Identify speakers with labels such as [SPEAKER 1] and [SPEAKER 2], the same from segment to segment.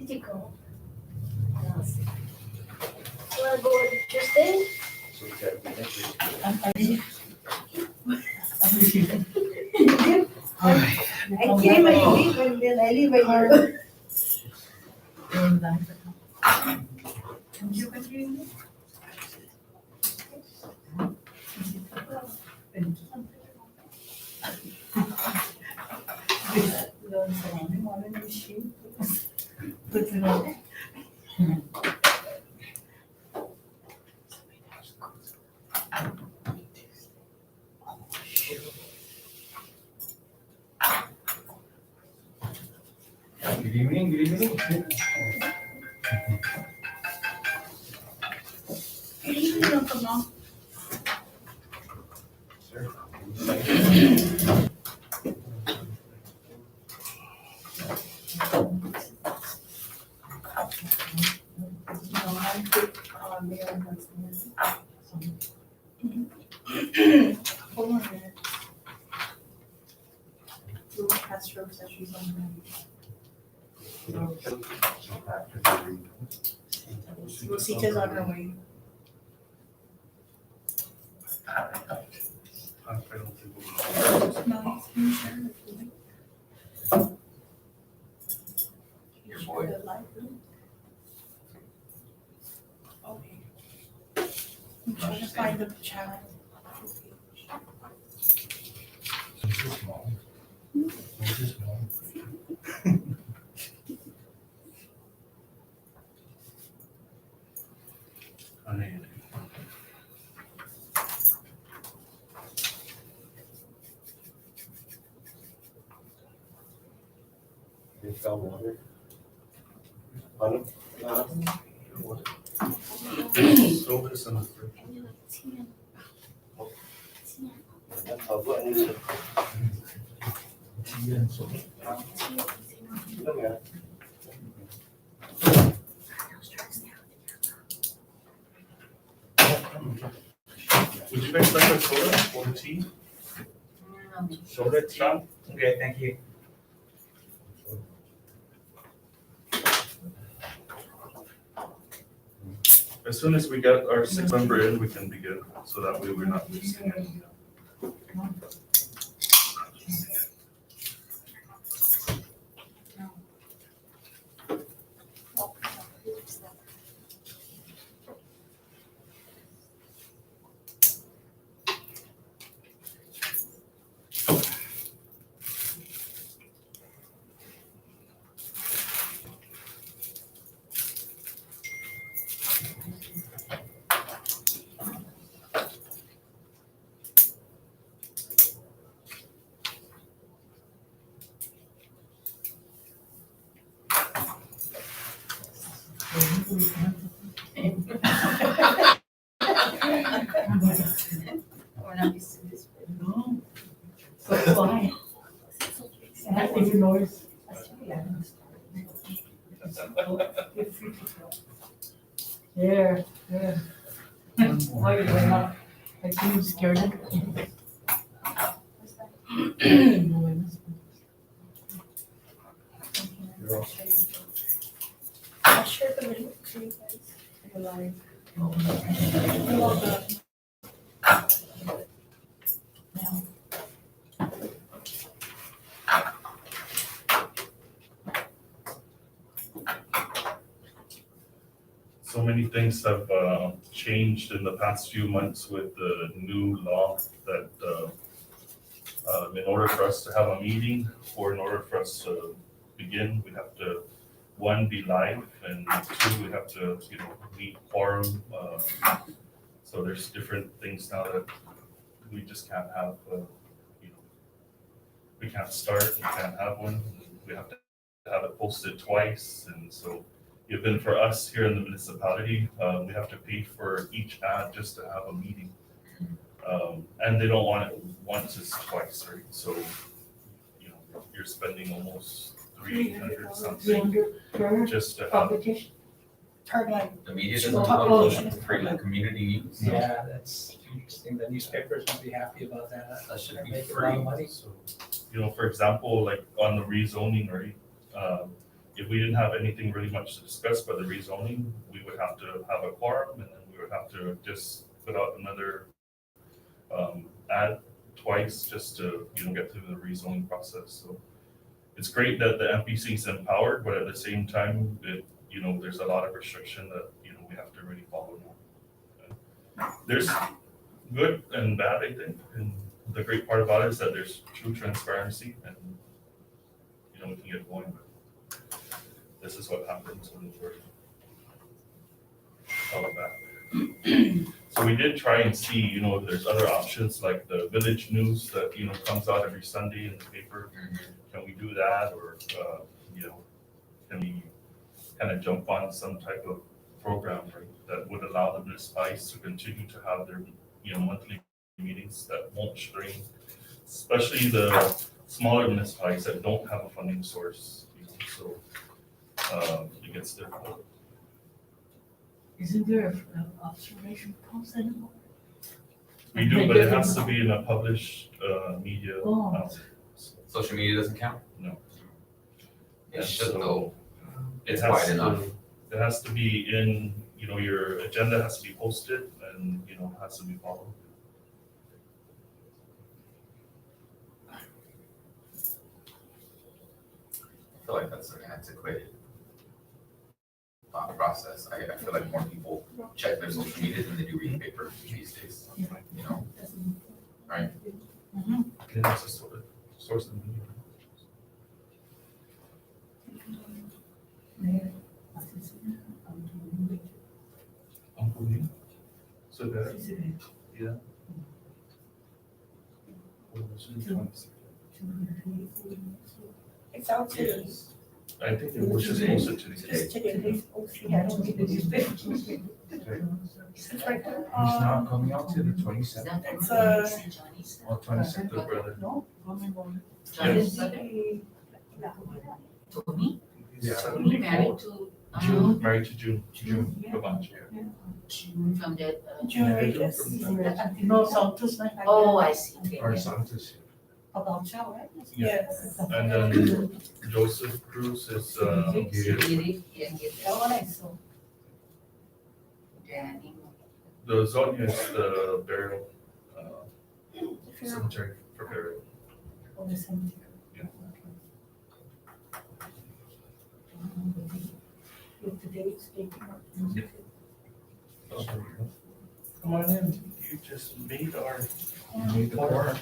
[SPEAKER 1] Did you go? Yes. You wanna go with Tristan?
[SPEAKER 2] So we gotta be next week.
[SPEAKER 3] I came and you leave and then I leave and you.
[SPEAKER 2] Good evening, good evening. Sir.
[SPEAKER 3] Hold on a minute. We'll pass her that she's on the Rosita's on her way. No,
[SPEAKER 2] Your boy.
[SPEAKER 3] Okay. I'm trying to find the channel.
[SPEAKER 2] Small. Small. They found water. Pardon? Throw this in the fridge. That's how good it is. Okay.
[SPEAKER 4] Would you guys like a soda or tea? Soda, tea? Okay, thank you. As soon as we get our 6 member in, we can begin, so that way we're not losing any.
[SPEAKER 3] We're not used to this. No. So quiet. And I think you notice. There, there. Why you went up? I think you scared him.
[SPEAKER 1] I'll share the link to you guys.
[SPEAKER 3] You're lying.
[SPEAKER 4] So many things have changed in the past few months with the new law that in order for us to have a meeting or in order for us to begin, we have to, one, be live, and two, we have to, meet quorum. So there's different things now that we just can't have, we can't start, we can't have one. We have to have it posted twice, and so even for us here in the municipality, we have to pay for each ad just to have a meeting. And they don't want it once, it's twice, right? So, you're spending almost 300 something just to have.
[SPEAKER 3] Publication.
[SPEAKER 5] The media doesn't
[SPEAKER 3] Well,
[SPEAKER 5] publish for the community news.
[SPEAKER 6] Yeah, that's interesting. The newspapers must be happy about that.
[SPEAKER 5] That should be
[SPEAKER 6] Make a lot of
[SPEAKER 5] free.
[SPEAKER 6] money.
[SPEAKER 4] So, for example, like on the rezoning, right? if we didn't have anything really much to discuss by the rezoning, we would have to have a quorum, and then we would have to just put out another ad twice just to, get through the rezoning process. So it's great that the MPC is empowered, but at the same time, there's a lot of restriction that, we have to really follow now. There's good and bad, I think, and the great part about it is that there's true transparency and, we can get going, but this is what happens when we're all back. So we did try and see, if there's other options like the village news that, comes out every Sunday in the paper. Can we do that? Or, can we kind of jump on some type of program, right, that would allow the municipalities to continue to have their, monthly meetings that won't strain, especially the smaller municipalities that don't have a funding source, so it gets difficult.
[SPEAKER 3] Isn't there an observation post anymore?
[SPEAKER 4] We do, but it has to be in a published media
[SPEAKER 3] Oh.
[SPEAKER 4] outlet.
[SPEAKER 5] Social media doesn't count?
[SPEAKER 4] No.
[SPEAKER 5] It should though. It's
[SPEAKER 4] It has
[SPEAKER 5] wide
[SPEAKER 4] to-
[SPEAKER 5] enough.
[SPEAKER 4] It has to be in, your agenda has to be posted and, has to be followed.
[SPEAKER 5] I feel like that's an antiquated thought process. I feel like more people check their social media than they do read paper these days, right?
[SPEAKER 4] It has a source of media. Uncle Lee. So that, yeah.
[SPEAKER 1] It's out today.
[SPEAKER 4] Yes. I think it was just posted today.
[SPEAKER 1] It's today. Yeah, I don't get the newspaper. It's right there.
[SPEAKER 7] He's not coming out till the 27th
[SPEAKER 1] It's
[SPEAKER 7] or 26th.
[SPEAKER 4] The brother.
[SPEAKER 3] No, woman.
[SPEAKER 4] Yes.
[SPEAKER 8] Tony,
[SPEAKER 7] Yeah.
[SPEAKER 8] Tony married to,
[SPEAKER 4] June, married to June.
[SPEAKER 7] June.
[SPEAKER 4] Gabanch.
[SPEAKER 8] June from the,
[SPEAKER 1] June, yes.
[SPEAKER 3] No, Santos, like.
[SPEAKER 8] oh, I see, okay,
[SPEAKER 7] Our
[SPEAKER 8] yeah.
[SPEAKER 7] son is
[SPEAKER 3] About child, right?
[SPEAKER 1] Yes.
[SPEAKER 4] And then Joseph Cruz is,
[SPEAKER 8] Siriri, and get
[SPEAKER 3] That one I saw.
[SPEAKER 8] Danny.
[SPEAKER 4] the Zonia is the burial, cemetery for burial.
[SPEAKER 3] Oh, the cemetery.
[SPEAKER 4] Yeah.
[SPEAKER 3] With the dates, they came up.
[SPEAKER 4] Come on in, you just made our.
[SPEAKER 7] You made the quorum.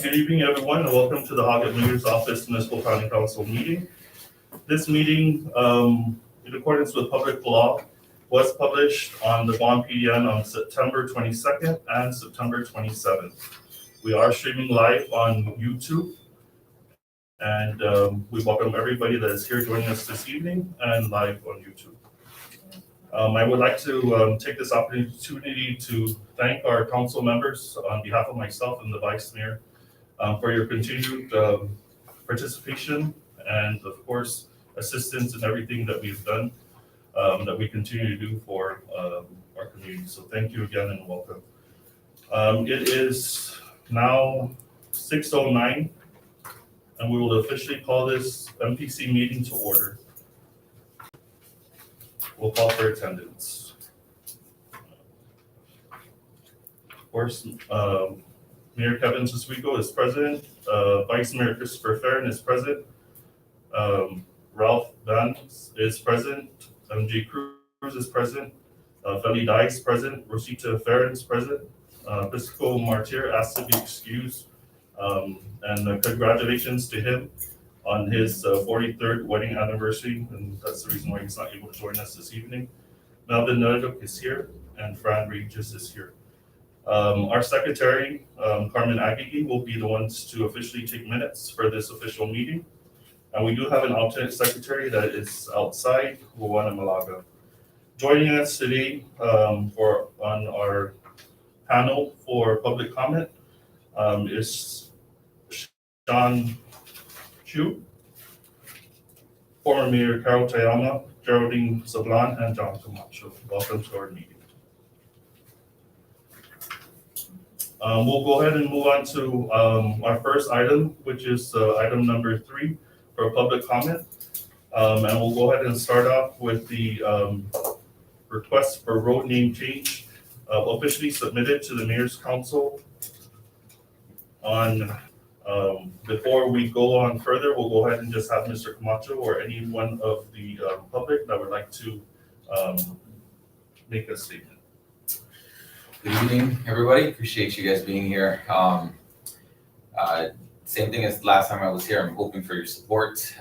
[SPEAKER 4] Good evening, everyone, and welcome to the Hagat Mayor's Office Municipal Planning Council meeting. This meeting, in accordance with public law, was published on the Bond PDN on September 22nd and September 27th. We are streaming live on YouTube, and we welcome everybody that is here joining us this evening and live on YouTube. I would like to take this opportunity to thank our council members on behalf of myself and the Vice Mayor for your continued participation and, of course, assistance in everything that we've done, that we continue to do for our community. So thank you again and welcome. It is now 6:09, and we will officially call this MPC meeting to order. We'll call for attendance. Of course, Mayor Kevin Suswego is present. Vice Mayor Christopher Farron is present. Ralph Dunn is present. MJ Cruz is present. Feli Dye is present. Rosita Farron is present. Pisco Martir asked to be excused. And congratulations to him on his 43rd wedding anniversary, and that's the reason why he's not able to join us this evening. Melvin Nuduk is here, and Fran Regis is here. Our secretary, Carmen Aggie, will be the ones to officially take minutes for this official meeting. And we do have an alternate secretary that is outside, Juana Malaga. Joining us today on our panel for public comment is Sean Chu, former Mayor Carol Tayama, Geraldine Sablan, and John Camacho. Welcome to our meeting. We'll go ahead and move on to our first item, which is item number 3 for public comment. And we'll go ahead and start off with the request for road name change officially submitted to the Mayor's Council on, before we go on further, we'll go ahead and just have Mr. Camacho or anyone of the public that would like to make a statement.
[SPEAKER 5] Good evening, everybody. Appreciate you guys being here. Same thing as the last time I was here. I'm hoping for your support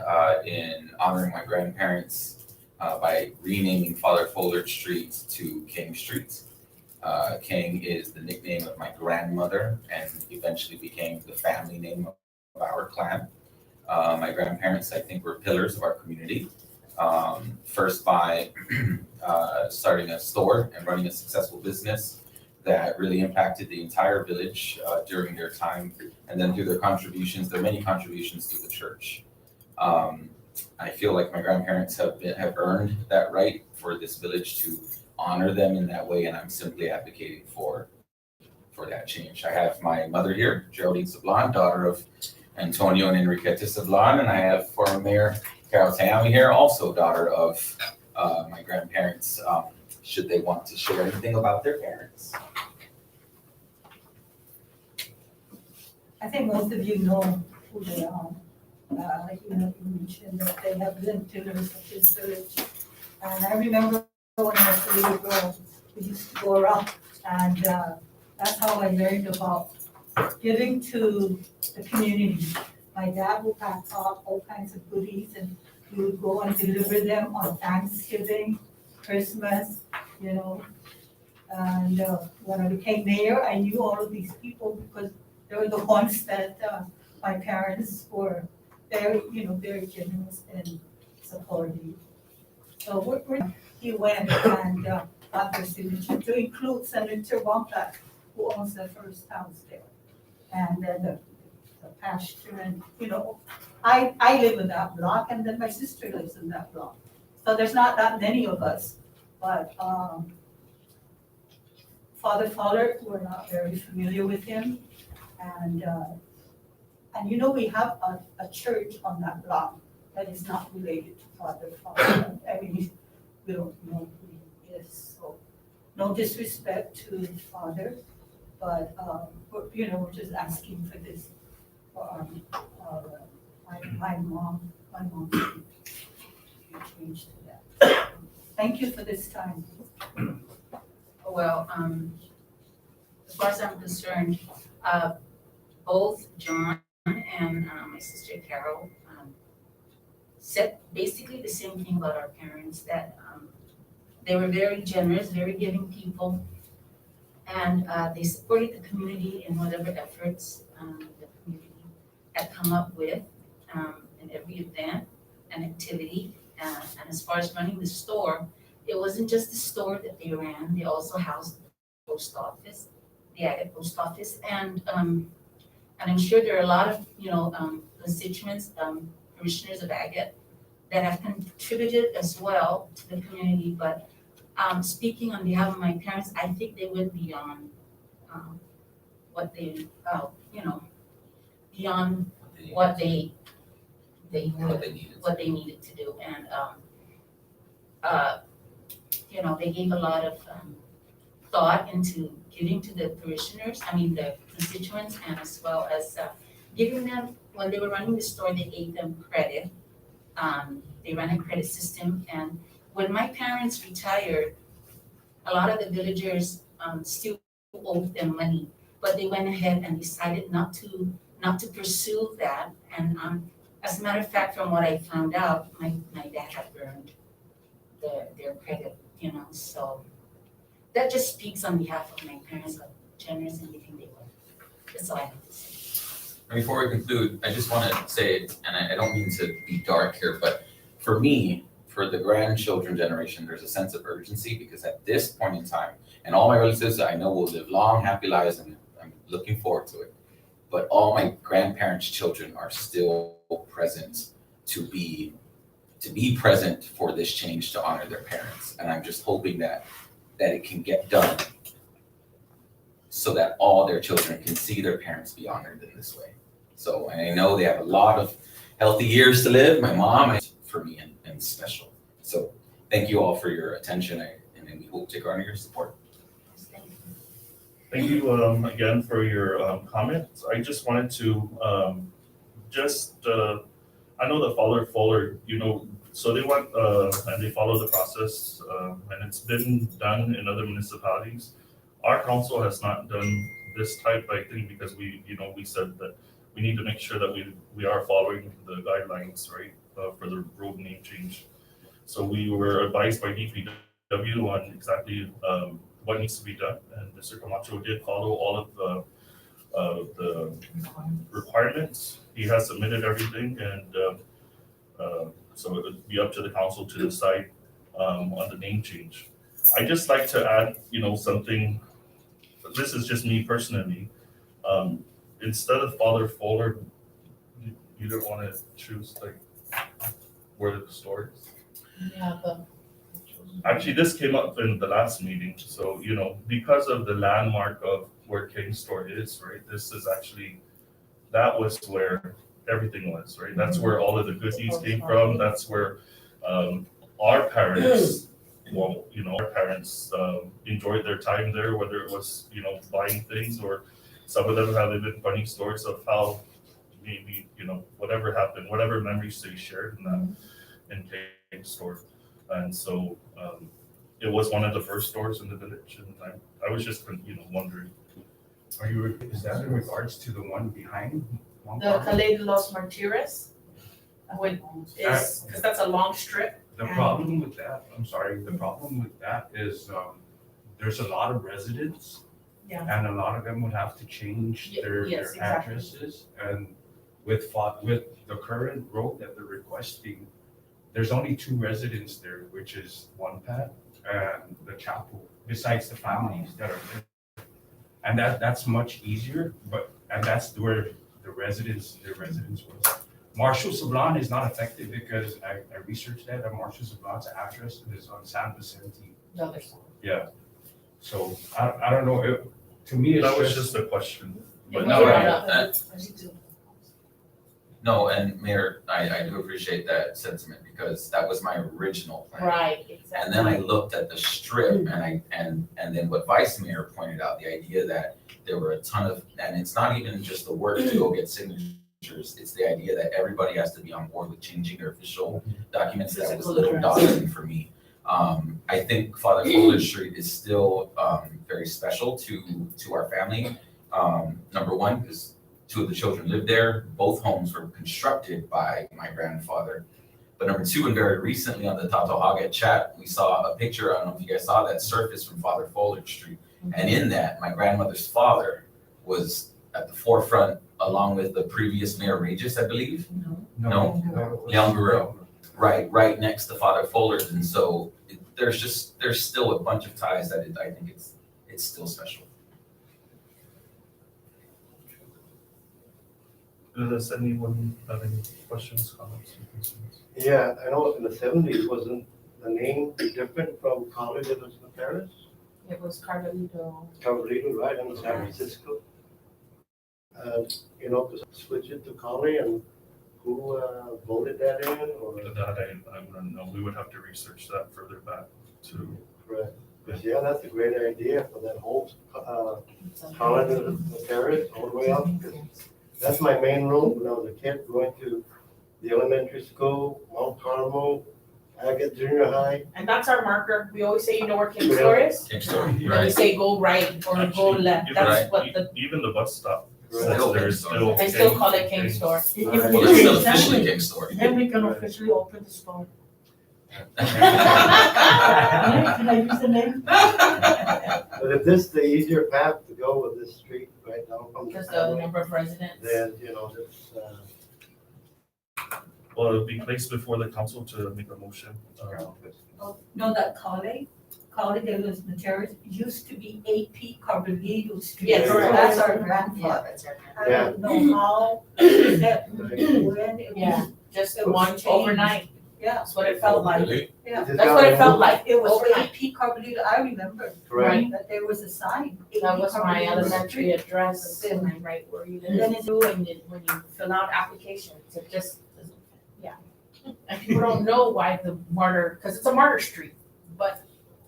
[SPEAKER 5] in honoring my grandparents by renaming Father Fullard Street to King Street. King is the nickname of my grandmother and eventually became the family name of our clan. My grandparents, I think, were pillars of our community. First by starting a store and running a successful business that really impacted the entire village during their time, and then through their contributions, their many contributions to the church. I feel like my grandparents have earned that right for this village to honor them in that way, and I'm simply advocating for that change. I have my mother here, Geraldine Sablan, daughter of Antonio and Enriqueta Sablan, and I have former Mayor Carol Tayami here, also daughter of my grandparents, should they want to share anything about their parents.
[SPEAKER 3] I think most of you know who they are. You mentioned that they have been pillars of this village. And I remember when I was a little girl, we used to go around, and that's how I learned about giving to the community. My dad would pack up all kinds of goodies, and we would go and deliver them on Thanksgiving, Christmas, And when I became mayor, I knew all of these people because they were the ones that my parents were very generous and supportive. So he went and got their signature to include Senator Wonkat, who owns the first house there. And then the pasture, and I live in that block, and then my sister lives in that block. So there's not that many of us, but Father Fowler, we're not very familiar with him. And we have a church on that block that is not related to Father Fowler. I mean, we don't know who he is, so no disrespect to Father, but we're just asking for this for my mom to change to that. Thank you for this time.
[SPEAKER 8] Well, as far as I'm concerned, both John and my sister Carol said basically the same thing about our parents, that they were very generous, very giving people, and they supported the community in whatever efforts the community had come up with in every event and activity. And as far as running the store, it wasn't just the store that they ran, they also housed the post office, the Hagat post office, and I'm sure there are a lot of constituents, parishioners of Hagat that have contributed as well to the community. But speaking on behalf of my parents, I think they went beyond what they beyond what they needed to do, and they gave a lot of thought into giving to the parishioners, the constituents, and as well as giving them, when they were running the store, they gave them credit. They ran a credit system, and when my parents retired, a lot of the villagers still owed them money, but they went ahead and decided not to pursue that. And as a matter of fact, from what I found out, my dad had burned their credit, so that just speaks on behalf of my parents of generous in giving they will. That's all I have to say.
[SPEAKER 5] And before we conclude, I just want to say, and I don't mean to be dark here, but for me, for the grandchildren generation, there's a sense of urgency because at this point in time, and all my relatives I know will live long, happy lives, and I'm looking forward to it. But all my grandparents' children are still present to be present for this change to honor their parents. And I'm just hoping that it can get done so that all their children can see their parents be honored in this way. So, and I know they have a lot of healthy years to live. My mom, for me, and special. So thank you all for your attention, and we hope to garner your support.
[SPEAKER 8] Thank you.
[SPEAKER 4] Thank you again for your comments. I just wanted to I know the Fowler Fuller, so they went and they follow the process, and it's been done in other municipalities. Our council has not done this type, I think, because we said that we need to make sure that we are following the guidelines, right, for the road name change. So we were advised by DPW on exactly what needs to be done, and Mr. Camacho did follow all of the requirements. He has submitted everything, and so it would be up to the council to decide on the name change. I just like to add, something. This is just me personally. Instead of Father Fuller, you don't want to choose like where the store is.
[SPEAKER 1] Yeah, but.
[SPEAKER 4] Actually, this came up in the last meeting, so, because of the landmark of where King's Store is, right, that was where everything was, right? That's where all of the goodies came from, that's where, our parents, enjoyed their time there, whether it was, buying things, or some of them have even funny stories of how maybe, whatever happened, whatever memories they shared in King's Store. And so it was one of the first stores in the village, and I was just wondering.
[SPEAKER 7] Is that in regards to the one behind?
[SPEAKER 1] The Calais de los Martires, because that's a long strip.
[SPEAKER 7] The problem with that, I'm sorry, the problem with that is there's a lot of residents.
[SPEAKER 1] Yeah.
[SPEAKER 7] And a lot of them would have to change their
[SPEAKER 1] Yes, exactly.
[SPEAKER 7] addresses. And with the current road that they're requesting, there's only 2 residents there, which is One Pat and the chapel, besides the families that are there. And that's much easier, and that's where their residence was. Marshall Sablan is not affected because I researched that, and Marshall Sablan's address is on San Vicente.
[SPEAKER 1] The other side.
[SPEAKER 7] Yeah. So I don't know, to me, it's
[SPEAKER 4] That was just a question. But
[SPEAKER 5] No,
[SPEAKER 1] Yeah.
[SPEAKER 5] No, and Mayor, I do appreciate that sentiment because that was my original plan.
[SPEAKER 1] Right, exactly.
[SPEAKER 5] And then I looked at the strip and then what Vice Mayor pointed out, the idea that there were a ton of, and it's not even just the work to go get signatures, it's the idea that everybody has to be on board with changing their official documents. That was a little daunting for me. I think Father Fuller Street is still very special to our family. Number one, because 2 of the children lived there. Both homes were constructed by my grandfather. But number 2, and very recently on the Tato Hagat chat, we saw a picture, I don't know if you guys saw that, surface from Father Fuller Street. And in that, my grandmother's father was at the forefront along with the previous Mayor Regis, I believe. No. Leon Guerrero. Right next to Father Fuller's. And so there's still a bunch of ties that I think it's still special.
[SPEAKER 4] Does anyone have any questions, comments, or concerns?
[SPEAKER 2] Yeah, I know in the 70s, wasn't the name different from College of Paris?
[SPEAKER 1] It was Carmelito.
[SPEAKER 2] Carmelito, right, in San Francisco. To switch it to College, and who voted that in, or?
[SPEAKER 4] That I wouldn't know. We would have to research that further back too.
[SPEAKER 2] Right, because yeah, that's a great idea for that whole College of Paris, all the way up. That's my main road when I was a kid, going to the elementary school, Mount Carmel, Hagat Junior High.
[SPEAKER 1] And that's our marker. We always say, where King's Store is?
[SPEAKER 5] King's Store,
[SPEAKER 1] And we
[SPEAKER 5] right?
[SPEAKER 1] say go right or go
[SPEAKER 4] Actually,
[SPEAKER 1] left.
[SPEAKER 4] even-
[SPEAKER 1] That's what
[SPEAKER 4] Even the bus stop.
[SPEAKER 2] Right.
[SPEAKER 4] There's still.
[SPEAKER 1] I still call it King's Store.
[SPEAKER 2] Right.
[SPEAKER 5] Well, it's still officially King's Store.
[SPEAKER 3] Then we can officially open the store. Can I use the name?
[SPEAKER 2] But if this is the easier path to go with this street right now from the
[SPEAKER 1] Because the
[SPEAKER 2] family,
[SPEAKER 1] number of residents.
[SPEAKER 2] then, you know, this,
[SPEAKER 4] Well, it'll be placed before the council to make a motion.
[SPEAKER 3] No, that Calle, de los Materos used to be AP Carbolito Street.
[SPEAKER 1] Yes,
[SPEAKER 2] correct.
[SPEAKER 3] That's our
[SPEAKER 8] Yeah,
[SPEAKER 3] grandfather.
[SPEAKER 8] that's our.
[SPEAKER 3] I don't know how, that, when it
[SPEAKER 1] Yeah.
[SPEAKER 3] was,
[SPEAKER 1] Just
[SPEAKER 3] It was
[SPEAKER 1] one
[SPEAKER 3] changed.
[SPEAKER 1] overnight.
[SPEAKER 3] yeah,
[SPEAKER 1] That's what it felt like.
[SPEAKER 5] Really?
[SPEAKER 3] yeah.
[SPEAKER 2] It just
[SPEAKER 1] That's
[SPEAKER 2] got
[SPEAKER 1] what it felt
[SPEAKER 2] removed.
[SPEAKER 1] like.
[SPEAKER 3] It was
[SPEAKER 1] Overnight.
[SPEAKER 3] AP Carbolito, I remember.
[SPEAKER 2] Correct.
[SPEAKER 3] That there was a sign.
[SPEAKER 1] That was
[SPEAKER 3] AP
[SPEAKER 1] my
[SPEAKER 3] Carbolito
[SPEAKER 1] elementary
[SPEAKER 3] Street.
[SPEAKER 1] address, right where you
[SPEAKER 3] And then
[SPEAKER 1] live. When you fill out applications, it just, yeah. And people don't know why the martyr, because it's a martyr street, but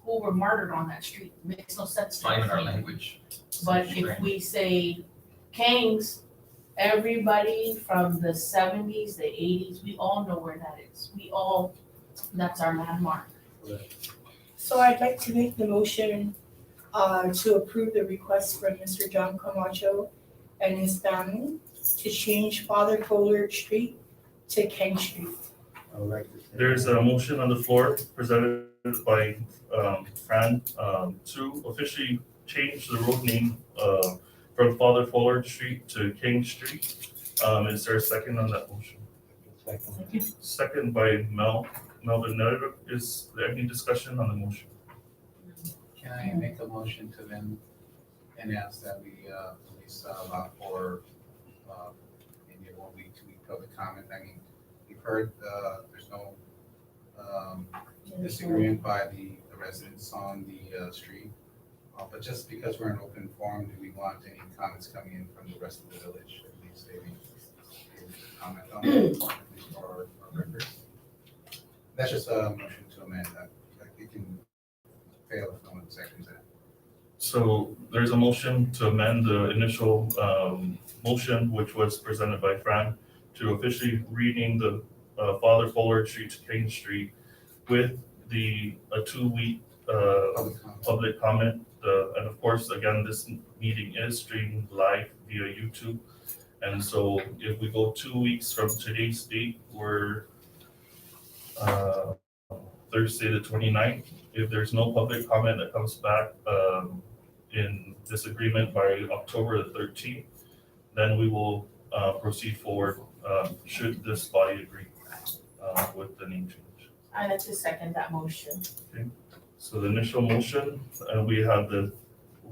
[SPEAKER 1] who were martyred on that street makes no sense
[SPEAKER 5] It's
[SPEAKER 1] to
[SPEAKER 5] not even our
[SPEAKER 1] me.
[SPEAKER 5] language.
[SPEAKER 1] But if we say Kings, everybody from the 70s, the 80s, we all know where that is. That's our landmark.
[SPEAKER 9] So I'd like to make the motion to approve the request from Mr. John Camacho and his family to change Father Fuller Street to King Street.
[SPEAKER 2] I would like to say.
[SPEAKER 4] There's a motion on the floor presented by Fran to officially change the road name from Father Fuller Street to King Street. Is there a second on that motion? Second by Melvin Nutter. Is there any discussion on the motion?
[SPEAKER 6] Can I make a motion to them and ask that we release allow for maybe a 1 week, 2 week public comment? I mean, we've heard there's no disagreement by the residents on the street. But just because we're in open forum, do we want any comments coming in from the rest of the village? At least they can comment on it, at least for our records. That's just a motion to amend that. Like, it can fail if no one seconds it.
[SPEAKER 4] So there's a motion to amend the initial motion, which was presented by Fran, to officially rename the Father Fuller Street to King Street with a 2-week public comment. And of course, again, this meeting is streamed live via YouTube. And so if we go 2 weeks from today's date, we're Thursday the 29th. If there's no public comment that comes back in disagreement by October the 13th, then we will proceed forward should this body agree with the name change.
[SPEAKER 1] I'd like to second that motion.
[SPEAKER 4] So the initial motion, we have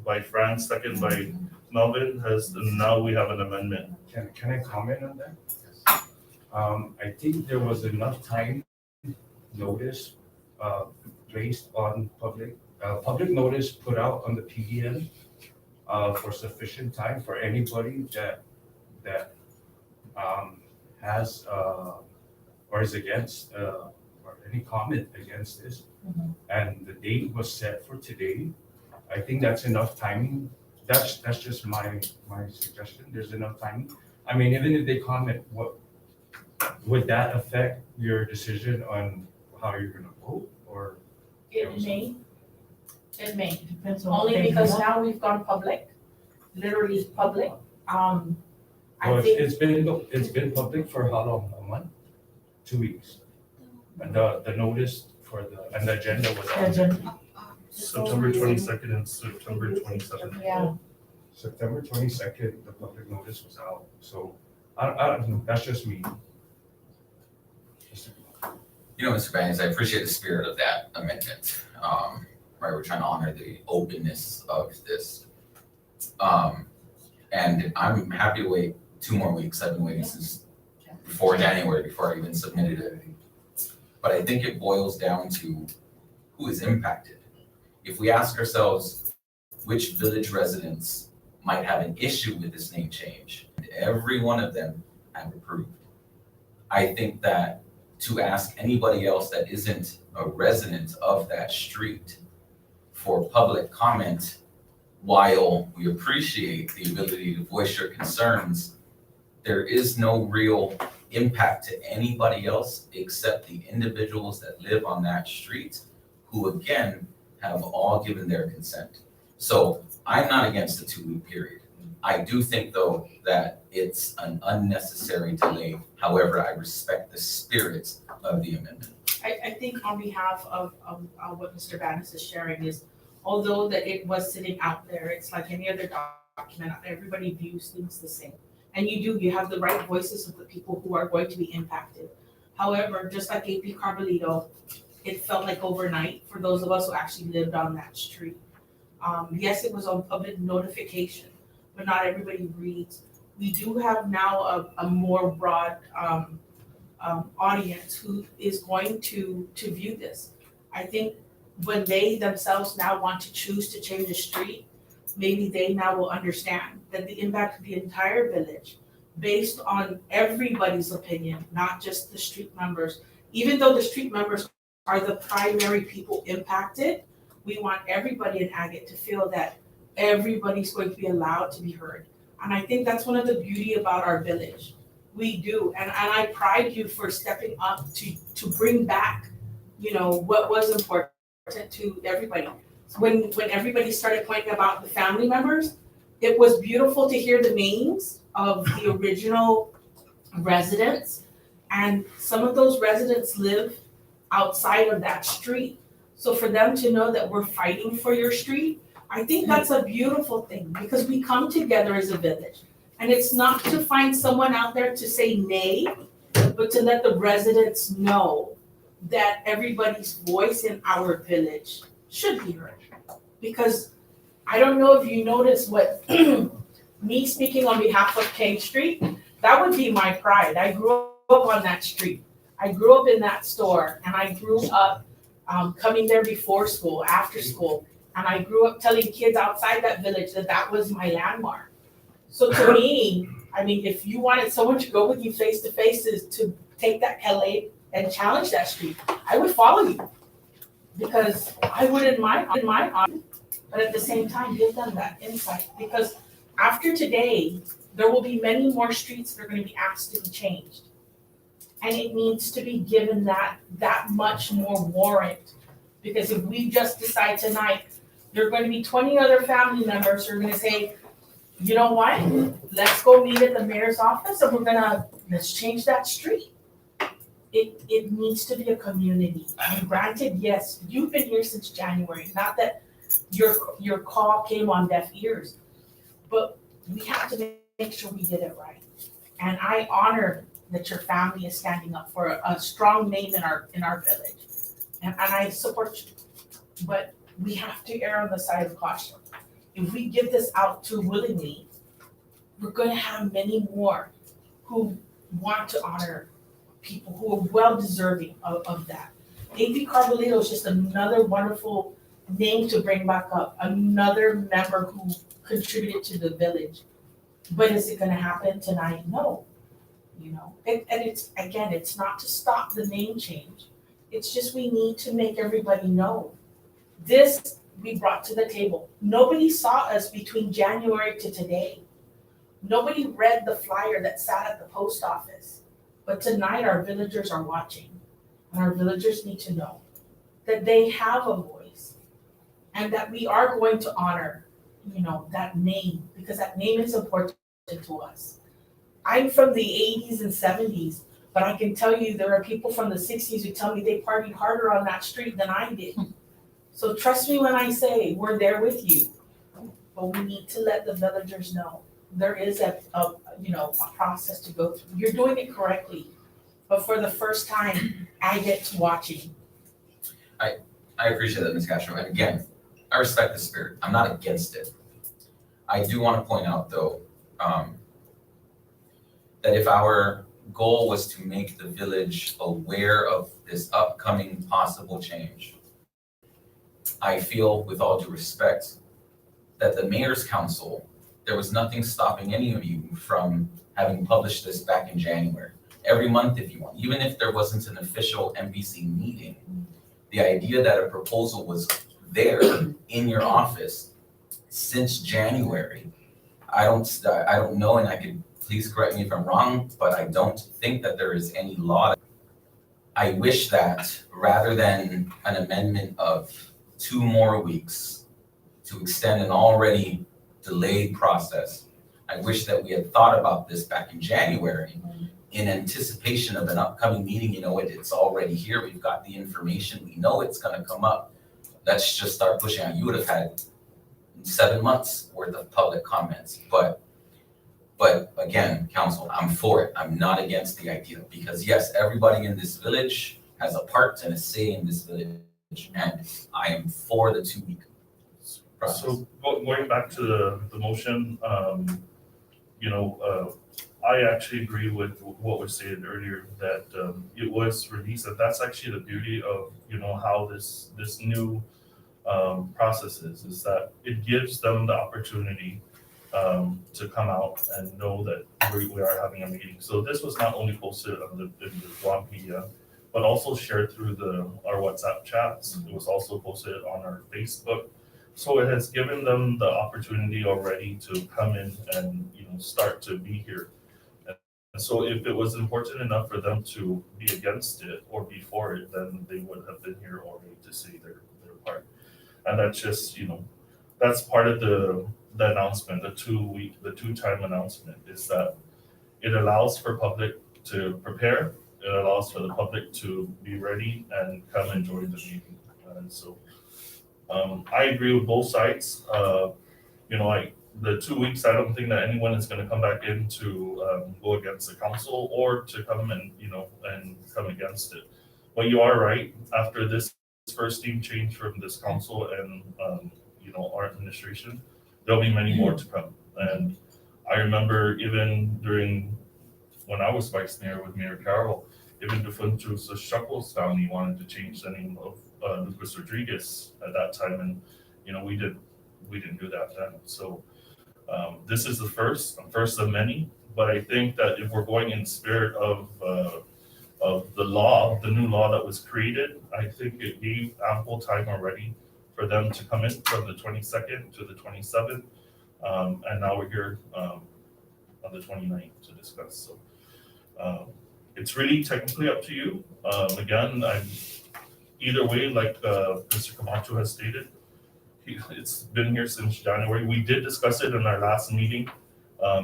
[SPEAKER 4] by Fran, second by Melvin, and now we have an amendment.
[SPEAKER 7] Can I comment on that? I think there was enough time notice placed on public notice put out on the PDN for sufficient time for anybody that has or is against or any comment against this. And the date was set for today. I think that's enough timing. That's just my suggestion. There's enough timing. I mean, even if they comment, what would that affect your decision on how you're gonna vote or?
[SPEAKER 1] It may,
[SPEAKER 3] Depends on.
[SPEAKER 1] only
[SPEAKER 3] what they
[SPEAKER 1] because
[SPEAKER 3] want.
[SPEAKER 1] now we've gone public, literally public. I
[SPEAKER 7] Well,
[SPEAKER 1] think,
[SPEAKER 7] it's been public for how long? A month? 2 weeks? And the notice and the agenda was out.
[SPEAKER 4] September 22nd and September 27th.
[SPEAKER 1] yeah,
[SPEAKER 7] September 22nd, the public notice was out. So I don't know, that's just me.
[SPEAKER 5] You know, Mr. Bangs, I appreciate the spirit of that amendment. Right, we're trying to honor the openness of this. And I'm happy to wait 2 more weeks. I've been waiting since before January, before I even submitted it. But I think it boils down to who is impacted. If we ask ourselves which village residents might have an issue with this name change, and every one of them have approved. I think that to ask anybody else that isn't a resident of that street for public comment, while we appreciate the ability to voice your concerns, there is no real impact to anybody else except the individuals that live on that street, who again have all given their consent. So I'm not against the 2-week period. I do think though that it's an unnecessary delay. However, I respect the spirit of the amendment.
[SPEAKER 1] I think on behalf of what Mr. Bannis is sharing is, although that it was sitting out there, it's like any other document out there, everybody views things the same. And you have the right voices of the people who are going to be impacted. However, just like AP Carbolito, it felt like overnight for those of us who actually lived on that street. Yes, it was on public notification, but not everybody reads. We do have now a more broad audience who is going to view this. I think when they themselves now want to choose to change the street, maybe they now will understand that the impact of the entire village, based on everybody's opinion, not just the street members, even though the street members are the primary people impacted, we want everybody in Hagat to feel that everybody's going to be allowed to be heard. And I think that's one of the beauty about our village. We do, and I pride you for stepping up to bring back, what was important to everybody. When everybody started pointing about the family members, it was beautiful to hear the names of the original residents, and some of those residents live outside of that street. So for them to know that we're fighting for your street, I think that's a beautiful thing, because we come together as a village. And it's not to find someone out there to say nay, but to let the residents know that everybody's voice in our village should be heard. Because I don't know if you noticed what, me speaking on behalf of King Street, that would be my pride. I grew up on that street. I grew up in that store, and I grew up coming there before school, after school. And I grew up telling kids outside that village that was my landmark. So to me, if you wanted someone to go with you face to face is to take that Calais and challenge that street, I would follow you. Because I would in my honor, but at the same time, give them that insight. Because after today, there will be many more streets that are going to be asked to be changed. And it needs to be given that much more warrant. Because if we just decide tonight, there are going to be 20 other family members who are going to say, you know what, let's go meet at the mayor's office and let's change that street. It needs to be a community. And granted, yes, you've been here since January, not that your call came on deaf ears, but we have to make sure we did it right. And I honor that your family is standing up for a strong name in our village. And I support you. But we have to err on the side of caution. If we give this out too willingly, we're going to have many more who want to honor people who are well deserving of that. AP Carbolito is just another wonderful name to bring back up, another member who contributed to the village. But is it going to happen tonight? No. And it's not to stop the name change. It's just we need to make everybody know. This we brought to the table. Nobody saw us between January to today. Nobody read the flyer that sat at the post office. But tonight our villagers are watching. And our villagers need to know that they have a voice. And that we are going to honor, that name. Because that name is important to us. I'm from the 80s and 70s. But I can tell you there are people from the 60s who tell me they partied harder on that street than I did. So trust me when I say we're there with you, but we need to let the villagers know there is a process to go through. You're doing it correctly, but for the first time, Hagat's watching.
[SPEAKER 5] I appreciate that, Ms. Castro. And again, I respect the spirit. I'm not against it. I do want to point out, though, that if our goal was to make the village aware of this upcoming possible change, I feel, with all due respect, that the mayor's council, there was nothing stopping any of you from having published this back in January. Every month if you want, even if there wasn't an official MPC meeting, the idea that a proposal was there in your office since January, I don't know, and I could, please correct me if I'm wrong, but I don't think that there is any law. I wish that rather than an amendment of 2 more weeks to extend an already delayed process, I wish that we had thought about this back in January in anticipation of an upcoming meeting, it's already here, we've got the information, we know it's gonna come up. Let's just start pushing on. You would have had 7 months worth of public comments, but again, council, I'm for it. I'm not against the idea, because yes, everybody in this village has a part and a say in this village, and I am for the 2-week process.
[SPEAKER 4] So going back to the motion, I actually agree with what was stated earlier, that it was released, and that's actually the beauty of, how this new process is that it gives them the opportunity to come out and know that we are having a meeting. So this was not only posted on in the Guam media, but also shared through our WhatsApp chats. It was also posted on our Facebook. So it has given them the opportunity already to come in and start to be here. And so if it was important enough for them to be against it or be for it, then they would have been here already to say their part. And that's just, that's part of the announcement, the 2-time announcement, is that it allows for public to prepare, it allows for the public to be ready and come and join the meeting. And so I agree with both sides. The 2 weeks, I don't think that anyone is gonna come back in to go against the council or to come and come against it. But you are right, after this first team change from this council and our administration, there'll be many more to come. And I remember even during when I was vice mayor with Mayor Carroll, even Defuntus Shuckles family wanted to change the name of Lucas Rodriguez at that time, and we didn't do that then. So this is the first of many, but I think that if we're going in the spirit of the law, the new law that was created, I think it gave ample time already for them to come in from the 22nd to the 27th, and now we're here on the 29th to discuss. So it's really technically up to you. Again, either way, like Mr. Camacho has stated, it's been here since January. We did discuss it in our last meeting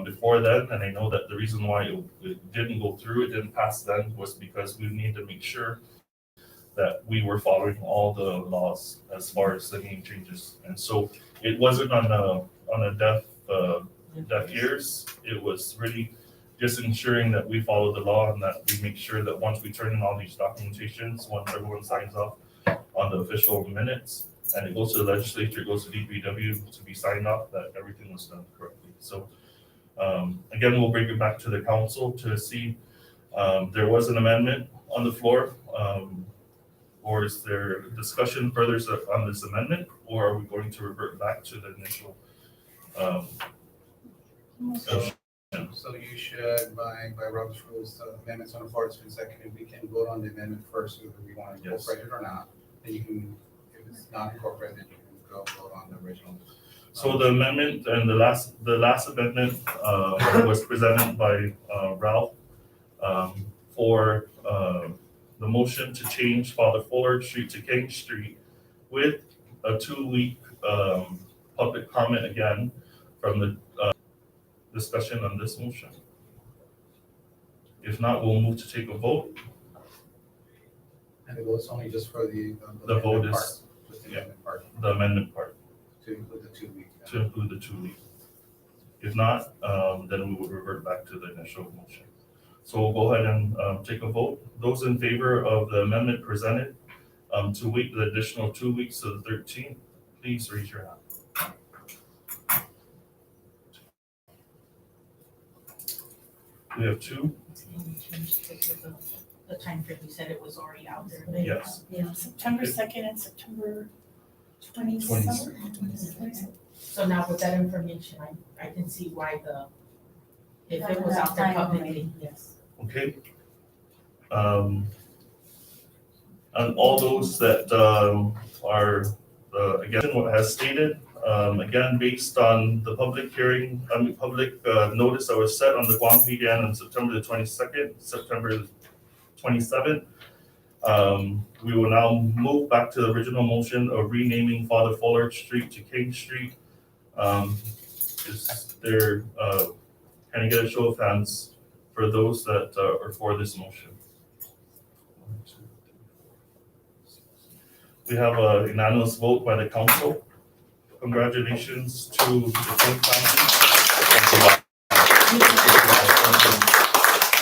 [SPEAKER 4] before then, and I know that the reason why it didn't go through, it didn't pass then, was because we need to make sure that we were following all the laws as far as the name changes. And so it wasn't on a deaf ears. It was really just ensuring that we follow the law and that we make sure that once we turn in all these documentations, once everyone signs off on the official minutes, and it goes to the legislature, it goes to DPW to be signed off, that everything was done correctly. So again, we'll bring it back to the council to see, there was an amendment on the floor, or is there discussion further on this amendment, or are we going to revert back to the initial?
[SPEAKER 6] So you should, by Robert's rules, amendments on the floor, it's been seconded, we can vote on the amendment first, whether we want to incorporate it or not. Then you can, if it's not incorporated, then you can go vote on the original.
[SPEAKER 4] So the amendment and the last amendment was presented by Ralph for the motion to change Father Fuller Street to King Street with a 2-week public comment again from the discussion on this motion. If not, we'll move to take a vote.
[SPEAKER 6] And the vote's only just for the
[SPEAKER 4] vote
[SPEAKER 6] amendment
[SPEAKER 4] is,
[SPEAKER 6] part, just the amendment part,
[SPEAKER 4] the amendment part,
[SPEAKER 6] to include the 2-week.
[SPEAKER 4] to include the 2 week. If not, then we would revert back to the initial motion. So we'll go ahead and take a vote. Those in favor of the amendment presented to wait the additional 2 weeks to the 13th, please raise your hand. We have 2.
[SPEAKER 1] The time frame, you said it was already out there.
[SPEAKER 4] Yes.
[SPEAKER 9] Yeah, September 2nd and September 27th.
[SPEAKER 1] So now with that information, I can see why if it was out there publicly, yes.
[SPEAKER 4] Okay. And all those that are again what has stated, again based on the public hearing, public notice that was set on the Guam media on September the 22nd, September the 27th. We will now move back to the original motion of renaming Father Fuller Street to King Street. Is there, can I get a show of hands for those that are for this motion? We have a unanimous vote by the council. Congratulations to the King family.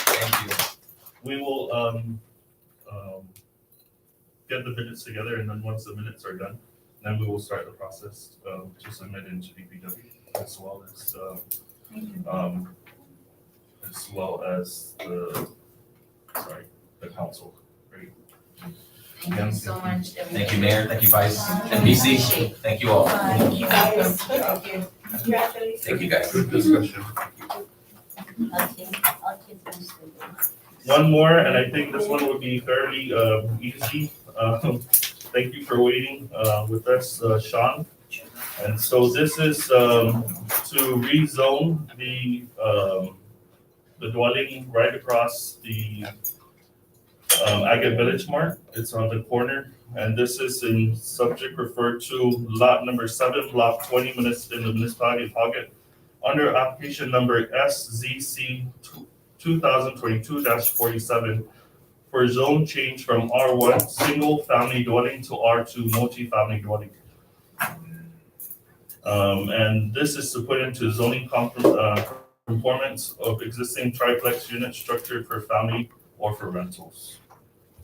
[SPEAKER 5] Thank you.
[SPEAKER 4] We will get the minutes together, and then once the minutes are done, then we will start the process to submit into DPW as well as the council. Great.
[SPEAKER 8] Thank you so much.
[SPEAKER 5] Thank you, Mayor. Thank you, Vice. And PC. Thank you all.
[SPEAKER 9] Thank you guys. Congratulations.
[SPEAKER 5] Thank you, guys.
[SPEAKER 4] Good discussion.
[SPEAKER 8] I'll take this.
[SPEAKER 4] One more, and I think this one would be fairly easy. Thank you for waiting with us, Sean. And so this is to rezone the dwelling right across the Hagat Village Mart. It's on the corner, and this is in subject referred to lot number 7, block 20 minutes in the municipality of Hagat, under application number SZC 2022-47 for zone change from R1 single family dwelling to R2 multi-family dwelling. And this is to put into zoning conformance of existing triplex unit structured for family or for rentals.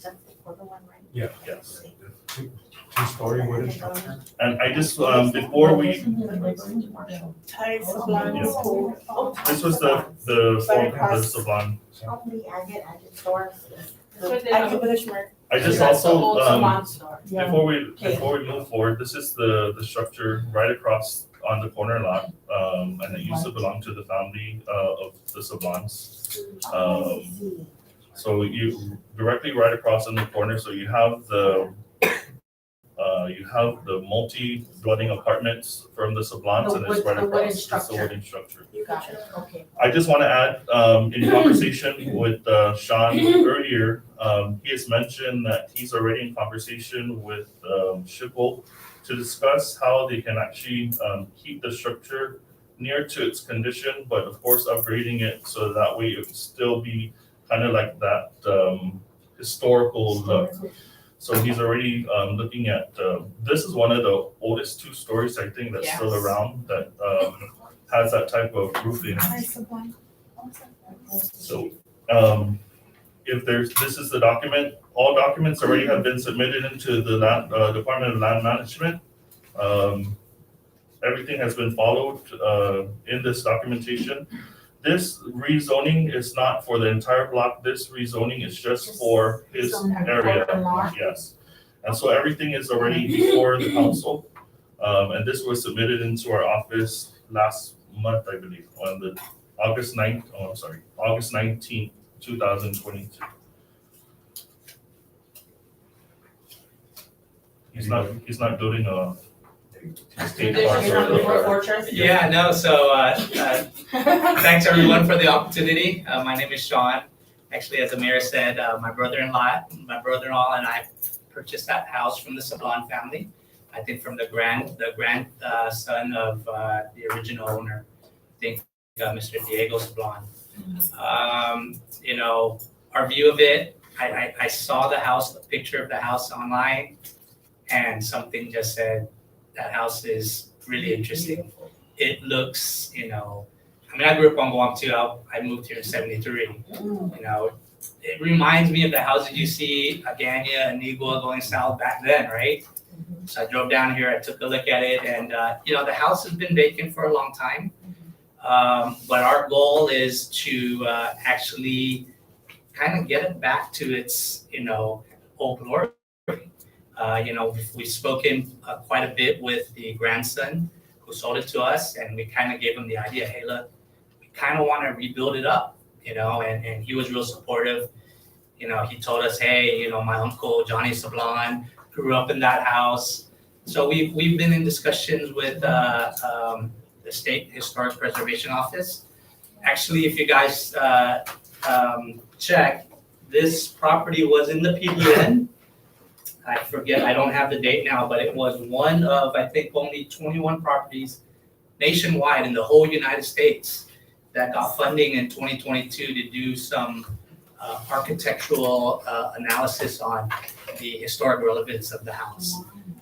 [SPEAKER 8] That's the other one, right?
[SPEAKER 7] Yeah.
[SPEAKER 4] Yes.
[SPEAKER 7] Two-story wooden structure.
[SPEAKER 4] And I just, before we,
[SPEAKER 9] Ties, blinds, school.
[SPEAKER 4] this was the form of the Savon.
[SPEAKER 9] I can finish my.
[SPEAKER 4] I just
[SPEAKER 1] That's the old
[SPEAKER 4] also,
[SPEAKER 1] salon store.
[SPEAKER 9] Yeah.
[SPEAKER 4] before we move forward, this is the structure right across on the corner lot, and it used to belong to the family of the Sablons. So you directly right across in the corner, so you have the multi-dwelling apartments from the Sablons,
[SPEAKER 1] The
[SPEAKER 4] and it's
[SPEAKER 1] wood-
[SPEAKER 4] right
[SPEAKER 1] the wooden
[SPEAKER 4] across, it's the
[SPEAKER 1] structure.
[SPEAKER 4] wooden structure.
[SPEAKER 1] You got it, okay.
[SPEAKER 4] I just want to add, in conversation with Sean earlier, he has mentioned that he's already in conversation with Schiphol to discuss how they can actually keep the structure near to its condition, but of course upgrading it so that way it would still be kind of like that historical look. So he's already looking at, this is one of the oldest 2 stories I think that's still
[SPEAKER 1] Yes.
[SPEAKER 4] around that has that type of roofing. So, if this is the document, all documents already have been submitted into the land, Department of Land Management. Everything has been followed, in this documentation. This rezoning is not for the entire block, this rezoning is just for his area, yes. And so everything is already before the council, and this was submitted into our office last month, I believe, on the August 19th, 2022. He's not building a state park or
[SPEAKER 10] Yeah, no, so thanks everyone for the opportunity. My name is Sean. Actually, as the mayor said, my brother-in-law and I purchased that house from the Sablon family. I think from the grandson of the original owner, I think Mr. Diego Sablon. Our view of it, I saw the house, the picture of the house online, and something just said, that house is really interesting. It looks, I grew up on Guam too. I moved here in '73. It reminds me of the houses you see, Agania, Anigua going south back then, right? So I drove down here, I took a look at it, and the house has been vacant for a long time. But our goal is to actually kind of get it back to its, old glory. We've spoken quite a bit with the grandson who sold it to us, and we kind of gave him the idea, hey, look, we kind of want to rebuild it up, and he was real supportive. He told us, hey, my uncle, Johnny Sablon, grew up in that house. So we've been in discussions with the State Historic Preservation Office. Actually, if you guys check, this property was in the PDN. I forget, I don't have the date now, but it was one of, I think, only 21 properties nationwide in the whole United States that got funding in 2022 to do some architectural analysis on the historic relevance of the house.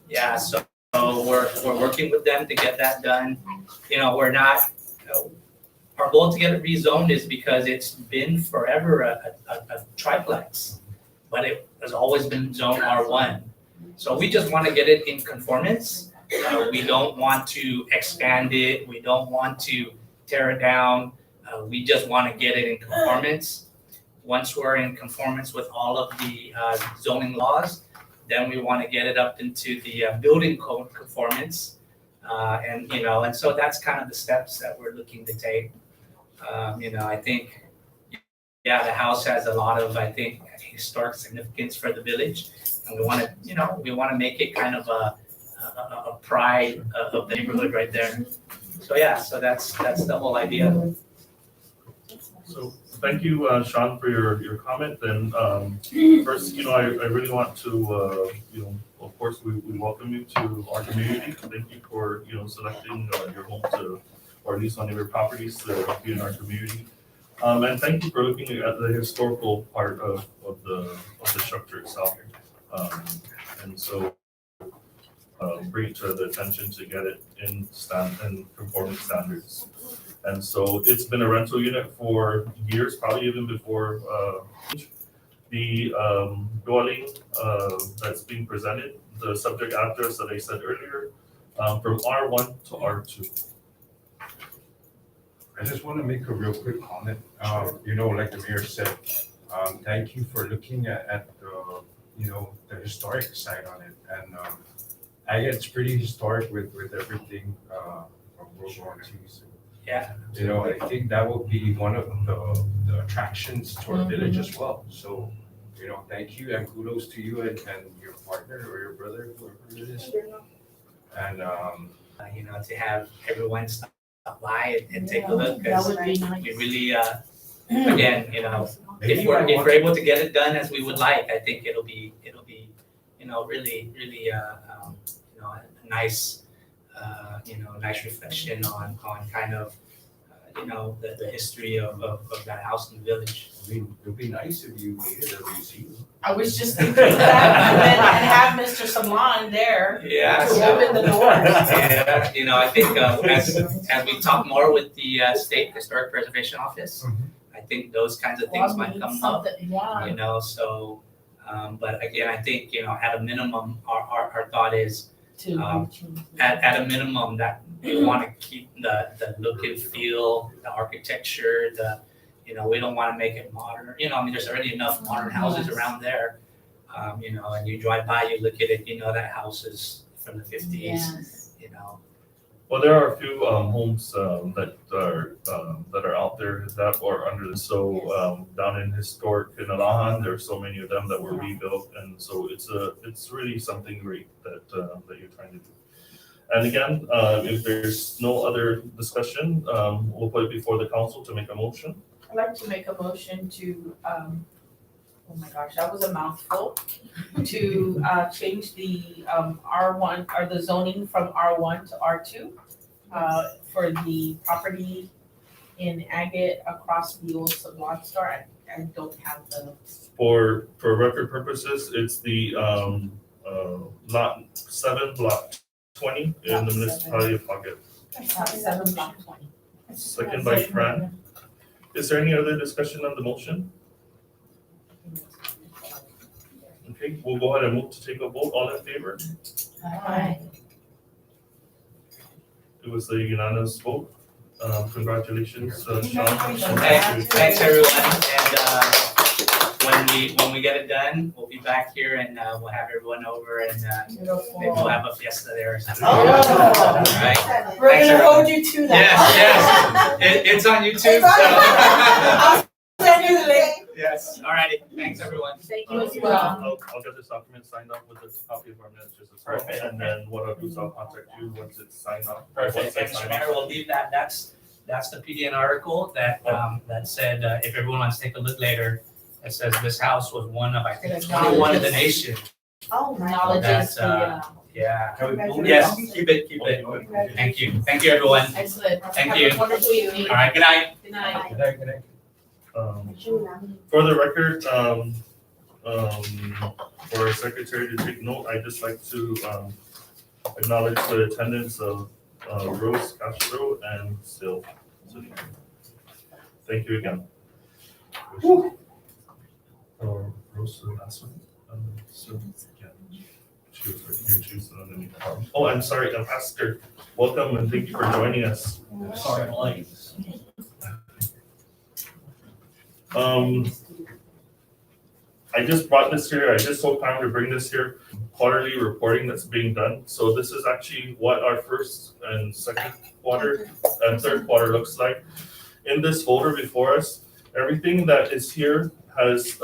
[SPEAKER 10] Yeah, so we're working with them to get that done. You know, we're not, our goal to get it rezoned is because it's been forever a triplex, but it has always been zone R1. So we just want to get it in conformance. We don't want to expand it. We don't want to tear it down. We just want to get it in conformance. Once we're in conformance with all of the zoning laws, then we want to get it up into the building code conformance. And, you know, and so that's kind of the steps that we're looking to take. You know, I think, yeah, the house has a lot of, I think, historic significance for the village. And we want to, you know, we want to make it kind of a pride of the neighborhood right there. So, yeah, so that's the whole idea.
[SPEAKER 4] So thank you, Sean, for your comment. And first, you know, I really want to, you know, of course, we welcome you to our community. Thank you for, you know, selecting your home to, or at least one of your properties to be in our community. And thank you for looking at the historical part of the structure itself. And so bring it to the attention to get it in conforming standards. And so it's been a rental unit for years, probably even before the dwelling that's being presented, the subject address that I said earlier, from R1 to R2.
[SPEAKER 7] I just want to make a real quick comment. You know, like the mayor said, thank you for looking at the, you know, the historic side on it. And I get it's pretty historic with everything from World War II. So,
[SPEAKER 10] Yeah.
[SPEAKER 7] you know, I think that will be one of the attractions to our village as well. So, you know, thank you and kudos to you and your partner or your brother, whoever it is. And
[SPEAKER 10] You know, to have everyone stop by and take a look,
[SPEAKER 1] That
[SPEAKER 10] because
[SPEAKER 1] would be nice.
[SPEAKER 10] we really, again, you know,
[SPEAKER 7] maybe
[SPEAKER 10] if we're
[SPEAKER 7] I want-
[SPEAKER 10] able to get it done as we would like, I think it'll be, you know, really, you know, a nice, you know, nice reflection on kind of, you know, the history of that house in the village.
[SPEAKER 7] I mean, it would be nice if you made it a museum.
[SPEAKER 1] I was just thinking that, and have Mr. Salon there
[SPEAKER 10] Yeah,
[SPEAKER 1] to
[SPEAKER 10] so,
[SPEAKER 1] open the doors.
[SPEAKER 10] yeah, you know, I think as we talk more with the State Historic Preservation Office, I think those kinds of things might come up,
[SPEAKER 1] Yeah.
[SPEAKER 10] you know, so, but again, I think, you know, at a minimum, our thought is, at a minimum, that we want to keep the look and feel, the architecture, you know, we don't want to make it modern. You know, I mean, there's already enough modern houses around there. You know, and you drive by, you look at it, you know, that house is from the 50s, you know.
[SPEAKER 4] Well, there are a few homes that are out there that are under the, so down in historic in Alahan, there are so many of them that were rebuilt, and so it's really something great that you're trying to do. And again, if there's no other discussion, we'll put it before the council to make a motion.
[SPEAKER 1] I'd like to make a motion to, oh my gosh, that was a mouthful, to change the R1, or the zoning from R1 to R2 for the property in Agate across the old Salon store. I don't have the.
[SPEAKER 4] For record purposes, it's the lot 7, block 20 in the municipality of Hagat.
[SPEAKER 1] 7 block 20.
[SPEAKER 4] Second by Fran. Is there any other discussion on the motion? Okay, we'll go ahead and move to take a vote. All in favor?
[SPEAKER 1] Aye.
[SPEAKER 4] It was a unanimous vote. Congratulations, Sean.
[SPEAKER 10] Thanks everyone, and when we get it done, we'll be back here and we'll have everyone over and maybe we'll have a fiesta there or something.
[SPEAKER 9] Oh.
[SPEAKER 10] Right?
[SPEAKER 9] We're
[SPEAKER 10] Thanks,
[SPEAKER 9] gonna
[SPEAKER 10] everyone.
[SPEAKER 9] hold you to that.
[SPEAKER 10] Yes, it's on YouTube,
[SPEAKER 9] I'll send you the link.
[SPEAKER 10] so. Yes, alrighty, thanks everyone.
[SPEAKER 1] Thank you as well.
[SPEAKER 4] I'll get this document signed off with a copy of our minutes just as well.
[SPEAKER 10] Perfect.
[SPEAKER 4] And then what I'll do is I'll contact you once it's signed off.
[SPEAKER 10] Perfect, and Mr. Mayor, we'll leave that, that's the PDN article that said, if everyone wants to take a look later, it says this house was one of, I think, 21 in the nation.
[SPEAKER 9] Oh, my.
[SPEAKER 1] Acknowledges
[SPEAKER 10] That,
[SPEAKER 1] the,
[SPEAKER 10] Yeah.
[SPEAKER 9] Congratulations.
[SPEAKER 10] Yes, keep it. Thank you, everyone.
[SPEAKER 1] Excellent.
[SPEAKER 10] Thank
[SPEAKER 1] Have
[SPEAKER 10] you.
[SPEAKER 1] a wonderful evening.
[SPEAKER 10] All right, good night.
[SPEAKER 1] Good night.
[SPEAKER 7] Good night.
[SPEAKER 4] For the record, for our secretary to take note, I'd just like to acknowledge the attendance of Rose Castro and Sil. Thank you again. Rose, the last one. Sil, yeah. She was right here, she was underneath. Oh, I'm sorry, Pastor, welcome and thank you for joining us.
[SPEAKER 7] Sorry, I'm late.
[SPEAKER 4] I just brought this here, I just told Pam to bring this here, quarterly reporting that's being done. So this is actually what our first and second quarter and third quarter looks like. In this folder before us, everything that is here has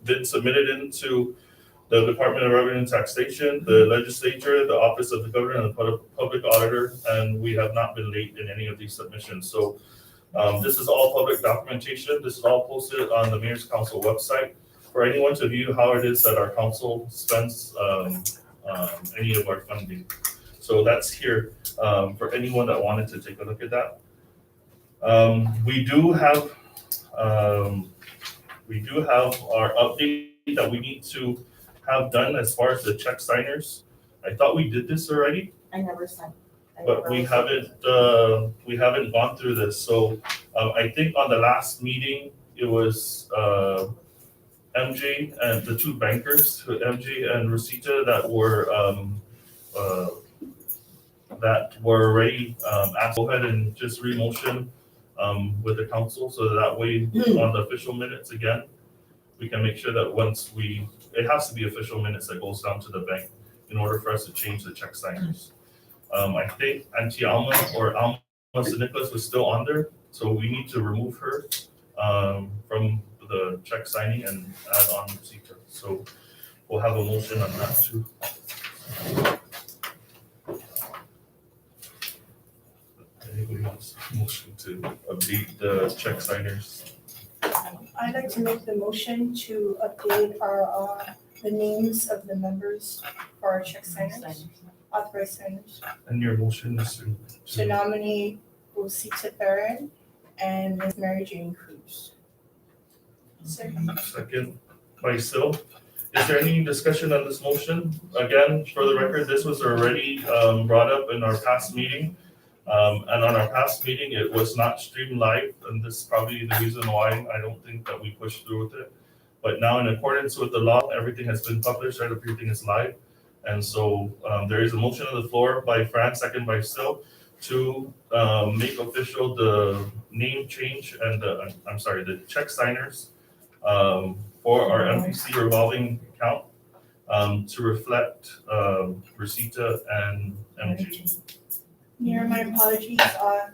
[SPEAKER 4] been submitted into the Department of Revenue and Taxation, the legislature, the Office of the Governor, and the Public Auditor, and we have not been late in any of these submissions. So this is all public documentation. This is all posted on the Mayor's Council website for anyone to view how it is that our council spends any of our funding. So that's here for anyone that wanted to take a look at that. We do have our update that we need to have done as far as the check signers. I thought we did this already,
[SPEAKER 11] I never sent.
[SPEAKER 4] but we haven't gone through this. So I think on the last meeting, it was MJ and the two bankers, MJ and Rosita, that were already asked to go ahead and just re-motion with the council, so that way on the official minutes again, we can make sure that once it has to be official minutes that goes down to the bank in order for us to change the check signers. I think Auntie Alma or Alma Nicholas was still on there, so we need to remove her from the check signing and add on Rosita. So we'll have a motion on that too. Anybody else motion to update the check signers?
[SPEAKER 9] I'd like to make the motion to update the names of the members for our check signers, authorized signers.
[SPEAKER 4] And your motion is
[SPEAKER 9] To nominate Rosita Perrin and Ms. Mary Jane Cruz.
[SPEAKER 4] second by Sil. Is there any discussion on this motion? Again, for the record, this was already brought up in our past meeting. And on our past meeting, it was not streamed live, and this is probably the reason why I don't think that we pushed through with it. But now in accordance with the law, everything has been published, right? Everything is live. And so there is a motion on the floor by Fran, second by Sil, to make official the name change and the check signers for our MPC revolving account to reflect Rosita and MG.
[SPEAKER 9] Mayor, my apologies,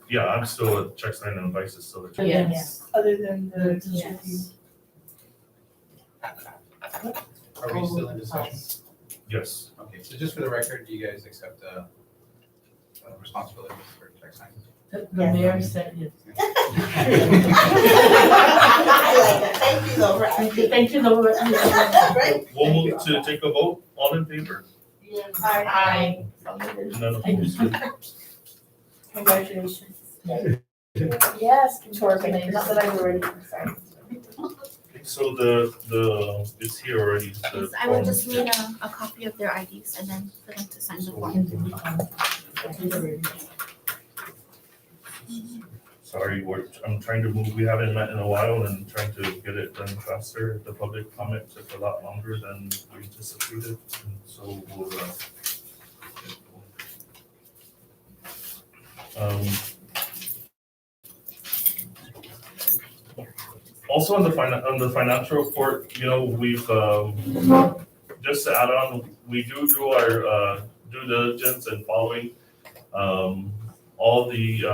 [SPEAKER 4] Yeah, I'm still a check signer and Vice is still a check.
[SPEAKER 1] Yes.
[SPEAKER 9] other than the
[SPEAKER 1] Yes.
[SPEAKER 6] Are we still in discussion?
[SPEAKER 4] Yes.
[SPEAKER 6] Okay, so just for the record, do you guys accept responsibility for check signing?
[SPEAKER 1] The mayor said yes.
[SPEAKER 11] I like that, thank you though, for asking.
[SPEAKER 1] Thank you, Laura.
[SPEAKER 11] Right?
[SPEAKER 4] We'll move to take a vote. All in favor?
[SPEAKER 1] Aye.
[SPEAKER 4] And then opposed?
[SPEAKER 9] Congratulations.
[SPEAKER 11] Yes.
[SPEAKER 9] To our bankers.
[SPEAKER 11] Not that I've already, sorry.
[SPEAKER 4] Okay, so the it's here already. the
[SPEAKER 12] Yes, I will
[SPEAKER 4] form.
[SPEAKER 12] just need a copy of their IDs and then for them to sign the form.
[SPEAKER 4] Sorry, I'm trying to move. We haven't met in a while and trying to get it done faster. The public comment took a lot longer than we anticipated, and so we'll. Also on the financial report, you know, we've just to add on, we do our due diligence and following all the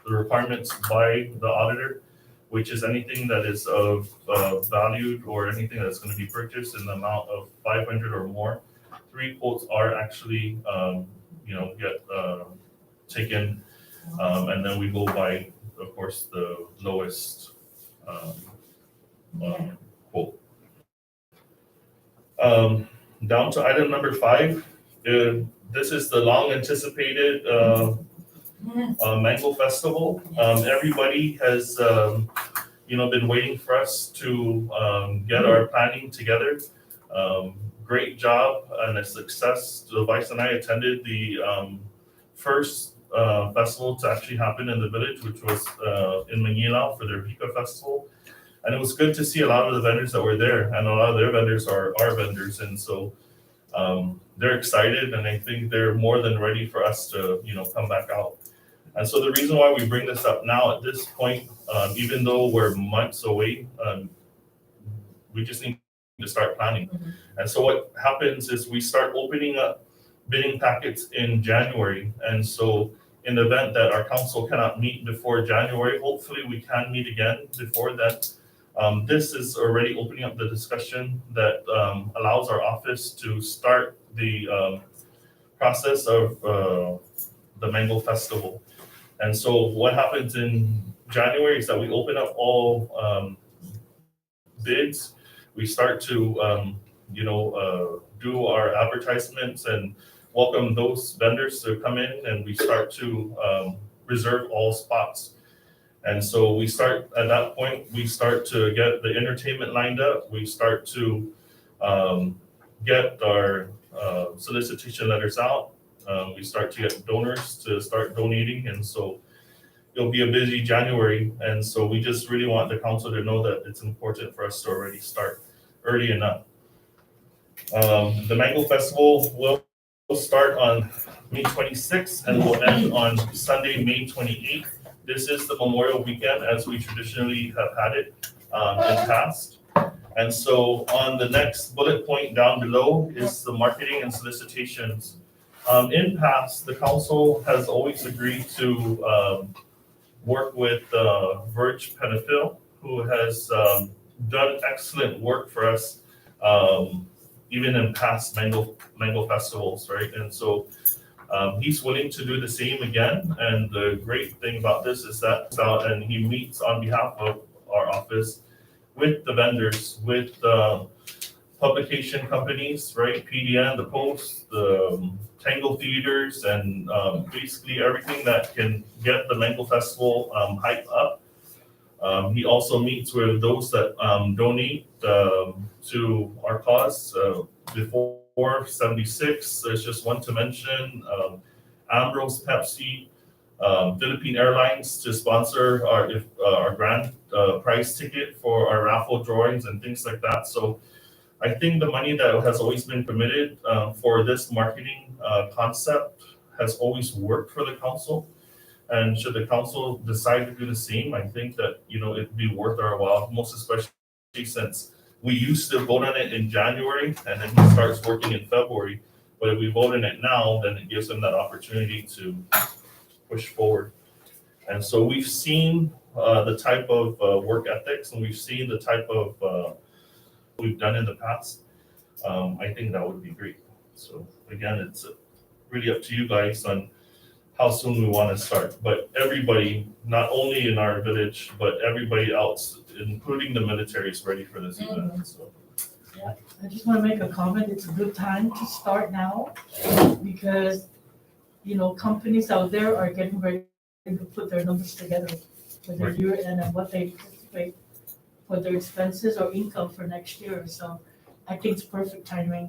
[SPEAKER 4] requirements by the auditor, which is anything that is of valued or anything that's going to be purchased in the amount of 500 or more. 3 quotes are actually get taken, and then we go by, of course, the lowest quote. Down to item number 5. This is the long anticipated Mango Festival. Everybody has, been waiting for us to get our planning together. Great job and a success. The Vice and I attended the first festival to actually happen in the village, which was in Manila for their Pika Festival. And it was good to see a lot of the vendors that were there, and a lot of their vendors are our vendors. And so they're excited, and I think they're more than ready for us to, come back out. And so the reason why we bring this up now at this point, even though we're months away, we just need to start planning. And so what happens is we start opening up bidding packets in January. And so in the event that our council cannot meet before January, hopefully we can meet again before that. This is already opening up the discussion that allows our office to start the process of the Mango Festival. And so what happens in January is that we open up all bids. We start to, do our advertisements and welcome those vendors to come in, and we start to reserve all spots. And so we start, at that point, we start to get the entertainment lined up. We start to get our solicitation letters out. We start to get donors to start donating. And so it'll be a busy January. And so we just really want the council to know that it's important for us to already start early enough. The Mango Festival will start on May 26th and will end on Sunday, May 28th. This is the Memorial Weekend as we traditionally have had it in past. And so on the next bullet point down below is the marketing and solicitations. In past, the council has always agreed to work with Verge Penafil, who has done excellent work for us, even in past Mango festivals, right? And so he's willing to do the same again. And the great thing about this is that and he meets on behalf of our office with the vendors, with the publication companies, right? PDN, the Post, the Tango Theaters, and basically everything that can get the Mango Festival hype up. He also meets with those that donate to our cause. Before 76, there's just one to mention, Ambrose Pepsi, Philippine Airlines to sponsor our grand prize ticket for our raffle drawings and things like that. So I think the money that has always been permitted for this marketing concept has always worked for the council. And should the council decide to do the same, I think that, it'd be worth our while, most especially since we used to vote on it in January and then he starts working in February. But if we vote on it now, then it gives them that opportunity to push forward. And so we've seen the type of work ethics, and we've seen the type of we've done in the past. I think that would be great. So again, it's really up to you guys on how soon we want to start. But everybody, not only in our village, but everybody else, including the military, is ready for this event. So.
[SPEAKER 13] Yeah, I just want to make a comment. It's a good time to start now because, companies out there are getting ready to put their numbers together for their year end and what they anticipate for their expenses or income for next year. So I think it's perfect timing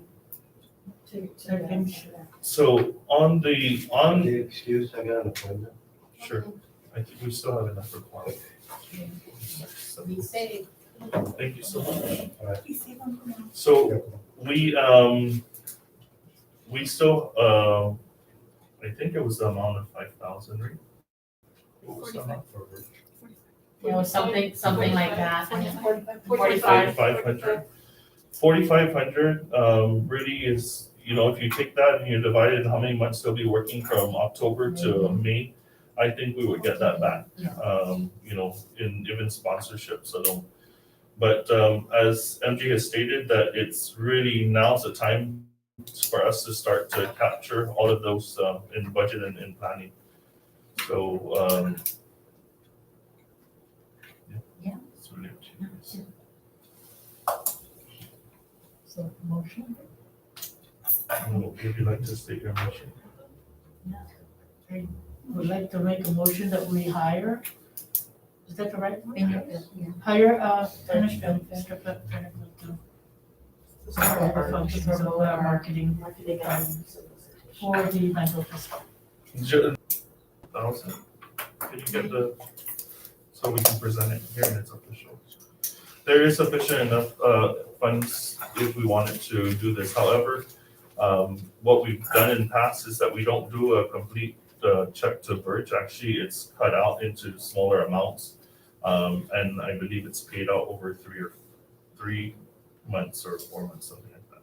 [SPEAKER 13] to finish that.
[SPEAKER 4] So on the
[SPEAKER 2] excuse, I got an appointment.
[SPEAKER 4] Sure, I think we still have enough for quorum.
[SPEAKER 11] Be safe.
[SPEAKER 4] Thank you so much.
[SPEAKER 2] All right.
[SPEAKER 4] So we still I think it was the amount of 5,000, right? What was the amount for Verge?
[SPEAKER 8] Something like that.
[SPEAKER 11] 45.
[SPEAKER 4] 4,500 really is, if you take that and you divide it in how many months they'll be working from October to May, I think we would get that back, in even sponsorships alone. But as MJ has stated, that it's really now's the time for us to start to capture all of those in budget and in planning. So, it's really up to you guys.
[SPEAKER 13] So motion.
[SPEAKER 4] Would you like to state your motion?
[SPEAKER 13] Would like to make a motion that we hire, is that the right word?
[SPEAKER 8] Yeah.
[SPEAKER 13] Hire, management, Mr. Penfield to support the functions of our marketing, for the mental festival.
[SPEAKER 4] Allison, can you get the, so we can present it here and it's official. There is sufficient enough, funds if we wanted to do this. However, what we've done in the past is that we don't do a complete, check to Birch. Actually, it's cut out into smaller amounts. And I believe it's paid out over 3 months or 4 months, something like that.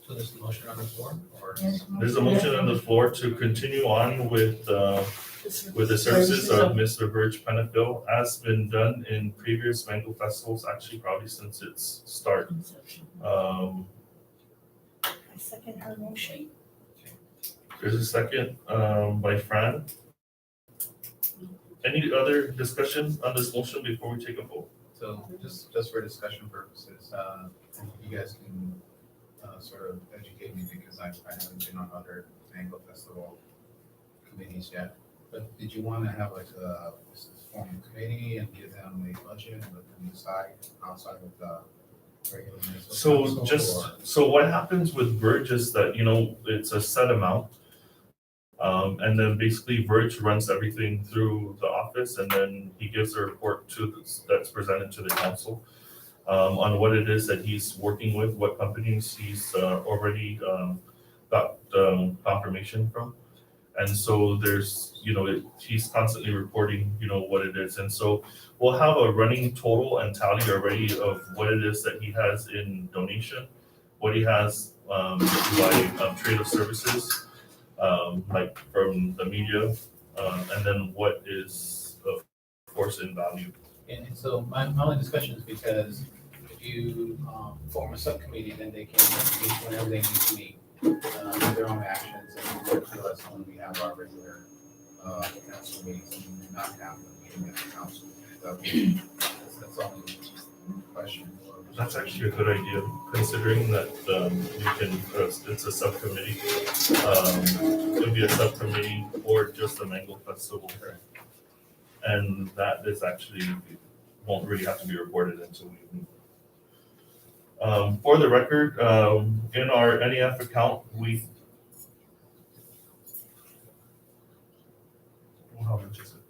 [SPEAKER 6] So there's a motion on the floor, or?
[SPEAKER 4] There's a motion on the floor to continue on with the services of Mr. Birch Penfield, as been done in previous mango festivals, actually probably since its start.
[SPEAKER 9] I second her motion.
[SPEAKER 4] There's a second, by Fran. Any other discussion on this motion before we take a vote?
[SPEAKER 6] So just for discussion purposes, you guys can sort of educate me, because I haven't been on other mango festival committees yet. But did you want to have like a formal committee and give them a budget and let them decide outside of the regular municipal
[SPEAKER 4] So
[SPEAKER 6] council,
[SPEAKER 4] just,
[SPEAKER 6] or-
[SPEAKER 4] so what happens with Verge is that, it's a set amount. And then basically Verge runs everything through the office, and then he gives a report that's presented to the council on what it is that he's working with, what companies he's already got confirmation from. And so there's, he's constantly reporting, what it is. And so we'll have a running total and tally already of what it is that he has in donation, what he has by trade of services, like from the media, and then what is, of course, in value.
[SPEAKER 6] And so my only discussion is because if you form a subcommittee, then they can meet whenever they need to meet, do their own actions, and report to us when we have our regular council meetings, and not have a meeting at the council. That's the only question.
[SPEAKER 4] That's actually a good idea, considering that you can, it's a subcommittee. It could be a subcommittee or just a mango festival. And that is actually, won't really have to be reported until we move. For the record, in our NEF account, how much is it?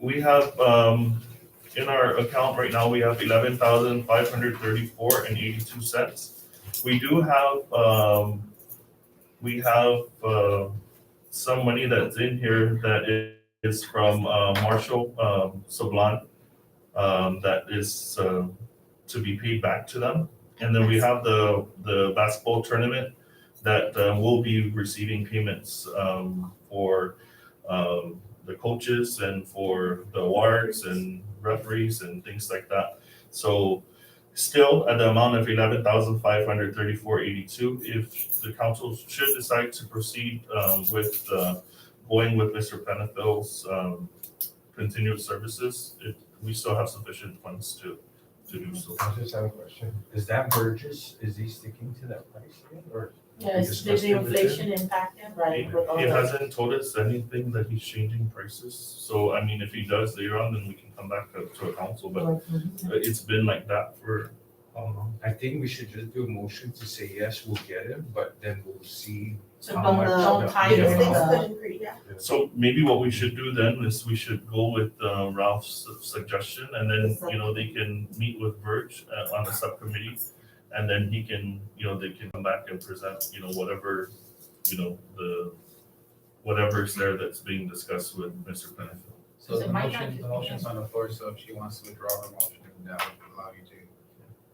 [SPEAKER 4] We have, in our account right now, we have 11,534.82. We do have, some money that's in here that is from Marshall Sablan, that is to be paid back to them. And then we have the basketball tournament that will be receiving payments for the coaches and for the awards and referees and things like that. So still at the amount of 11,534.82, if the council should decide to proceed with going with Mr. Penfield's continued services, we still have sufficient funds to do so.
[SPEAKER 7] I just have a question. Is that Burgess, is he sticking to that price again, or?
[SPEAKER 1] Yes, did the inflation impact him, right? with all
[SPEAKER 4] He
[SPEAKER 1] the-
[SPEAKER 4] hasn't told us anything that he's changing prices. So, I mean, if he does later on, then we can come back to a council, but it's been like that for, I don't know.
[SPEAKER 7] I think we should just do a motion to say, yes, we'll get him, but then we'll see.
[SPEAKER 1] So
[SPEAKER 7] how
[SPEAKER 1] don't,
[SPEAKER 7] much
[SPEAKER 1] don't
[SPEAKER 7] the-
[SPEAKER 1] tie
[SPEAKER 7] yeah.
[SPEAKER 1] it in the,
[SPEAKER 9] Yeah.
[SPEAKER 4] So maybe what we should do then is we should go with Ralph's suggestion, and then, they can meet with Verge on the subcommittee. And then he can, they can come back and present, whatever, whatever's there that's being discussed with Mr. Penfield.
[SPEAKER 6] So
[SPEAKER 8] So
[SPEAKER 6] the
[SPEAKER 8] might not
[SPEAKER 6] motion,
[SPEAKER 8] be-
[SPEAKER 6] the motion's on the floor, so if she wants to withdraw her motion, that would allow you to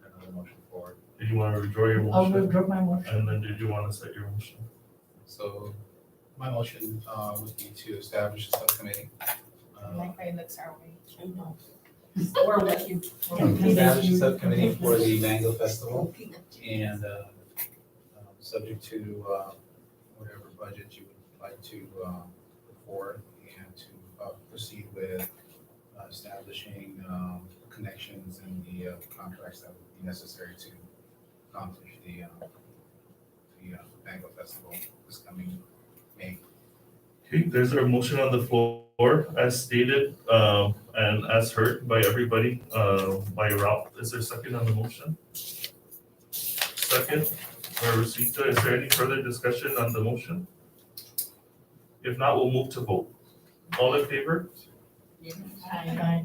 [SPEAKER 6] put another motion forward.
[SPEAKER 4] Did you want to withdraw your
[SPEAKER 13] I'll
[SPEAKER 4] motion?
[SPEAKER 13] withdraw my motion.
[SPEAKER 4] And then did you want to set your motion?
[SPEAKER 6] So my motion would be to establish a subcommittee.
[SPEAKER 11] Like I looks our way.
[SPEAKER 9] I know.
[SPEAKER 11] Or what you.
[SPEAKER 6] Establish a subcommittee for the Mango Festival, and subject to whatever budget you would like to put forward, and to proceed with establishing connections and the contracts that would be necessary to accomplish the Mango Festival this coming May.
[SPEAKER 4] Okay, there's a motion on the floor as stated, and as heard by everybody, by Ralph. Is there a second on the motion? Second, by Rosita. Is there any further discussion on the motion? If not, we'll move to vote. All in favor?
[SPEAKER 13] Aye.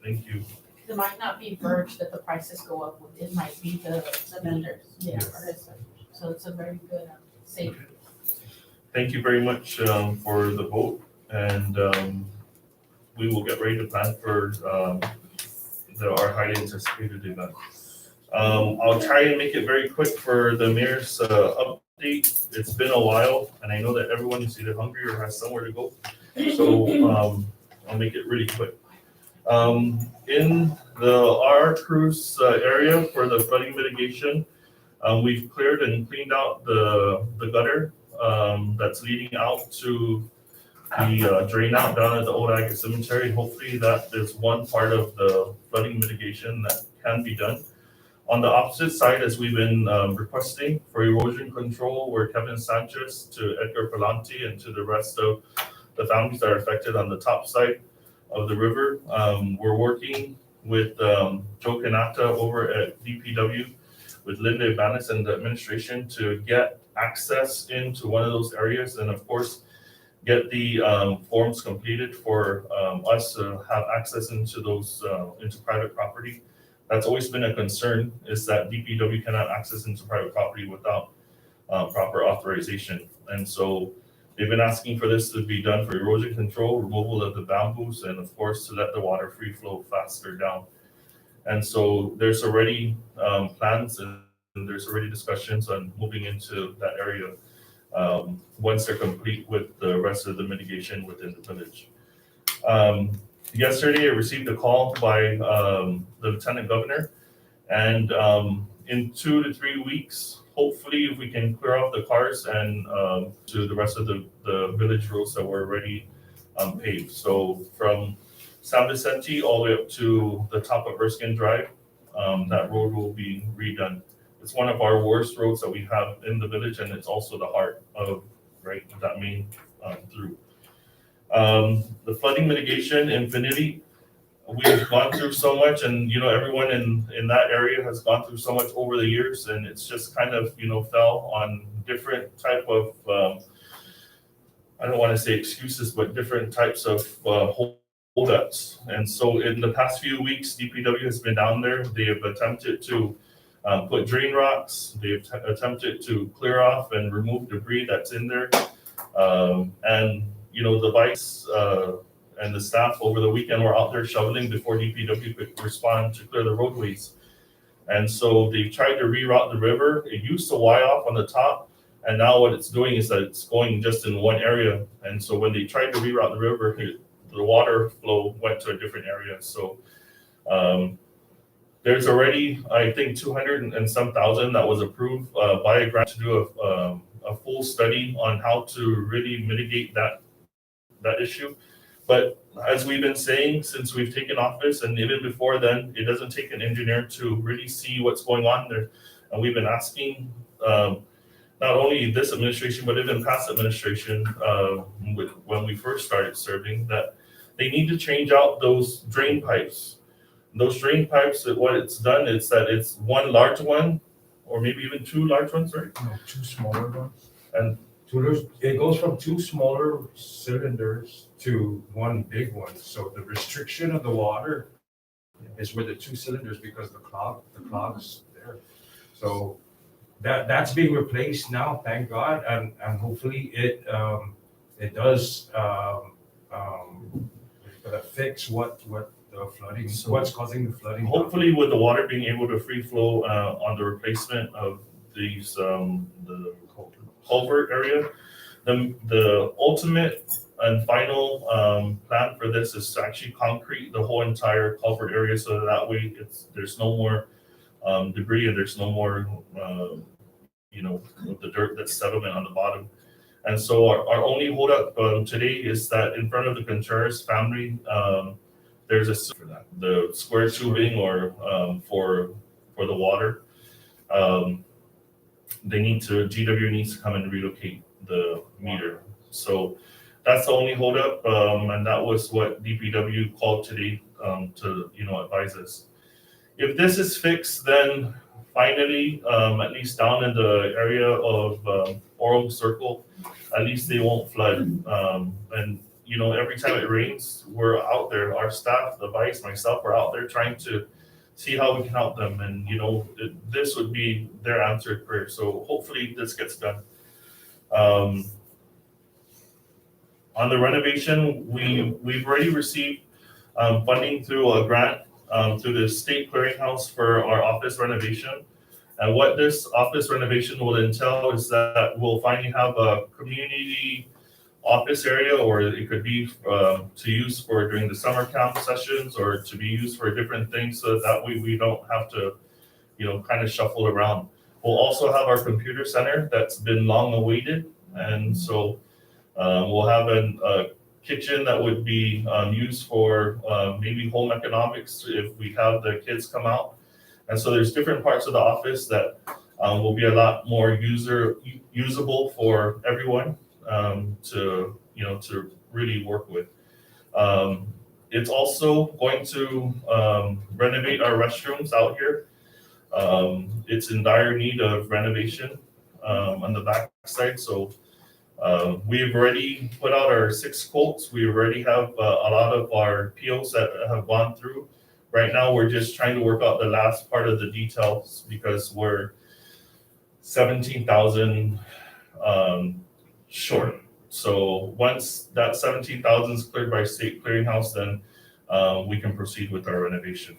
[SPEAKER 4] Thank you.
[SPEAKER 11] It might not be Verge that the prices go up with, it might be the vendors.
[SPEAKER 13] Yes.
[SPEAKER 11] So it's a very good, safe.
[SPEAKER 4] Thank you very much for the vote, and we will get ready to plan for our highly anticipated event. I'll try and make it very quick for the mayor's update. It's been a while, and I know that everyone is either hungry or has somewhere to go, so I'll make it really quick. In the R Cruz area for the flooding mitigation, we've cleared and cleaned out the gutter that's leading out to the drain out down at the old Hagat cemetery. Hopefully that is one part of the flooding mitigation that can be done. On the opposite side, as we've been requesting for erosion control, where Kevin Sanchez to Edgar Palante and to the rest of the families that are affected on the top side of the river, we're working with Joe Kanata over at DPW with Linda Ibanez and the administration to get access into one of those areas, and of course, get the forms completed for us to have access into those, into private property. That's always been a concern, is that DPW cannot access into private property without proper authorization. And so they've been asking for this to be done for erosion control, removal of the bamboos, and of course, to let the water free flow faster down. And so there's already plans and there's already discussions on moving into that area once they're complete with the rest of the mitigation within the village. Yesterday, I received a call by the Lieutenant Governor, and in 2 to 3 weeks, hopefully, if we can clear off the cars and to the rest of the village roads that were already paved. So from San Vicente all the way up to the top of Erskine Drive, that road will be redone. It's one of our worst roads that we have in the village, and it's also the heart of that main through. The flooding mitigation, Infinity, we've gone through so much, and everyone in that area has gone through so much over the years, and it's just kind of fell on different type of I don't want to say excuses, but different types of holdups. And so in the past few weeks, DPW has been down there. They have attempted to put drain rocks. They've attempted to clear off and remove debris that's in there. And the bikes and the staff over the weekend were out there shoveling before DPW could respond to clear the roadways. And so they tried to reroute the river. It used to Y off on the top, and now what it's doing is that it's going just in one area. And so when they tried to reroute the river, the water flow went to a different area. So there's already, I think, 200 and some thousand that was approved by a grant to do a full study on how to really mitigate that issue. But as we've been saying since we've taken office, and even before then, it doesn't take an engineer to really see what's going on there. And we've been asking not only this administration, but even past administration, when we first started serving, that they need to change out those drain pipes. Those drain pipes, what it's done is that it's one large one, or maybe even 2 large ones, right?
[SPEAKER 7] No, 2 smaller ones.
[SPEAKER 4] And
[SPEAKER 7] it goes from 2 smaller cylinders to 1 big one. So the restriction of the water is with the 2 cylinders because the clog's there. So that's being replaced now, thank God, and hopefully it does fix what the flooding, what's causing the flooding.
[SPEAKER 4] Hopefully, with the water being able to free flow on the replacement of these the culvert area, the ultimate and final plan for this is to actually concrete the whole entire culvert area, so that way there's no more debris and there's no more the dirt that's settlement on the bottom. And so our only holdup today is that in front of the Contreras family, there's for that, the square tubing or for the water. GW needs to come and relocate the meter. So that's the only holdup, and that was what DPW called today to advise us. If this is fixed, then finally, at least down in the area of Oral Circle, at least they won't flood. And every time it rains, we're out there, our staff, the vice, myself, we're out there trying to see how we can help them. And this would be their answered prayer. So hopefully this gets done. On the renovation, we've already received funding through a grant through the state clearinghouse for our office renovation. And what this office renovation will entail is that we'll finally have a community office area, or it could be to use for during the summer camp sessions, or to be used for different things, so that way we don't have to kind of shuffle around. We'll also have our computer center that's been long awaited, and so we'll have a kitchen that would be used for maybe home economics if we have the kids come out. And so there's different parts of the office that will be a lot more usable for everyone to really work with. It's also going to renovate our restrooms out here. It's in dire need of renovation on the back side. So we've already put out our 6 quotes. We already have a lot of our POs that have gone through. Right now, we're just trying to work out the last part of the details because we're 17,000 short. So once that 17,000 is cleared by state clearinghouse, then we can proceed with our renovation.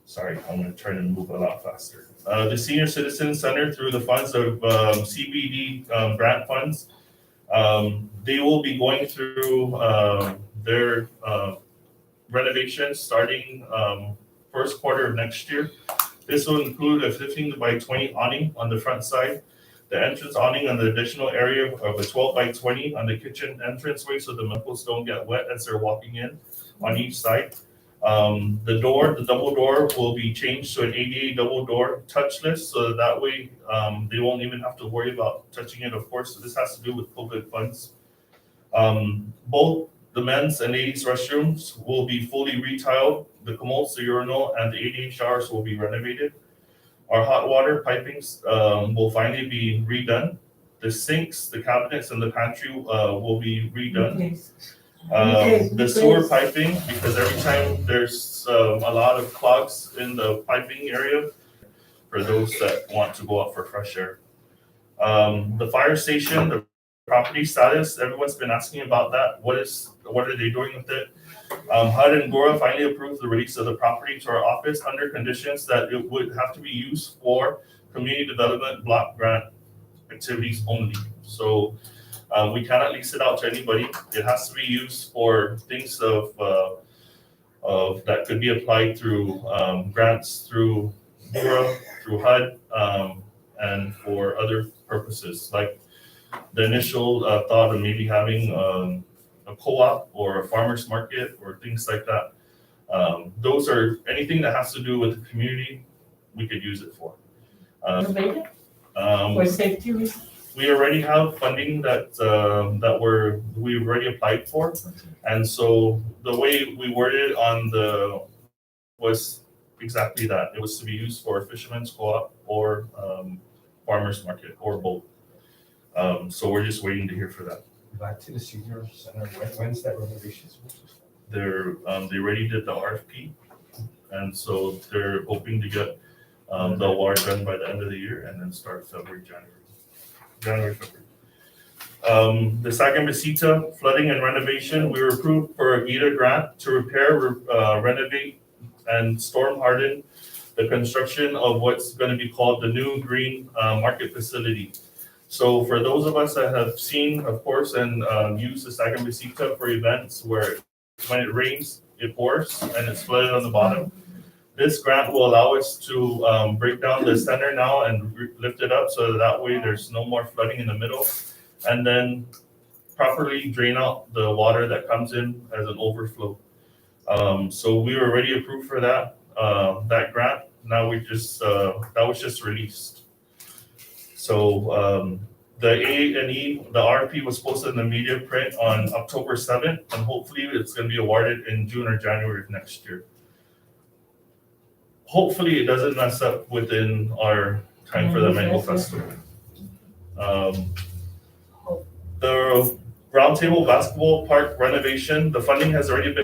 [SPEAKER 4] Sorry, I'm going to try to move a lot faster. The Senior Citizen Center, through the funds of CBD grant funds, they will be going through their renovation starting first quarter of next year. This will include a 15 by 20 awning on the front side, the entrance awning on the additional area of a 12 by 20 on the kitchen entranceway, so the medicals don't get wet as they're walking in on each side. The double door will be changed to an ADA double door touchless, so that way they won't even have to worry about touching it, of course. So this has to do with COVID funds. Both the men's and ladies' restrooms will be fully retiled. The commodes, the urinal, and the ADA showers will be renovated. Our hot water pipings will finally be redone. The sinks, the cabinets, and the pantry will be redone. The sewer piping, because every time there's a lot of clogs in the piping area for those that want to go out for fresh air. The fire station, the property status, everyone's been asking about that. What are they doing with it? HUD and GORA finally approved the release of the property to our office under conditions that it would have to be used for community development block grant activities only. So we cannot lease it out to anybody. It has to be used for things of that could be applied through grants through GORA, through HUD, and for other purposes, like the initial thought of maybe having a co-op or a farmer's market or things like that. Those are anything that has to do with the community, we could use it for.
[SPEAKER 13] For safety reasons?
[SPEAKER 4] We already have funding that we've already applied for, and so the way we worded on was exactly that. It was to be used for a fisherman's co-op or farmer's market or both. So we're just waiting to hear for that.
[SPEAKER 7] Back to the senior center, when's that renovation supposed to start?
[SPEAKER 4] They already did the RFP, and so they're hoping to get the award done by the end of the year and then start February, February. The Saga Mesita flooding and renovation, we were approved for a GITA grant to repair, renovate, and storm harden the construction of what's going to be called the new green market facility. So for those of us that have seen, of course, and used the Saga Mesita for events where when it rains, it pours and it's flooded on the bottom. This grant will allow us to break down the center now and lift it up so that way there's no more flooding in the middle. and then properly drain out the water that comes in as an overflow. So we were already approved for that grant. Now we just, that was just released. So, the A&E, the RFP was posted in the media print on October 7th, and hopefully it's gonna be awarded in June or January of next year. Hopefully it doesn't mess up within our time for the Mango Festival. The Roundtable Basketball Park renovation, the funding has already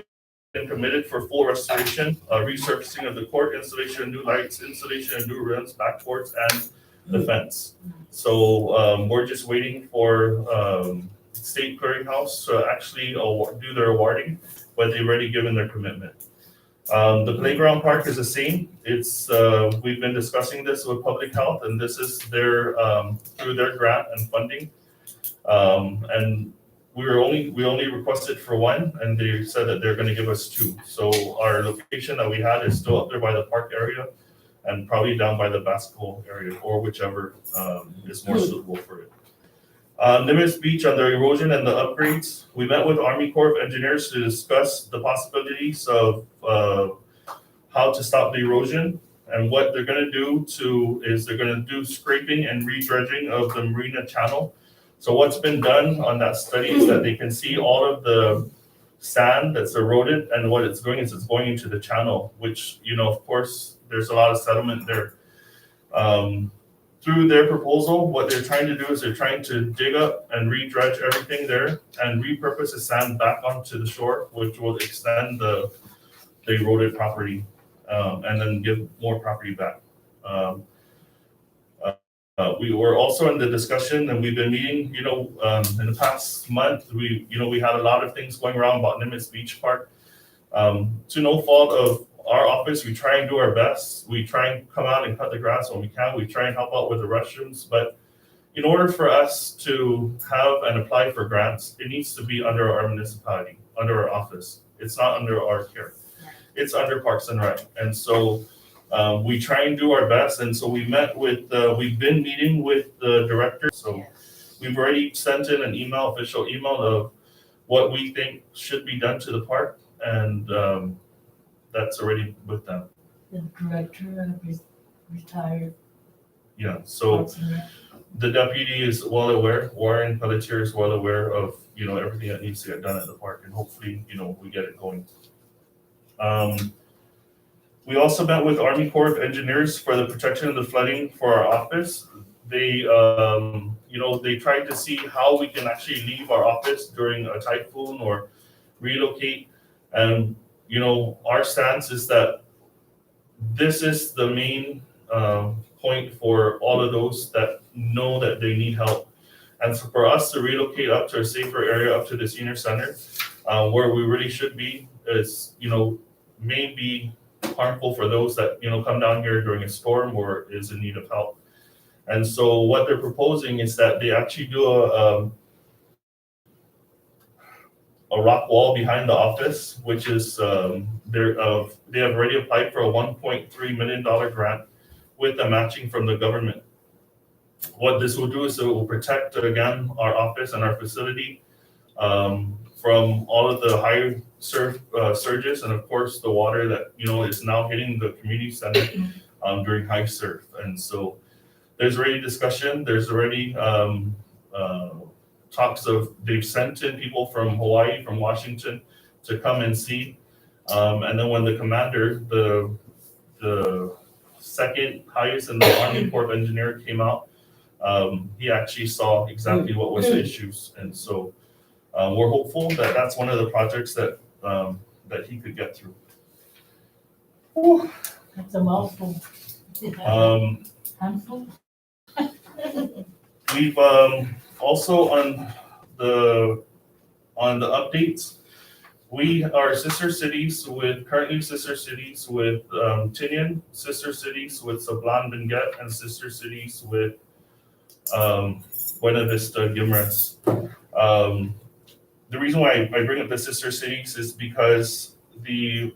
[SPEAKER 4] been committed for full restoration, resurfacing of the court, installation of new lights, installation of new rims, backboards, and the fence. So we're just waiting for State Clearinghouse to actually do their awarding, but they've already given their commitment. The playground park is the same. It's we've been discussing this with public health, and this is their through their grant and funding. And we only requested for one, and they said that they're gonna give us two. So our location that we had is still up there by the park area and probably down by the basketball area, or whichever is more suitable for it. Nimitz Beach on the erosion and the upgrades. We met with Army Corps of Engineers to discuss the possibilities of how to stop the erosion. And what they're gonna do is they're gonna do scraping and re-dredging of the Marina Channel. So what's been done on that study is that they can see all of the sand that's eroded, and what it's going is it's going into the channel, which, of course, there's a lot of sediment there. Through their proposal, what they're trying to do is they're trying to dig up and re-dredge everything there and repurpose the sand back onto the shore, which will extend the eroded property, and then give more property back. We were also in the discussion, and we've been meeting, in the past month, we had a lot of things going around about Nimitz Beach Park. To no fault of our office, we try and do our best. We try and come out and cut the grass when we can. We try and help out with the restrooms, but in order for us to have and apply for grants, it needs to be under our municipality, under our office. It's not under our care. It's under Parks and Rec. And so we try and do our best. And so we've been meeting with the director. So we've already sent in an official email of what we think should be done to the park. And that's already with them.
[SPEAKER 13] The director retired.
[SPEAKER 4] Yeah, so the deputy is well aware, Warren Pelletier is well aware of, everything that needs to get done at the park, and hopefully, we get it going. We also met with Army Corps of Engineers for the protection of the flooding for our office. They, they tried to see how we can actually leave our office during a typhoon or relocate. And, our stance is that this is the main point for all of those that know that they need help. And so for us to relocate up to a safer area, up to the senior center, where we really should be, is, may be harmful for those that, come down here during a storm or is in need of help. And so what they're proposing is that they actually do a rock wall behind the office, which is they have already applied for a $1.3 million grant with the matching from the government. What this will do is it will protect, again, our office and our facility from all of the high surges, and of course the water that is now hitting the community center during high surf. And so there's already discussion. There's already talks of they've sent in people from Hawaii, from Washington, to come and see. And then when the commander, the second highest in the Army Corps of Engineer came out, he actually saw exactly what was the issues. And so we're hopeful that that's one of the projects that he could get through. Whew.
[SPEAKER 13] That's a mouthful. Handful?
[SPEAKER 4] We've also on the updates, we are currently sister cities with Tinian, sister cities with Sablan Benguet, and sister cities with Buena Vista Gimres. The reason why I bring up the sister cities is because the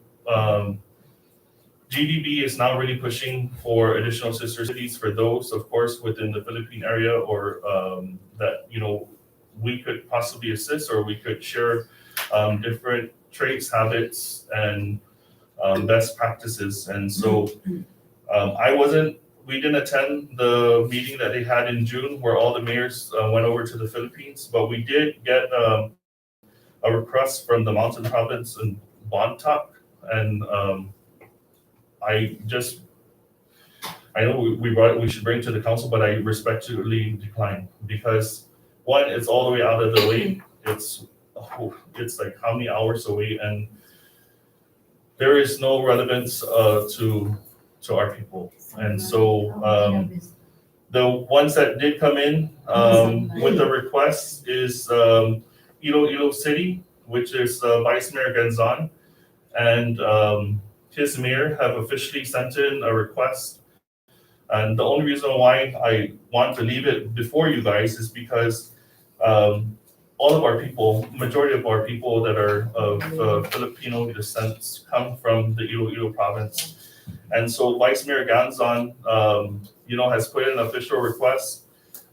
[SPEAKER 4] GDB is now really pushing for additional sister cities for those, of course, within the Philippine area or that we could possibly assist, or we could share different traits, habits, and best practices. And so we didn't attend the meeting that they had in June where all the mayors went over to the Philippines, but we did get a request from the Mountain Province in Bontoc, and I know we should bring it to the council, but I respectfully decline, because one, it's all the way out of the way. It's like how many hours away, and there is no relevance to our people. And so the ones that did come in with the request is Iloilo City, which is Vice Mayor Genzon, and his mayor have officially sent in a request. And the only reason why I want to leave it before you guys is because all of our people, majority of our people that are of Filipino descent come from the Iloilo province. And so Vice Mayor Ganzon, has put in an official request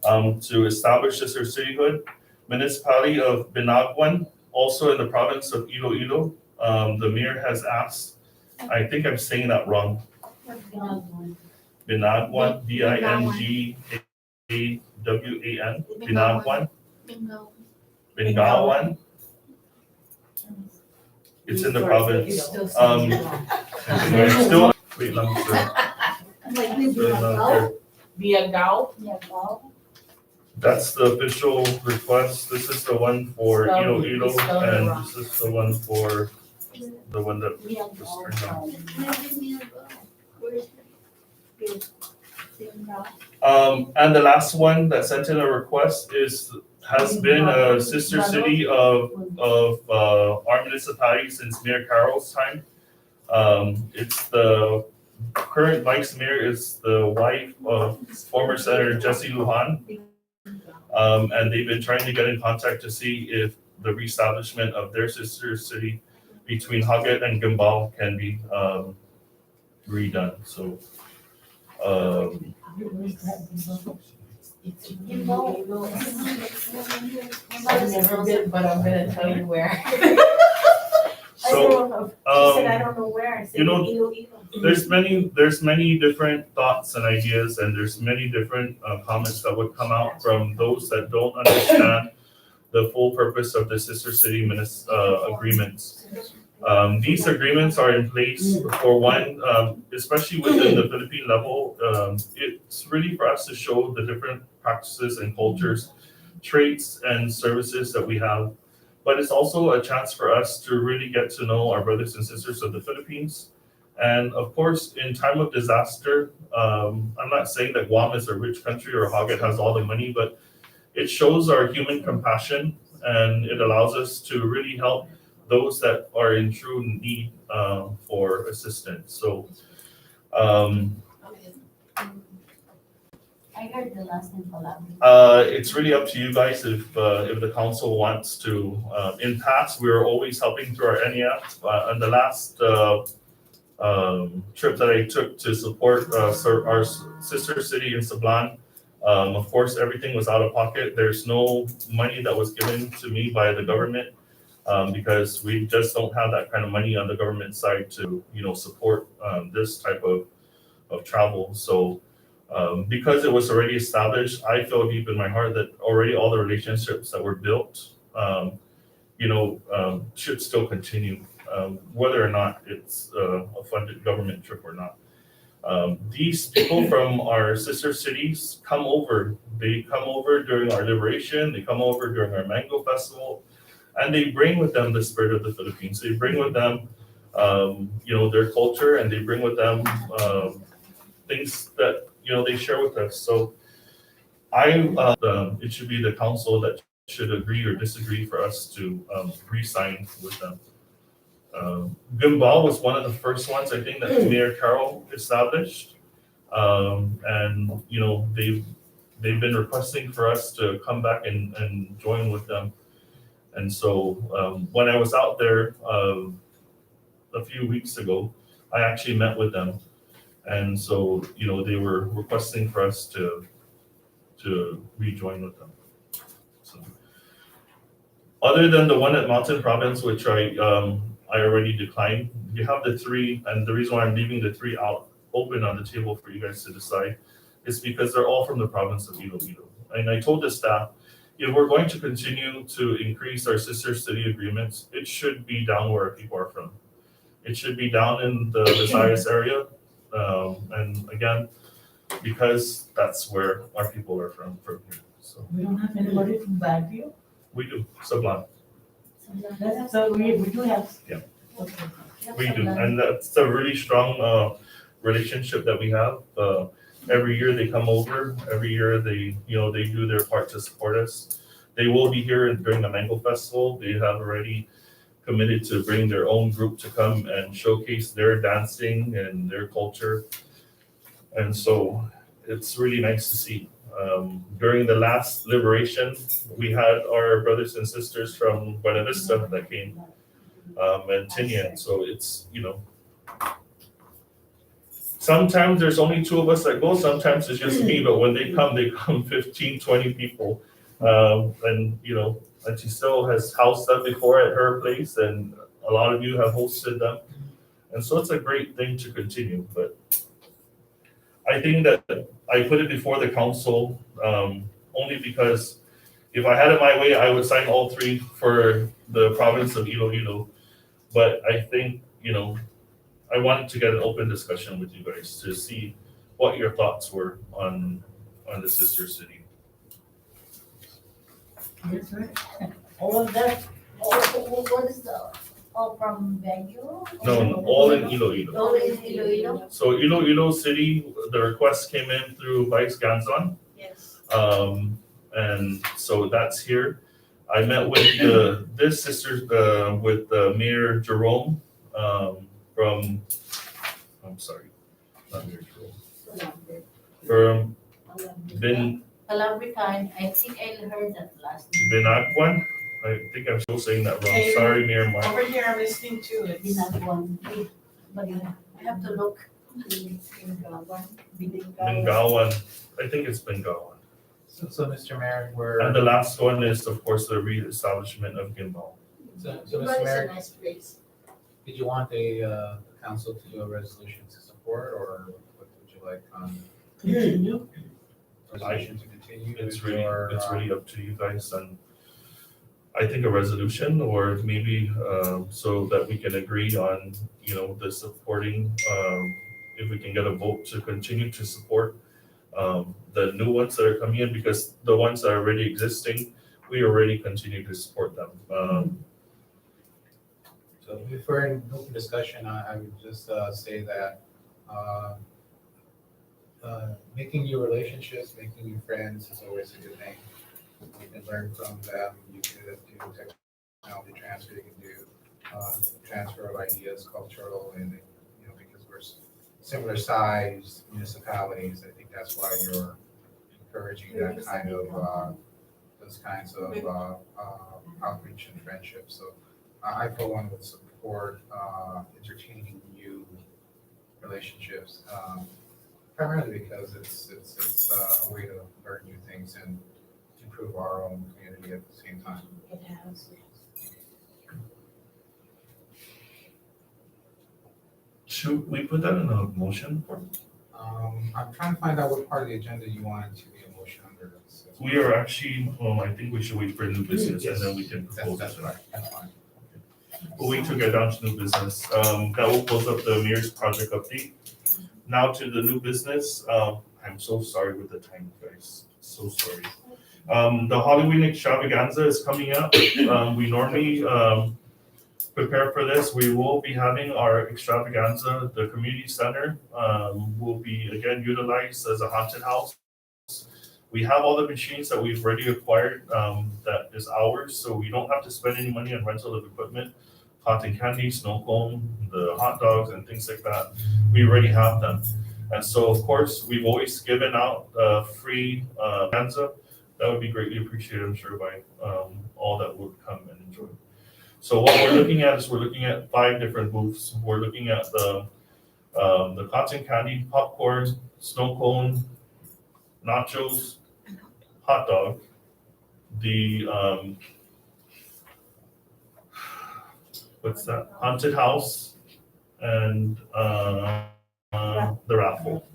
[SPEAKER 4] to establish this cityhood. Municipality of Binagwan, also in the province of Iloilo, the mayor has asked, I think I'm saying that wrong. Binagwan, Binggawan, Binagwan,
[SPEAKER 12] Bingo.
[SPEAKER 4] Bengawan. It's in the province. Still, wait, let me see.
[SPEAKER 1] Biagao,
[SPEAKER 4] That's the official request. This is the one for Iloilo, and this is the one for the one that was turned down. And the last one that sent in a request has been a sister city of our municipality since Mayor Carroll's time. It's the current vice mayor is the wife of former Senator Jesse Lujan. And they've been trying to get in contact to see if the reestablishment of their sister city between Hagat and Gimbal can be redone. So
[SPEAKER 11] I've never been, but I'm gonna tell you where.
[SPEAKER 4] So,
[SPEAKER 11] She said, I don't know where. I said,
[SPEAKER 4] you know,
[SPEAKER 11] Ilo.
[SPEAKER 4] there's many different thoughts and ideas, and there's many different comments that would come out from those that don't understand the full purpose of the sister city agreements. These agreements are in place for one, especially within the Philippine level. It's really for us to show the different practices and cultures, traits and services that we have. But it's also a chance for us to really get to know our brothers and sisters of the Philippines. And of course, in time of disaster, I'm not saying that Guam is a rich country or Hagat has all the money, but it shows our human compassion, and it allows us to really help those that are in true need for assistance. So
[SPEAKER 11] I heard the last name
[SPEAKER 4] it's really up to you guys if the council wants to. In past, we were always helping through our NEF. On the last trip that I took to support our sister city in Sablan, of course, everything was out of pocket. There's no money that was given to me by the government because we just don't have that kind of money on the government side to, support this type of travel. So because it was already established, I feel deep in my heart that already all the relationships that were built, should still continue, whether or not it's a funded government trip or not. These people from our sister cities come over. They come over during our liberation. They come over during our Mango Festival, and they bring with them the spirit of the Philippines. They bring with them, their culture, and they bring with them things that they share with us. So it should be the council that should agree or disagree for us to re-sign with them. Gimbal was one of the first ones, I think, that Mayor Carroll established. And they've been requesting for us to come back and join with them. And so when I was out there a few weeks ago, I actually met with them. And so, they were requesting for us to rejoin with them. So Other than the one at Mountain Province, which I already declined, you have the three, and the reason why I'm leaving the three out open on the table for you guys to decide is because they're all from the province of Iloilo. And I told the staff, if we're going to continue to increase our sister city agreements, it should be down where our people are from. It should be down in the Visayas area. And again, because that's where our people are from here. So
[SPEAKER 13] We don't have anybody from Baguio?
[SPEAKER 4] we do, Sublime.
[SPEAKER 13] So we do have.
[SPEAKER 4] Yeah.
[SPEAKER 13] Okay.
[SPEAKER 4] We do, and that's a really strong relationship that we have. Every year they come over, every year they do their part to support us. They will be here during the Mango Festival. They have already committed to bring their own group to come and showcase their dancing and their culture. And so it's really nice to see. During the last liberation, we had our brothers and sisters from Buena Vista that came, and Tinian. So it's, sometimes there's only two of us that go, sometimes it's just me, but when they come 15, 20 people. And Auntie still has housed them before at her place, and a lot of you have hosted them. And so it's a great thing to continue, but I think that I put it before the council, only because if I had it my way, I would sign all three for the province of Iloilo. But I think, I wanted to get an open discussion with you guys to see what your thoughts were on the sister city.
[SPEAKER 13] Yes, right.
[SPEAKER 14] All of that, what is all from Baguio?
[SPEAKER 4] No, all in Iloilo.
[SPEAKER 14] All in Iloilo?
[SPEAKER 4] So Iloilo City, the request came in through Vice Ganson.
[SPEAKER 14] Yes.
[SPEAKER 4] And so that's here. I met with this sister, with Mayor Jerome, from, I'm sorry, not Mayor Jerome. From
[SPEAKER 14] Palabrican, I think I heard that last.
[SPEAKER 4] Binagwan. I think I'm still saying that wrong.
[SPEAKER 1] Hey,
[SPEAKER 4] Sorry, Mayor Mark.
[SPEAKER 1] Over here, I'm listening to it.
[SPEAKER 14] Binagwan, but I have to look.
[SPEAKER 4] Bengawan. I think it's Bengawan.
[SPEAKER 6] So Mr. Mayor,
[SPEAKER 4] And the last one is, of course, the reestablishment of Gimbal.
[SPEAKER 6] So
[SPEAKER 14] But
[SPEAKER 6] Mr.
[SPEAKER 14] it's a
[SPEAKER 6] Mayor,
[SPEAKER 14] nice place.
[SPEAKER 6] did you want the council to do a resolution to support, or what would you like on
[SPEAKER 13] Continue.
[SPEAKER 6] resolution to continue?
[SPEAKER 4] It's
[SPEAKER 6] with your,
[SPEAKER 4] really up to you guys, and I think a resolution, or maybe so that we can agree on, the supporting, if we can get a vote to continue to support the new ones that are coming in, because the ones that are already existing, we already continue to support them.
[SPEAKER 6] So if we're in open discussion, I would just say that making new relationships, making new friends is always a good thing. You can learn from them. You can do technology transfer. You can do transfer of ideas, cultural, and because we're similar size municipalities, I think that's why you're encouraging that kind of those kinds of outreach and friendship. So I for one would support entertaining new relationships, primarily because it's a way to learn new things and improve our own community at the same time.
[SPEAKER 14] It has.
[SPEAKER 4] Should we put that in a motion?
[SPEAKER 6] I'm trying to find out what part of the agenda you wanted to be a motion under.
[SPEAKER 4] We are actually, I think we should wait for new business and then we can propose
[SPEAKER 6] That's
[SPEAKER 4] it.
[SPEAKER 6] fine, that's fine.
[SPEAKER 4] We'll wait to get down to new business. That will close up the mayor's project update. Now to the new business. I'm so sorry with the time, guys. So sorry. The Halloween extravaganza is coming up. We normally prepare for this. We will be having our extravaganza. The community center will be again utilized as a haunted house. We have all the machines that we've already acquired, that is ours, so we don't have to spend any money on rental of equipment. Cotton candy, snow cone, the hot dogs and things like that, we already have them. And so, of course, we've always given out free extravaganza. That would be greatly appreciated, I'm sure, by all that would come and enjoy. So what we're looking at is we're looking at 5 different booths. We're looking at the cotton candy, popcorn, snow cone, nachos, hot dog, the what's that, haunted house and, the raffle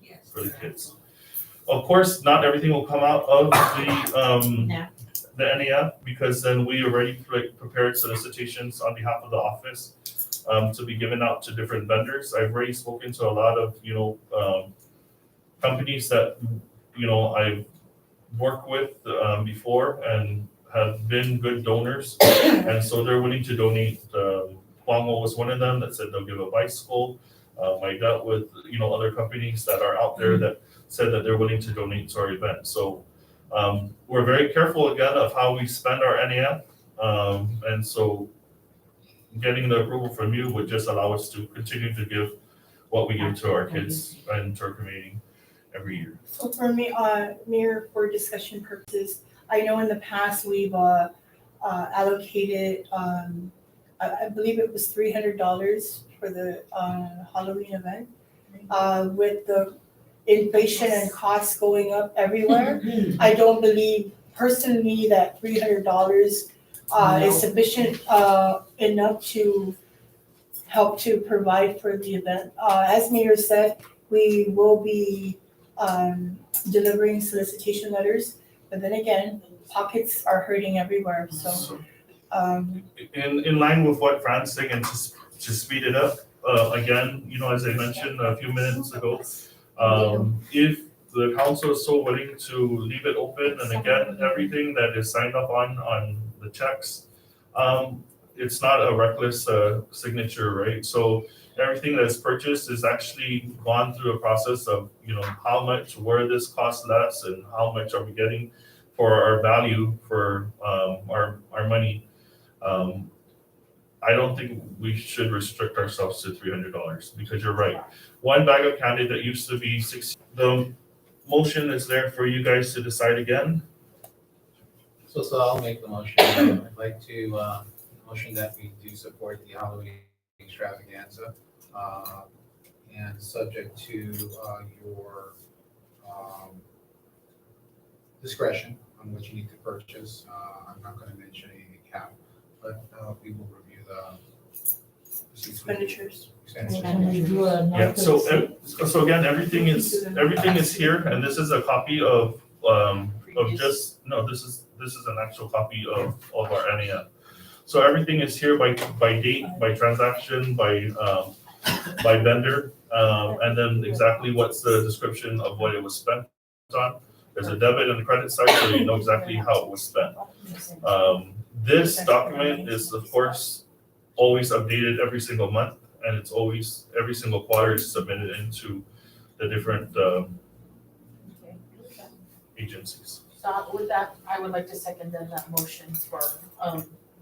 [SPEAKER 8] Yes.
[SPEAKER 4] for the kids. Of course, not everything will come out of the NAF, because then we already prepared solicitations on behalf of the office to be given out to different vendors. I've already spoken to a lot of, companies that, I've worked with before and have been good donors. And so they're willing to donate. Cuomo was one of them that said they'll give a bicycle. I dealt with, other companies that are out there that said that they're willing to donate to our event. So we're very careful again of how we spend our NAF. And so getting the approval from you would just allow us to continue to give what we give to our kids and to our community every year.
[SPEAKER 9] So for me, Mayor, for discussion purposes, I know in the past we've allocated, I believe it was $300 for the Halloween event. With the inflation and costs going up everywhere, I don't believe personally that $300 is sufficient enough to help to provide for the event. As Mayor said, we will be delivering solicitation letters, but then again, pockets are hurting everywhere, so.
[SPEAKER 4] In line with what Fran's saying, and to speed it up, again, as I mentioned a few minutes ago, if the council is so willing to leave it open, and again, everything that is signed up on the checks, it's not a reckless signature, right? So everything that's purchased is actually gone through a process of, how much, where this costs less, and how much are we getting for our value for our money. I don't think we should restrict ourselves to $300, because you're right. One bag of candy that used to be $60. The motion is there for you guys to decide again.
[SPEAKER 6] So I'll make the motion. I'd like to motion that we do support the Halloween extravaganza, and subject to your discretion on what you need to purchase. I'm not going to mention any cap, but we will review the
[SPEAKER 9] Expenditures.
[SPEAKER 13] Can we do a?
[SPEAKER 4] Yeah, so again, everything is here, and this is a copy of this is an actual copy of our NAF. So everything is here by date, by transaction, by vendor, and then exactly what's the description of what it was spent on. There's a debit and a credit side, so you know exactly how it was spent. This document is, of course, always updated every single month, and it's always, every single quarter is submitted into the different agencies.
[SPEAKER 11] So with that, I would like to second then that motion for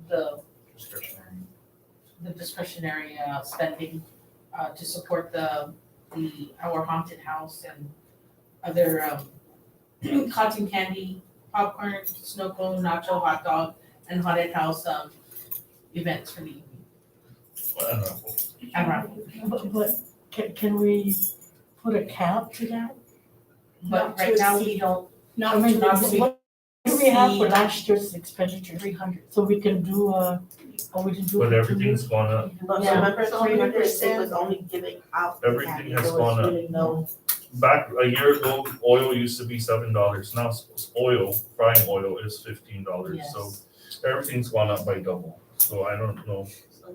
[SPEAKER 11] the discretionary spending to support our haunted house and other cotton candy, popcorn, snow cone, nacho, hot dog, and haunted house events for the evening. And raffle.
[SPEAKER 13] But can we put a cap to that?
[SPEAKER 11] But right now, we don't,
[SPEAKER 9] Not
[SPEAKER 13] I mean,
[SPEAKER 11] not
[SPEAKER 9] to
[SPEAKER 11] to
[SPEAKER 13] what do we have for
[SPEAKER 11] exceed
[SPEAKER 13] last year's expenditure?
[SPEAKER 11] 300.
[SPEAKER 13] So we can do, or we can do.
[SPEAKER 4] But
[SPEAKER 13] it for 2
[SPEAKER 4] everything's
[SPEAKER 13] years?
[SPEAKER 4] gone up.
[SPEAKER 1] But
[SPEAKER 11] Yeah.
[SPEAKER 1] remember,
[SPEAKER 11] So
[SPEAKER 1] 300 was only giving out. the
[SPEAKER 4] Everything
[SPEAKER 1] candy.
[SPEAKER 4] has
[SPEAKER 1] There was
[SPEAKER 4] gone up.
[SPEAKER 1] really no.
[SPEAKER 4] Back a year ago, oil used to be $7. Now frying oil is $15. So everything's gone up by double. So I don't know.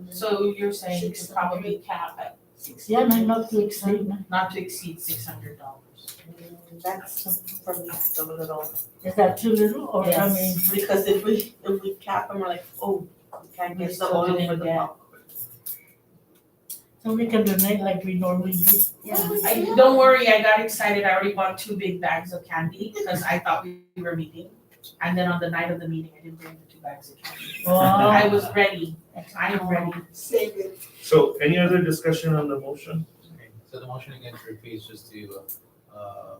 [SPEAKER 11] So you're saying to probably cap at
[SPEAKER 13] Yeah, not to exceed,
[SPEAKER 11] not to exceed $600.
[SPEAKER 1] That's for me, it's a little.
[SPEAKER 13] is that too little, or I mean?
[SPEAKER 1] Yes, because if we cap them, we're like, oh, we can't get the oil for the popcorn.
[SPEAKER 13] So we can donate like we normally do.
[SPEAKER 1] Don't worry, I got excited, I already bought 2 big bags of candy, because I thought we were meeting. And then on the night of the meeting, I didn't bring the 2 bags of candy. I was ready, I am ready. Save it.
[SPEAKER 4] So any other discussion on the motion?
[SPEAKER 6] Okay, so the motion again to repeat is just to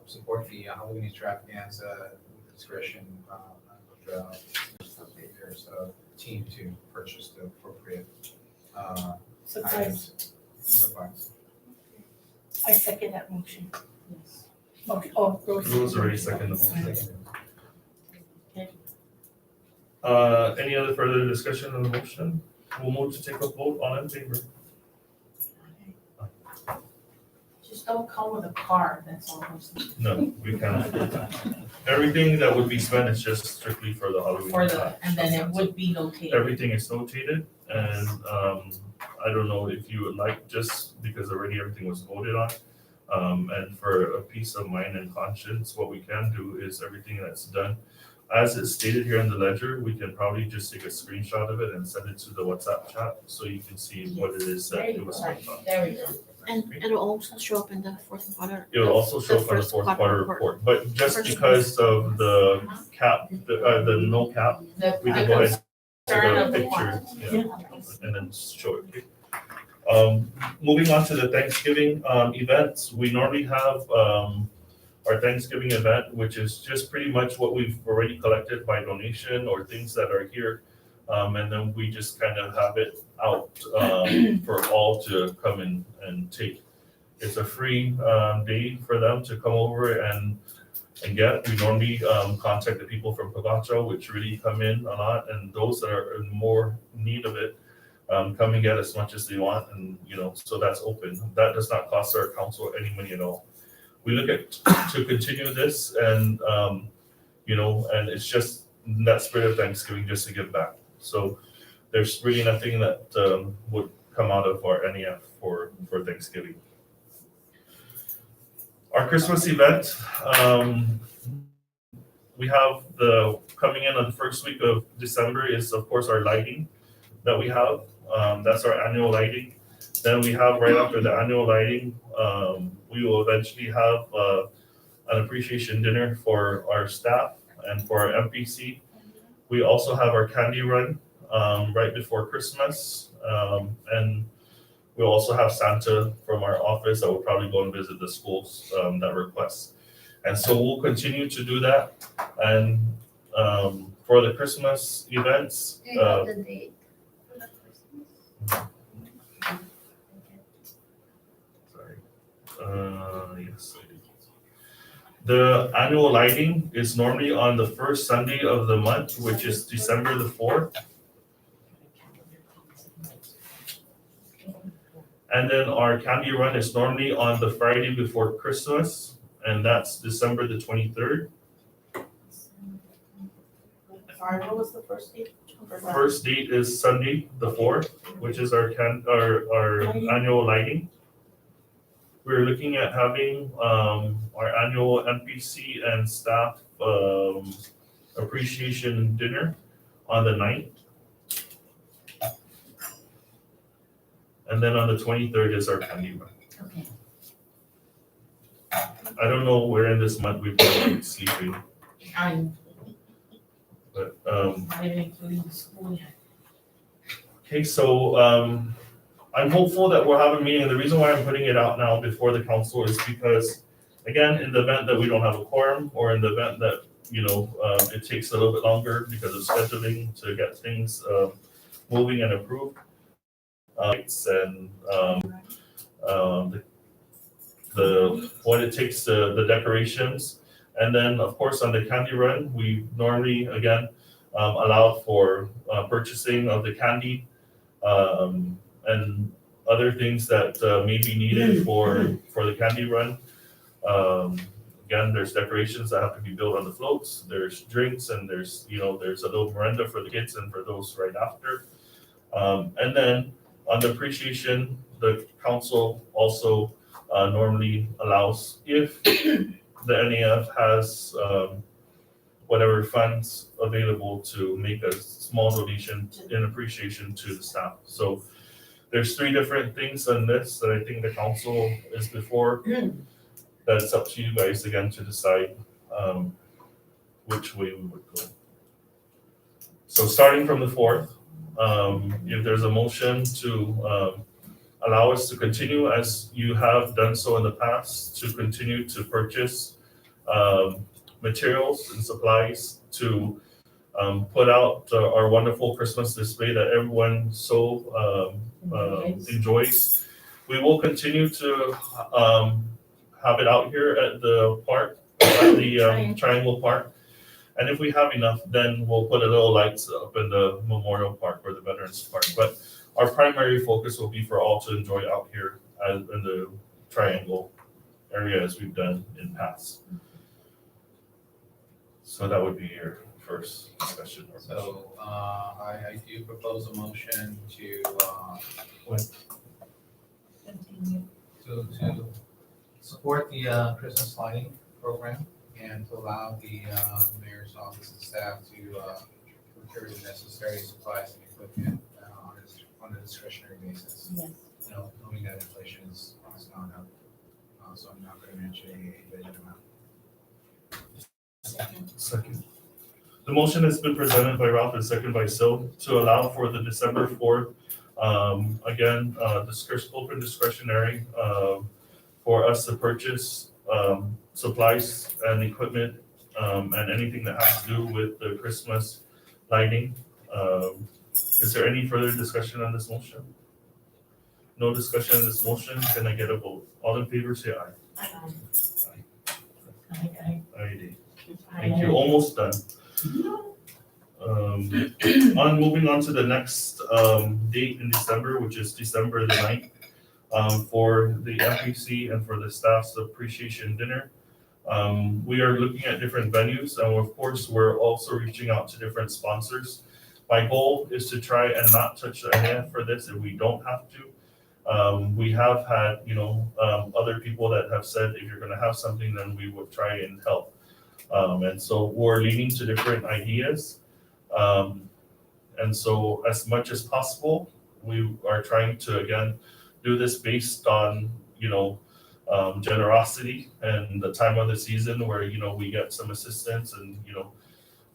[SPEAKER 6] support the Halloween extravaganza with discretion of the team to purchase the appropriate
[SPEAKER 9] Supplies.
[SPEAKER 6] supplies.
[SPEAKER 9] I second that motion.
[SPEAKER 11] Yes.
[SPEAKER 4] Rose already seconded the motion. Any other further discussion on the motion? we'll move to take a vote on in favor.
[SPEAKER 11] Just don't come with a car, that's all I'm saying.
[SPEAKER 4] No, we can't. Everything that would be spent is just strictly for the Halloween.
[SPEAKER 11] For the, and then it would be notated.
[SPEAKER 4] Everything is notated, and I don't know if you would like, just because already everything was voted on. And for a peace of mind and conscience, what we can do is everything that's done, as it's stated here in the ledger, we can probably just take a screenshot of it and send it to the WhatsApp chat, so you can see what it is
[SPEAKER 11] There
[SPEAKER 4] that
[SPEAKER 11] you
[SPEAKER 4] it was
[SPEAKER 11] go.
[SPEAKER 4] spent on.
[SPEAKER 11] There we go.
[SPEAKER 12] And it'll also show up in the fourth quarter.
[SPEAKER 4] It will also show up on the
[SPEAKER 12] first
[SPEAKER 4] fourth quarter report, but just
[SPEAKER 12] First
[SPEAKER 4] because of the cap, the no cap, we can go ahead
[SPEAKER 11] concern
[SPEAKER 4] and
[SPEAKER 11] of the
[SPEAKER 4] take a
[SPEAKER 11] one.
[SPEAKER 4] picture, yeah, and then show it. Moving on to the Thanksgiving, events, we normally have, our Thanksgiving event, which is just pretty much what we've already collected by donation or things that are here. And then we just kind of have it out, for all to come in and take. It's a free, day for them to come over and get. We normally, contact the people from Pagacho, which really come in a lot, and those that are in more need of it, come and get as much as they want, and, so that's open. That does not cost our council any money at all. We look at, to continue this and, and it's just in that spirit of Thanksgiving, just to give back. So there's really nothing that, would come out of our NEF for Thanksgiving. Our Christmas event, we have coming in on the first week of December is, of course, our lighting that we have. That's our annual lighting. Then we have right after the annual lighting, we will eventually have an appreciation dinner for our staff and for our MPC. We also have our candy run right before Christmas, and we'll also have Santa from our office that will probably go and visit the schools that request. And so we'll continue to do that. And for the Christmas events,
[SPEAKER 14] Do you have the date for the Christmas?
[SPEAKER 4] yes, I do. The annual lighting is normally on the first Sunday of the month, which is December the 4th. And then our candy run is normally on the Friday before Christmas, and that's December the 23rd.
[SPEAKER 11] Sorry, what was the first date?
[SPEAKER 4] First date is Sunday, the 4th, which is our annual lighting. We're looking at having our annual NPC and staff appreciation dinner on the 9th. And then on the 23rd is our candy run.
[SPEAKER 8] Okay.
[SPEAKER 4] I don't know where in this month we've been sleeping,
[SPEAKER 11] I'm
[SPEAKER 4] but
[SPEAKER 11] not even including the school yet.
[SPEAKER 4] okay, so I'm hopeful that we'll have a meeting. And the reason why I'm putting it out now before the council is because, again, in the event that we don't have a quorum, or in the event that, it takes a little bit longer because of scheduling to get things moving and approved, and what it takes, the decorations. And then, of course, on the candy run, we normally, again, allow for purchasing of the candy, and other things that may be needed for the candy run. Again, there's decorations that have to be built on the floats. There's drinks, and there's a little merenda for the kids and for those right after. And then on the appreciation, the council also normally allows, if the NAF has whatever funds available, to make a small donation in appreciation to the staff. So there's 3 different things on this that I think the council is before. That's up to you guys again to decide which way we would go. So starting from the 4th, if there's a motion to allow us to continue as you have done so in the past, to continue to purchase materials and supplies to put out our wonderful Christmas display that everyone so enjoys. We will continue to have it out here at the park, at the Triangle Park. And if we have enough, then we'll put a little lights up in the Memorial Park or the Veterans Park. But our primary focus will be for all to enjoy out here in the triangle area as we've done in past. So that would be your first discussion.
[SPEAKER 6] So, I do propose a motion to, to support the Christmas lighting program and to allow the mayor's office and staff to procure the necessary supplies and equipment on a discretionary basis.
[SPEAKER 11] Yes.
[SPEAKER 6] You know, knowing that inflation is gone up, so I'm not gonna mention a budget amount.
[SPEAKER 4] Second. The motion has been presented by Ralph and seconded by Sil to allow for the December 4th, again, open discretionary, for us to purchase, supplies and equipment, and anything that has to do with the Christmas lighting. Is there any further discussion on this motion? No discussion on this motion, can I get a vote? All in favor, say aye. Aye. Thank you, almost done. Moving on to the next date in December, which is December the 9th, for the FEC and for the staff's appreciation dinner. We are looking at different venues, and of course, we're also reaching out to different sponsors. My goal is to try and not touch the NF for this if we don't have to. We have had, other people that have said if you're gonna have something, then we would try and help. And so we're leaning to different ideas. And so as much as possible, we are trying to, again, do this based on, generosity and the time of the season where, we get some assistance and,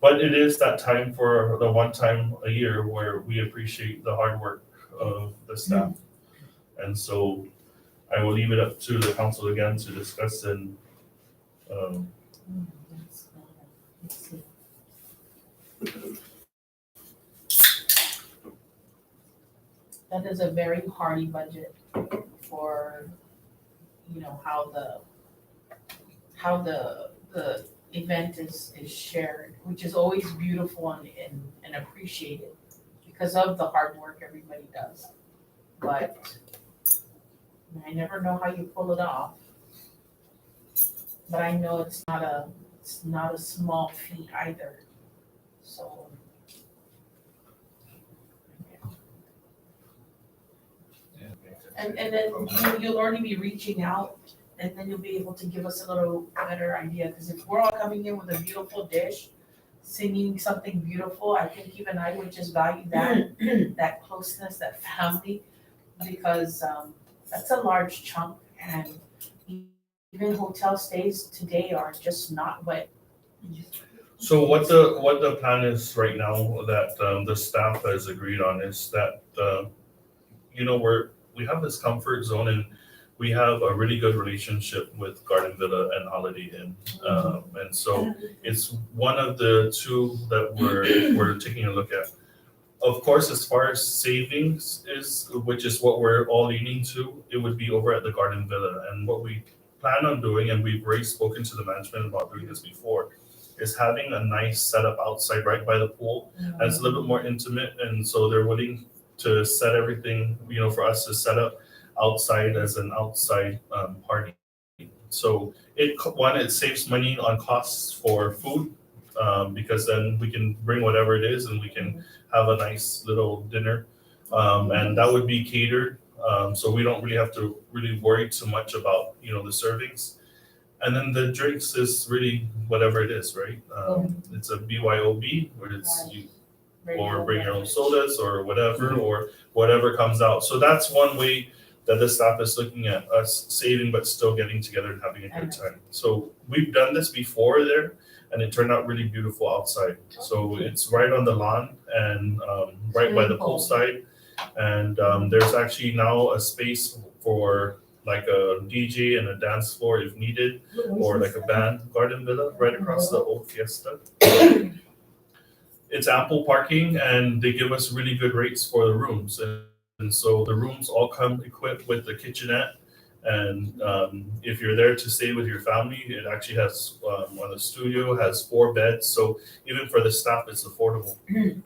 [SPEAKER 4] but it is that time for the one time a year where we appreciate the hard work of the staff. And so I will leave it up to the council again to discuss and,
[SPEAKER 11] That is a very hearty budget for, how the event is shared, which is always beautiful and appreciated because of the hard work everybody does. But I never know how you pull it off. But I know it's not a small feat either. So and then you'll already be reaching out, and then you'll be able to give us a little better idea, because if we're all coming in with a beautiful dish, singing something beautiful, I think even I would just value that closeness, that family, because that's a large chunk, and even hotel stays today are just not what.
[SPEAKER 4] So what the plan is right now that the staff has agreed on is that we have this comfort zone and we have a really good relationship with Garden Villa and Holiday Inn, and so it's one of the two that we're taking a look at. Of course, as far as savings is, which is what we're all leaning to, it would be over at the Garden Villa. And what we plan on doing, and we've already spoken to the management about doing this before, is having a nice setup outside right by the pool. And it's a little bit more intimate, and so they're willing to set everything, for us to set up outside as an outside party. So it saves money on costs for food, because then we can bring whatever it is and we can have a nice little dinner. And that would be catered, so we don't really have to really worry too much about, the servings. And then the drinks is really whatever it is, right? It's a BYOB, where it's or bring your own sodas or whatever comes out. So that's one way that the staff is looking at us saving but still getting together and having a good time. So we've done this before there, and it turned out really beautiful outside. So it's right on the lawn and right by the poolside. And there's actually now a space for like a DJ and a dance floor if needed, or like a band. Garden Villa right across the old Fiesta. It's ample parking, and they give us really good rates for the rooms. And so the rooms all come equipped with the kitchenette And if you're there to stay with your family, it actually has on the studio has 4 beds, so even for the staff, it's affordable.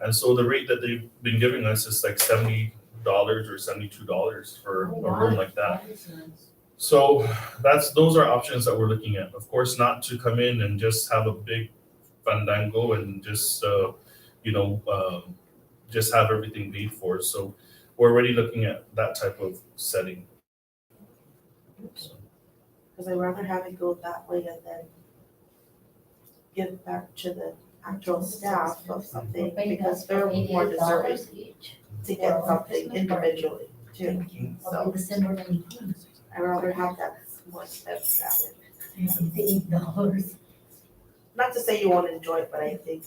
[SPEAKER 4] And so the rate that they've been giving us is like $70 or $72 for a room like that. So those are options that we're looking at. Of course, not to come in and just have a big fandango and just just have everything paid for. So we're already looking at that type of setting. So,
[SPEAKER 1] Cause I'd rather have it go that way and then give back to the actual staff of something, because they're more deserving to get something individually too. So I'd rather have that more steps that way.
[SPEAKER 14] $8.
[SPEAKER 1] Not to say you won't enjoy it, but I think.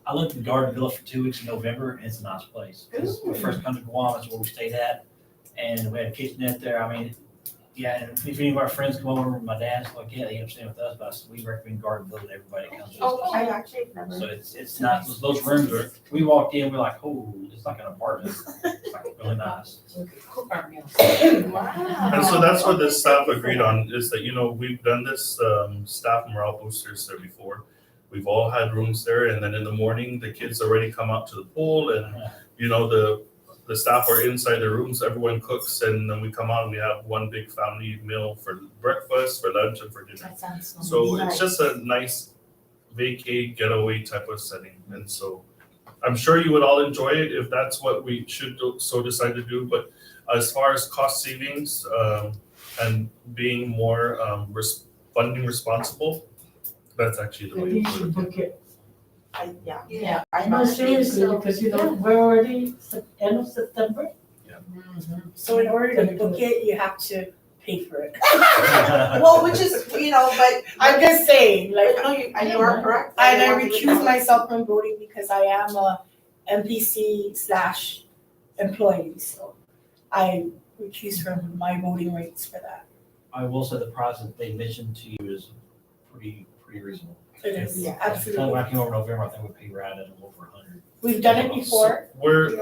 [SPEAKER 15] I lived in Garden Villa for 2 weeks in November, and it's a nice place. 'Cause we first come to Guam, that's where we stayed at, and we had a kitchenette there. I mean, yeah, and if any of our friends come over, my dad's like, yeah, they end up staying with us, but we recommend Garden Villa to everybody that comes.
[SPEAKER 1] Oh, I actually never.
[SPEAKER 15] So it's not, those rooms are, we walked in, we're like, oh, it's like an apartment. It's like really nice.
[SPEAKER 1] Wow.
[SPEAKER 4] And so that's what the staff agreed on, is that, we've done this staff morale boosters there before. We've all had rooms there, and then in the morning, the kids already come out to the pool, and, the staff are inside their rooms, everyone cooks, and then we come out and we have one big family meal for breakfast, for lunch, and for dinner.
[SPEAKER 8] That sounds nice.
[SPEAKER 4] So it's just a nice vacay getaway type of setting. And so I'm sure you would all enjoy it if that's what we should decide to do. But as far as cost savings and being more funding responsible, that's actually the
[SPEAKER 13] I
[SPEAKER 4] way
[SPEAKER 13] think
[SPEAKER 4] to
[SPEAKER 13] you
[SPEAKER 4] do
[SPEAKER 13] should
[SPEAKER 4] it.
[SPEAKER 13] book it.
[SPEAKER 1] Yeah.
[SPEAKER 13] No, seriously, because we're already end of September.
[SPEAKER 9] So in order to book it, you have to pay for it.
[SPEAKER 1] Well, which is, but
[SPEAKER 9] I'm just saying, like,
[SPEAKER 1] and you are correct.
[SPEAKER 9] and I recuse myself from voting because I am a NPC/employee, so I recuse from my voting rights for that.
[SPEAKER 15] I will say the price that they mentioned to you is pretty reasonable.
[SPEAKER 9] It is,
[SPEAKER 1] Yeah.
[SPEAKER 9] absolutely.
[SPEAKER 15] When I came over in November, I think we paid right at over 100.
[SPEAKER 9] We've done it before.
[SPEAKER 4] We're,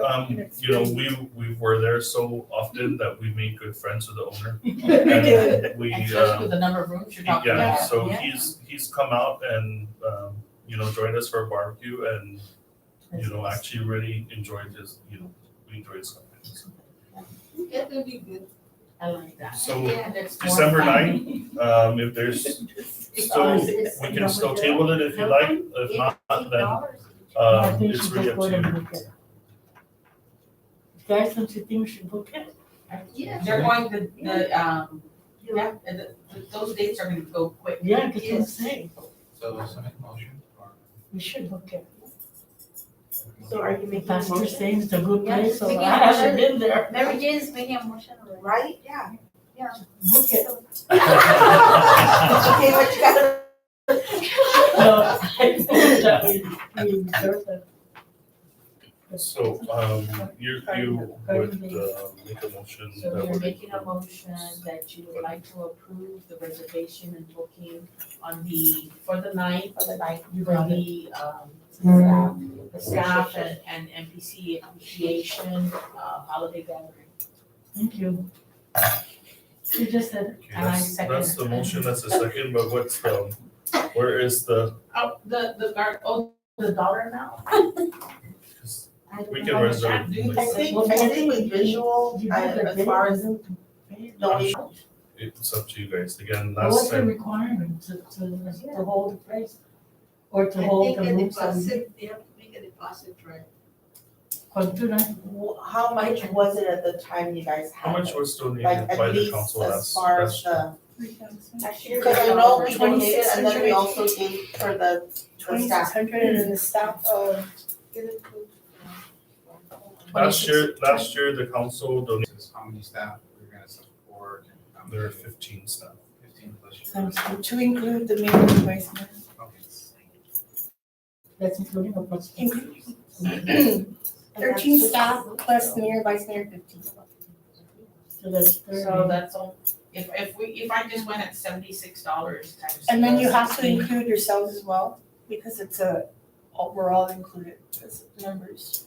[SPEAKER 4] we were there so often that we made good friends with the owner. And we,
[SPEAKER 11] Especially with the number of rooms you're talking
[SPEAKER 4] yeah,
[SPEAKER 11] about.
[SPEAKER 4] so he's come out and, joined us for a barbecue and, actually really enjoyed his, we enjoyed his company. So-
[SPEAKER 14] That would be good.
[SPEAKER 11] I like that.
[SPEAKER 4] So
[SPEAKER 11] That's more
[SPEAKER 4] December
[SPEAKER 11] fun.
[SPEAKER 4] 9th, if there's still, we can still table it if you like, if not, then
[SPEAKER 13] I think
[SPEAKER 4] it's
[SPEAKER 13] you
[SPEAKER 4] really
[SPEAKER 13] should
[SPEAKER 4] up
[SPEAKER 13] go
[SPEAKER 4] to
[SPEAKER 13] and
[SPEAKER 4] you.
[SPEAKER 13] book it. Guys, don't you think we should book it?
[SPEAKER 14] Yeah.
[SPEAKER 11] They're going those dates are gonna go quick.
[SPEAKER 13] Yeah, because I'm saying,
[SPEAKER 6] So make a motion or?
[SPEAKER 13] we should book it.
[SPEAKER 1] So are you making a
[SPEAKER 13] Pastor's
[SPEAKER 1] motion?
[SPEAKER 13] saying it's a good
[SPEAKER 14] Yeah,
[SPEAKER 13] place, so
[SPEAKER 14] we
[SPEAKER 13] I
[SPEAKER 14] can-
[SPEAKER 13] haven't been there.
[SPEAKER 14] Mary Jane is making a motion already.
[SPEAKER 1] Right? Yeah.
[SPEAKER 13] Book it.
[SPEAKER 1] Okay, what you gotta.
[SPEAKER 13] No, I think that we reserve it.
[SPEAKER 4] So, you would make a motion
[SPEAKER 11] So
[SPEAKER 4] that
[SPEAKER 11] you're
[SPEAKER 4] we're.
[SPEAKER 11] making a motion that you would like to approve the reservation and booking for the night.
[SPEAKER 1] For the night.
[SPEAKER 11] For the staff and NPC appreciation, holiday gathering.
[SPEAKER 13] Thank you. You just said,
[SPEAKER 4] Okay,
[SPEAKER 11] And I
[SPEAKER 4] that's
[SPEAKER 11] second
[SPEAKER 4] the
[SPEAKER 11] it.
[SPEAKER 4] motion, that's the second, but where is the,
[SPEAKER 11] Oh, the dollar amount?
[SPEAKER 4] we can reserve.
[SPEAKER 1] I think with visual,
[SPEAKER 13] you
[SPEAKER 1] as far as donation.
[SPEAKER 4] It's up to you guys, again,
[SPEAKER 13] what's
[SPEAKER 4] last
[SPEAKER 13] the
[SPEAKER 4] time,
[SPEAKER 13] requirement to hold the place? Or to
[SPEAKER 14] I
[SPEAKER 13] hold
[SPEAKER 14] think
[SPEAKER 13] the
[SPEAKER 14] a
[SPEAKER 13] room?
[SPEAKER 14] deposit, they have to make a deposit, right?
[SPEAKER 1] How much was it at the time you guys had?
[SPEAKER 4] how much
[SPEAKER 1] it?
[SPEAKER 4] was donated
[SPEAKER 1] Like
[SPEAKER 4] by
[SPEAKER 1] at
[SPEAKER 4] the
[SPEAKER 1] least
[SPEAKER 4] council
[SPEAKER 1] as
[SPEAKER 4] last?
[SPEAKER 1] far as
[SPEAKER 4] last-
[SPEAKER 1] the. Because I know we donated and then we also gave for the staff.
[SPEAKER 9] 2,600 and then the staff of.
[SPEAKER 4] Last year, the council donated,
[SPEAKER 6] How many staff we're gonna support and how
[SPEAKER 4] there are
[SPEAKER 6] many?
[SPEAKER 4] 15 staff.
[SPEAKER 6] 15 plus you.
[SPEAKER 13] Sounds good.
[SPEAKER 9] To include the mayor and vice mayor.
[SPEAKER 6] Okay.
[SPEAKER 13] That's including a plus.
[SPEAKER 9] 13 staff plus mayor, vice mayor, 15.
[SPEAKER 13] So that's
[SPEAKER 11] So
[SPEAKER 13] 30.
[SPEAKER 11] that's all, if I just went at $76 times.
[SPEAKER 9] And then you have to include yourselves as well, because it's we're all included as members.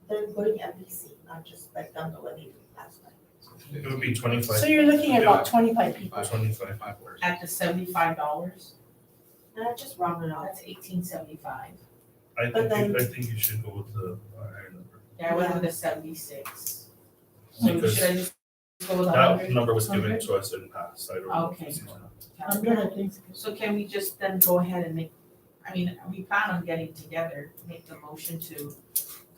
[SPEAKER 1] They're including NBC, not just like Dungalani.
[SPEAKER 4] It would be 25.
[SPEAKER 9] So you're looking at about 25 people.
[SPEAKER 4] 25.
[SPEAKER 11] At the $75,
[SPEAKER 14] Just round it off.
[SPEAKER 11] that's $18.75.
[SPEAKER 14] But then-
[SPEAKER 4] I think you should go with the higher number.
[SPEAKER 11] Yeah, I went with the 76. So
[SPEAKER 4] Because
[SPEAKER 11] should I just go with
[SPEAKER 4] that
[SPEAKER 11] 100?
[SPEAKER 4] number was given to us in past, I don't know.
[SPEAKER 11] Okay.
[SPEAKER 13] I'm gonna think.
[SPEAKER 11] So can we just then go ahead and make, I mean, we plan on getting together, make the motion to,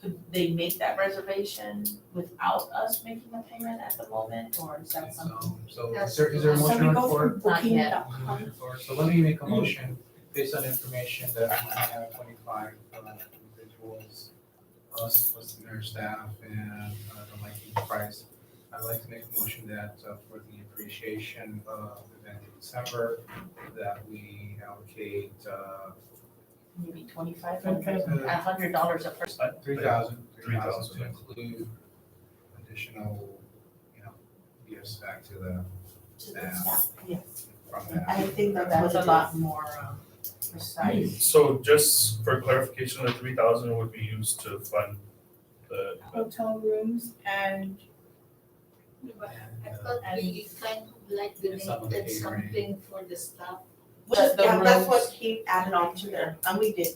[SPEAKER 11] could they make that reservation without us making a payment at the moment, or is that something?
[SPEAKER 6] So
[SPEAKER 8] Yes.
[SPEAKER 6] is there a
[SPEAKER 9] So
[SPEAKER 6] motion
[SPEAKER 9] we
[SPEAKER 6] on the
[SPEAKER 9] go
[SPEAKER 6] floor?
[SPEAKER 9] through booking.
[SPEAKER 11] yet.
[SPEAKER 6] Motion for- So let me make a motion based on information that we have 25 individuals, us, listener, staff, and the liking price. I'd like to make a motion that for the appreciation of the event in December, that we allocate
[SPEAKER 11] Maybe 2,500,
[SPEAKER 6] Okay.
[SPEAKER 11] $100 a person.
[SPEAKER 6] 3,000 to
[SPEAKER 4] 3,000.
[SPEAKER 6] include additional, gifts back to the staff
[SPEAKER 14] Yes.
[SPEAKER 6] from that.
[SPEAKER 14] I think that's
[SPEAKER 11] That's
[SPEAKER 14] what
[SPEAKER 11] a lot more precise.
[SPEAKER 4] So just for clarification, the 3,000 would be used to fund the,
[SPEAKER 9] Hotel rooms and
[SPEAKER 8] I thought we kind of like
[SPEAKER 6] some of the
[SPEAKER 8] donated
[SPEAKER 6] catering.
[SPEAKER 8] something for the staff.
[SPEAKER 11] The
[SPEAKER 14] That's
[SPEAKER 11] rooms.
[SPEAKER 14] what he added on to there, and we did,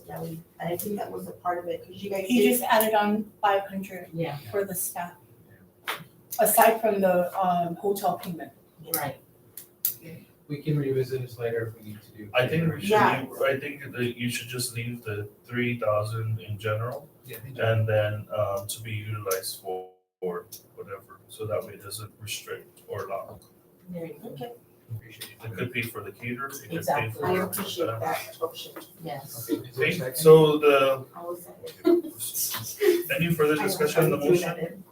[SPEAKER 14] I think that was a part of it, because you guys
[SPEAKER 9] he
[SPEAKER 14] did.
[SPEAKER 9] just added on 500
[SPEAKER 11] Yeah,
[SPEAKER 9] for the staff. Aside from the hotel payment.
[SPEAKER 11] right.
[SPEAKER 6] We can revisit this later if we need to do.
[SPEAKER 4] I think we should
[SPEAKER 14] Yeah.
[SPEAKER 4] leave, I think that you should just leave the 3,000 in general,
[SPEAKER 6] Yeah,
[SPEAKER 4] and then, to be utilized for whatever, so that way it doesn't restrict or lock.
[SPEAKER 11] There you go.
[SPEAKER 14] Okay,
[SPEAKER 6] appreciate you.
[SPEAKER 4] It could pay for the caterer, it could pay
[SPEAKER 11] Exactly.
[SPEAKER 4] for.
[SPEAKER 14] I appreciate that option.
[SPEAKER 11] Yes.
[SPEAKER 6] Okay, is there a
[SPEAKER 4] Okay,
[SPEAKER 6] second?
[SPEAKER 4] so the,
[SPEAKER 14] I was like.
[SPEAKER 4] any further discussion on the motion?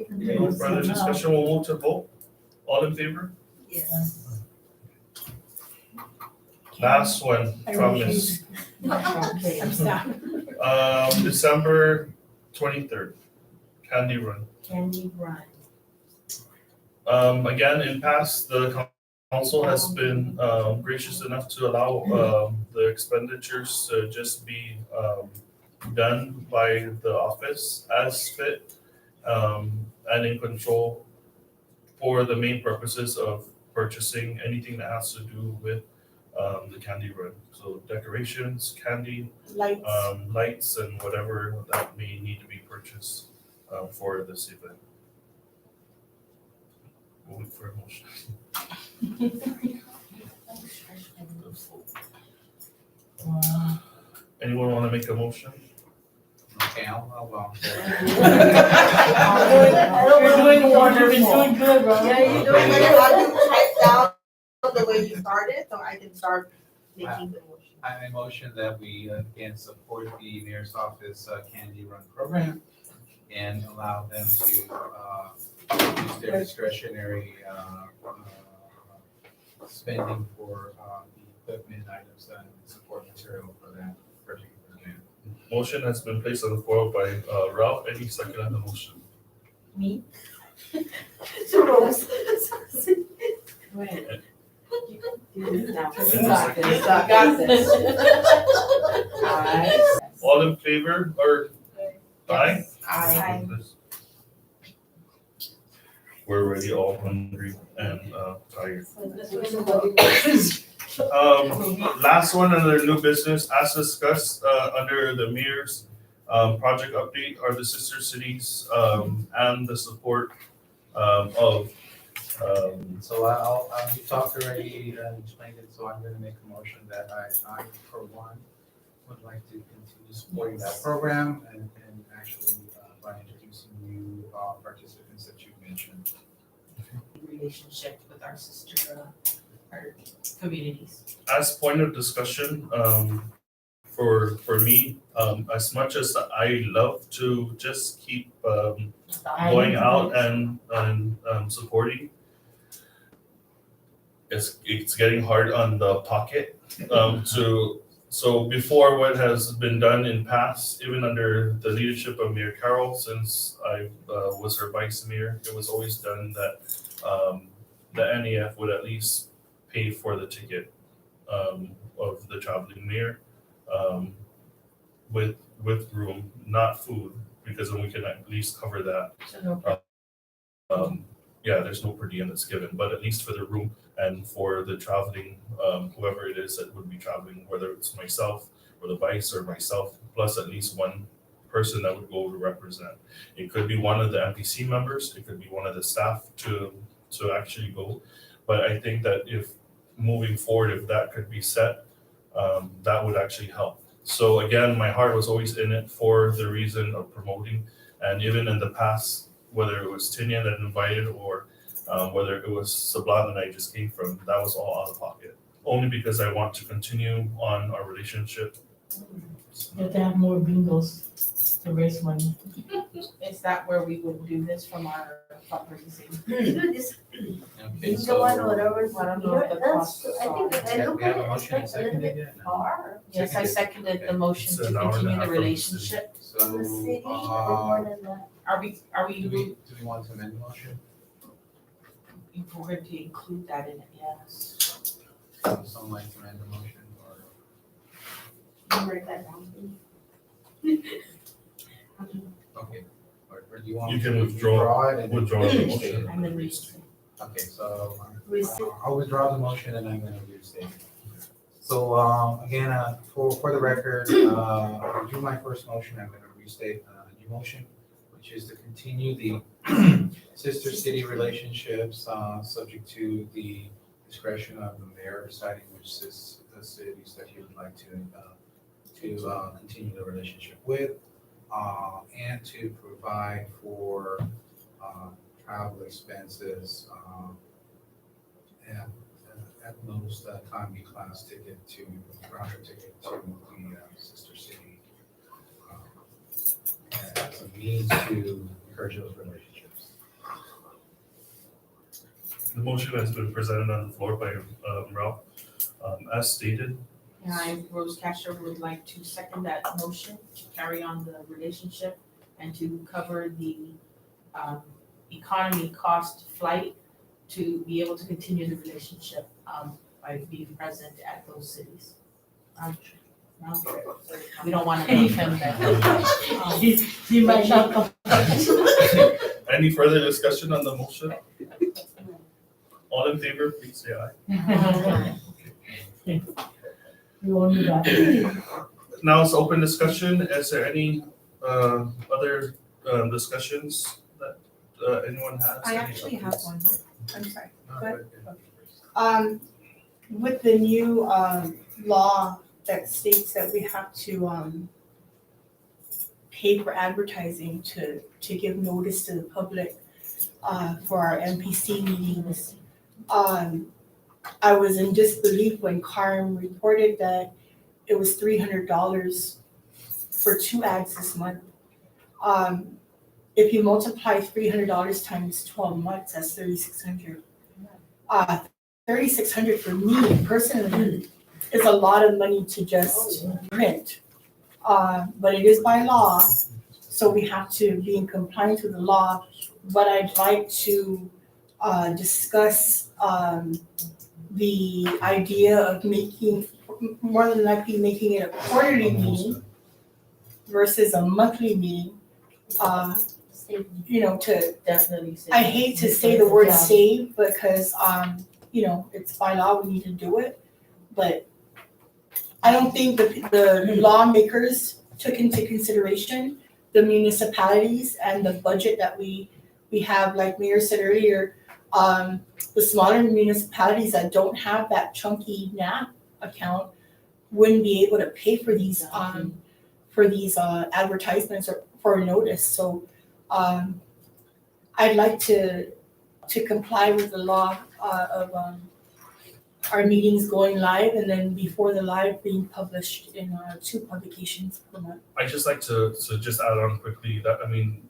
[SPEAKER 4] No further discussion, we'll move to vote. All in favor?
[SPEAKER 8] Yes.
[SPEAKER 4] Last one
[SPEAKER 9] I
[SPEAKER 4] from
[SPEAKER 9] refuse.
[SPEAKER 11] Okay.
[SPEAKER 9] I'm staff.
[SPEAKER 4] December 23rd, Candy Run.
[SPEAKER 11] Candy Run.
[SPEAKER 4] Again, in past, the council has been gracious enough to allow the expenditures to just be done by the office as fit and in control for the main purposes of purchasing anything that has to do with the Candy Run. So decorations, candy,
[SPEAKER 9] Lights.
[SPEAKER 4] lights, and whatever that may need to be purchased for this event. We'll wait for a motion. Anyone want to make a motion?
[SPEAKER 6] Okay, I'll volunteer.
[SPEAKER 13] You're doing wonderful. You've been doing good, bro.
[SPEAKER 14] Yeah, you're doing good. I'll do type down the way you started, so I can start making the motion.
[SPEAKER 6] I motion that we again support the mayor's office candy run program and allow them to use their discretionary spending for the equipment items and support material for that particular event.
[SPEAKER 4] Motion has been placed on the floor by Ralph. Any second on the motion?
[SPEAKER 11] Me?
[SPEAKER 14] Rose.
[SPEAKER 11] Go ahead. You
[SPEAKER 4] Any
[SPEAKER 11] got
[SPEAKER 4] second?
[SPEAKER 11] this. You got this. Aye.
[SPEAKER 4] All in favor or aye?
[SPEAKER 11] Aye.
[SPEAKER 4] We're already all hungry and tired.
[SPEAKER 14] So
[SPEAKER 4] Last one under new business, as discussed, under the mayor's project update are the sister cities and the support of.
[SPEAKER 6] So you talked already and explained it, so I'm gonna make a motion that I for one, would like to continue supporting that program and actually by introducing new participants that you mentioned.
[SPEAKER 11] Relationship with our sister, our communities.
[SPEAKER 4] As point of discussion, for me, as much as I love to just keep going out and supporting, it's getting hard on the pocket so before what has been done in past, even under the leadership of Mayor Carroll, since I was her vice mayor, it was always done that the NEF would at least pay for the ticket of the traveling mayor with room, not food, because then we can at least cover that.
[SPEAKER 11] So no
[SPEAKER 4] yeah, there's no per diem that's given, but at least for the room and for the traveling, whoever it is that would be traveling, whether it's myself or the vice or myself, plus at least one person that would go to represent. It could be one of the MPC members, it could be one of the staff to actually go. But I think that if moving forward, if that could be set, that would actually help. So again, my heart was always in it for the reason of promoting, and even in the past, whether it was Tinian that invited or whether it was Sablan that I just came from, that was all out of pocket. Only because I want to continue on our relationship.
[SPEAKER 13] You have to have more bingos to raise money.
[SPEAKER 11] Is that where we would do this from our fundraising?
[SPEAKER 5] Okay,
[SPEAKER 14] So what, whatever.
[SPEAKER 11] I don't know if the cost.
[SPEAKER 14] I think, I
[SPEAKER 6] Yeah,
[SPEAKER 14] look
[SPEAKER 6] we have
[SPEAKER 14] at
[SPEAKER 6] a
[SPEAKER 14] it,
[SPEAKER 6] motion and
[SPEAKER 14] it's like a little
[SPEAKER 6] seconded
[SPEAKER 14] bit
[SPEAKER 6] yet? No.
[SPEAKER 14] far.
[SPEAKER 11] Yes, I seconded the motion
[SPEAKER 4] It's
[SPEAKER 11] to
[SPEAKER 4] an hour and a
[SPEAKER 11] continue
[SPEAKER 4] half
[SPEAKER 11] the
[SPEAKER 4] from the
[SPEAKER 11] relationship.
[SPEAKER 14] From the city or
[SPEAKER 6] So,
[SPEAKER 14] more than that.
[SPEAKER 11] Are
[SPEAKER 6] do
[SPEAKER 11] we,
[SPEAKER 6] we want to amend the motion?
[SPEAKER 11] if we're going to include that in it, yes.
[SPEAKER 6] Would someone like to amend the motion or?
[SPEAKER 14] You write that down, please.
[SPEAKER 6] Okay, or do you want?
[SPEAKER 4] You can
[SPEAKER 6] to
[SPEAKER 4] withdraw
[SPEAKER 6] it and then
[SPEAKER 4] withdraw the
[SPEAKER 6] restate it?
[SPEAKER 4] motion.
[SPEAKER 11] And then restate.
[SPEAKER 6] Okay, so
[SPEAKER 14] Restate.
[SPEAKER 6] I'll withdraw the motion and I'm gonna restate. So, again, for the record, I'll do my first motion, I'm gonna restate a new motion, which is to continue the sister city relationships, subject to the discretion of the mayor deciding which the cities that he would like to continue the relationship with, and to provide for travel expenses, and at most economy class ticket to round trip ticket to the sister city, as a means to encourage those relationships.
[SPEAKER 4] The motion has been presented on the floor by Ralph. As stated,
[SPEAKER 11] And I, Rose Casher, would like to second that motion to carry on the relationship and to cover the economy cost flight to be able to continue the relationship by being present at those cities. No? We don't want to make him that.
[SPEAKER 13] He might not come.
[SPEAKER 4] any further discussion on the motion? All in favor, please say aye.
[SPEAKER 13] You won't do that.
[SPEAKER 4] Now it's open discussion. Is there any other discussions that anyone has?
[SPEAKER 9] I
[SPEAKER 4] Any
[SPEAKER 9] actually have
[SPEAKER 4] updates?
[SPEAKER 9] one. I'm sorry.
[SPEAKER 6] No,
[SPEAKER 9] Go
[SPEAKER 6] but-
[SPEAKER 9] With the new law that states that we have to pay for advertising to give notice to the public for our MPC meetings, I was in disbelief when Carm reported that it was $300 for 2 ads this month. If you multiply $300 times 12 months, that's $3,600. $3,600 for me personally is a lot of money to just print. But it is by law, so we have to be in compliance with the law. But I'd like to discuss the idea of making, more than likely making it a quarterly meeting versus a monthly meeting. You know, to,
[SPEAKER 11] Definitely.
[SPEAKER 9] I hate to say the word save because, you know, it's by law, we need to do it. But I don't think the lawmakers took into consideration the municipalities and the budget that we have, like Mayor said earlier, the smaller municipalities that don't have that chunky NAP account wouldn't be able to pay for these advertisements or for a notice. So I'd like to comply with the law of our meetings going live and then before the live being published in 2 publications per month.
[SPEAKER 4] I just like to just add on quickly that, I mean,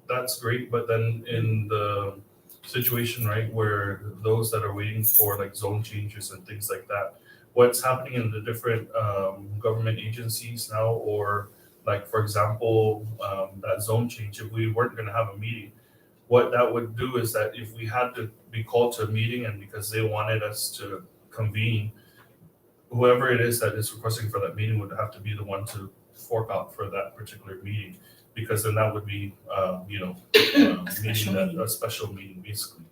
[SPEAKER 4] that's great, but then in the situation, right, where those that are waiting for like zone changes and things like that, what's happening in the different government agencies now, or like, for example, that zone change, if we weren't gonna have a meeting, what that would do is that if we had to be called to a meeting and because they wanted us to convene, whoever it is that is requesting for that meeting would have to be the one to fork out for that particular meeting. because then that would be, a special meeting basically.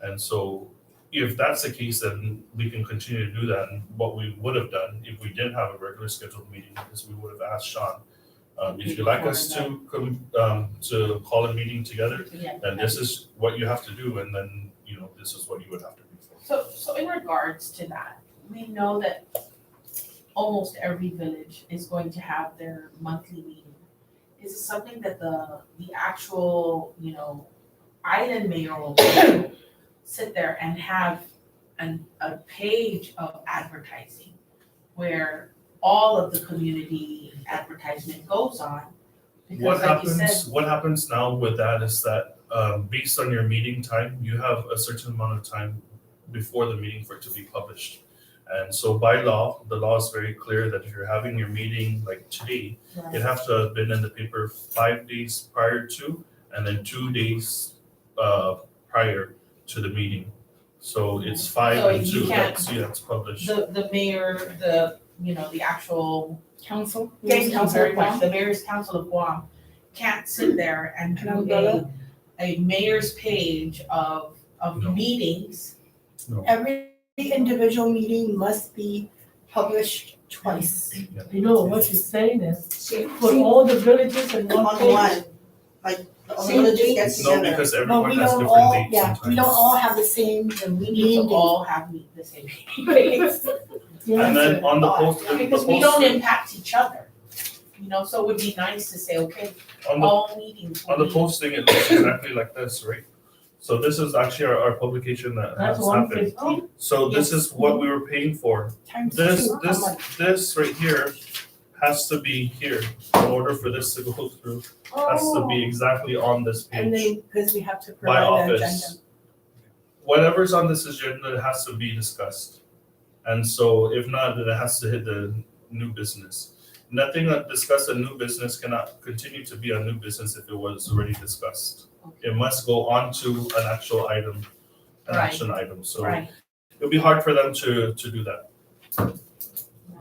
[SPEAKER 4] And so if that's the case, then we can continue to do that. And what we would have done if we didn't have a regular scheduled meeting is we would have asked Sean, if you'd like us to call a meeting together, then this is what you have to do, and then, this is what you would have to do for.
[SPEAKER 11] So in regards to that, we know that almost every village is going to have their monthly meeting. Is it something that the actual, island mayor will sit there and have a page of advertising where all of the community advertisement goes on? Because like you said,
[SPEAKER 4] What happens now with that is that, based on your meeting time, you have a certain amount of time before the meeting for it to be published. And so by law, the law is very clear that if you're having your meeting like today, it has to have been in the paper 5 days prior to, and then 2 days prior to the meeting. So it's 5
[SPEAKER 11] So
[SPEAKER 4] and
[SPEAKER 11] you
[SPEAKER 4] 2,
[SPEAKER 11] can't-
[SPEAKER 4] it's published.
[SPEAKER 11] the mayor, the actual
[SPEAKER 9] Council?
[SPEAKER 11] Thank you very much. The Mayor's Council of Guam can't sit there and do a mayor's page of
[SPEAKER 4] No.
[SPEAKER 11] meetings.
[SPEAKER 9] Every individual meeting must be published twice.
[SPEAKER 13] You know, what she's saying is, put all the villages in one
[SPEAKER 14] On
[SPEAKER 13] page.
[SPEAKER 14] one, like, the villages get
[SPEAKER 4] No,
[SPEAKER 14] together.
[SPEAKER 4] because
[SPEAKER 9] But
[SPEAKER 4] everyone
[SPEAKER 9] we
[SPEAKER 4] has
[SPEAKER 9] don't
[SPEAKER 4] different
[SPEAKER 9] all,
[SPEAKER 4] dates
[SPEAKER 9] yeah, we don't
[SPEAKER 4] sometimes.
[SPEAKER 9] all have the same
[SPEAKER 11] We need
[SPEAKER 9] meeting
[SPEAKER 11] to
[SPEAKER 9] date.
[SPEAKER 11] all have the same meetings.
[SPEAKER 4] And then on the post,
[SPEAKER 11] Because we don't impact each other. So it would be nice to say, okay,
[SPEAKER 4] on the
[SPEAKER 11] all meetings will
[SPEAKER 4] On the
[SPEAKER 11] be-
[SPEAKER 4] posting, it looks exactly like this, right? So this is actually our publication that has
[SPEAKER 13] That's
[SPEAKER 4] happened.
[SPEAKER 13] 150.
[SPEAKER 4] So this is what we were paying for.
[SPEAKER 9] Times
[SPEAKER 4] This,
[SPEAKER 9] two, how
[SPEAKER 4] this,
[SPEAKER 9] much?
[SPEAKER 4] this right here has to be here in order for this to go through. Has to be exactly on this
[SPEAKER 9] And
[SPEAKER 4] page
[SPEAKER 9] then, because we have to
[SPEAKER 4] by
[SPEAKER 9] provide an agenda.
[SPEAKER 4] office. Whatever's on this agenda has to be discussed. And so if not, then it has to hit the new business. Nothing that discussed a new business cannot continue to be a new business if it was already discussed. It must go on to an actual item, an
[SPEAKER 11] Right.
[SPEAKER 4] action item, so
[SPEAKER 11] Right.
[SPEAKER 4] it'll be hard for them to do that.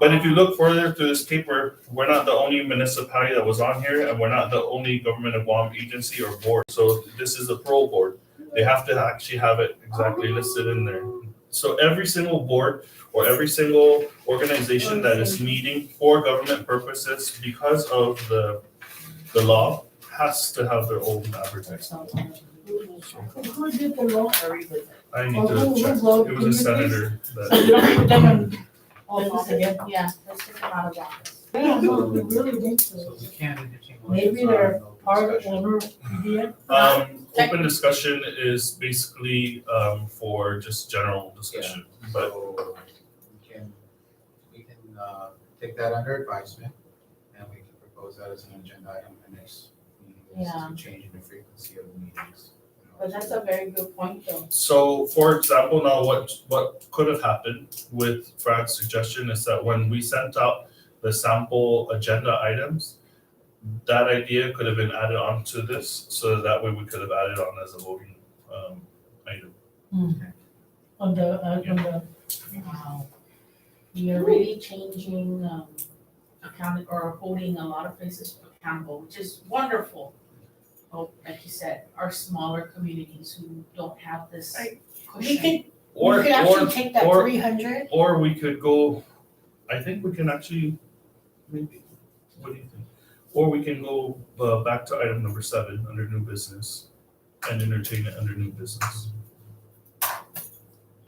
[SPEAKER 4] But if you look further through this paper, we're not the only municipality that was on here, and we're not the only government of Guam agency or board, so this is a parole board. They have to actually have it exactly listed in there. So every single board or every single organization that is meeting for government purposes because of the law has to have their own advertising.
[SPEAKER 13] Who did the law?
[SPEAKER 4] I need
[SPEAKER 13] Oh,
[SPEAKER 4] to
[SPEAKER 13] who
[SPEAKER 4] check.
[SPEAKER 13] wrote-
[SPEAKER 4] It
[SPEAKER 13] can
[SPEAKER 4] was a
[SPEAKER 13] you please-
[SPEAKER 4] senator
[SPEAKER 13] So
[SPEAKER 4] that,
[SPEAKER 13] you don't put them in office again?
[SPEAKER 11] Yeah, let's take them out of office.
[SPEAKER 13] Yeah, no, we really think so.
[SPEAKER 6] So we can't entertain motions
[SPEAKER 13] Maybe
[SPEAKER 6] on
[SPEAKER 13] they're
[SPEAKER 6] open
[SPEAKER 13] part
[SPEAKER 6] discussion.
[SPEAKER 13] owner, media.
[SPEAKER 4] open discussion is basically, for just general discussion, but
[SPEAKER 6] So we can take that under advisement, and we can propose that as an agenda item in the next meeting, is
[SPEAKER 11] Yeah.
[SPEAKER 6] to change the frequency of the meetings.
[SPEAKER 11] But that's a very good point though.
[SPEAKER 4] So, for example, now what could have happened with Frad's suggestion is that when we sent out the sample agenda items, that idea could have been added onto this, so that way we could have added on as a voting item.
[SPEAKER 13] On the,
[SPEAKER 11] Wow. You're really changing, or holding a lot of places accountable, which is wonderful. Oh, like you said, our smaller communities who don't have this
[SPEAKER 9] Right.
[SPEAKER 11] cushion.
[SPEAKER 4] Or,
[SPEAKER 9] We could actually take that
[SPEAKER 4] or-
[SPEAKER 9] 300.
[SPEAKER 4] or we could go, I think we can actually, maybe, what do you think? Or we can go back to item number 7 under new business and entertain it under new business.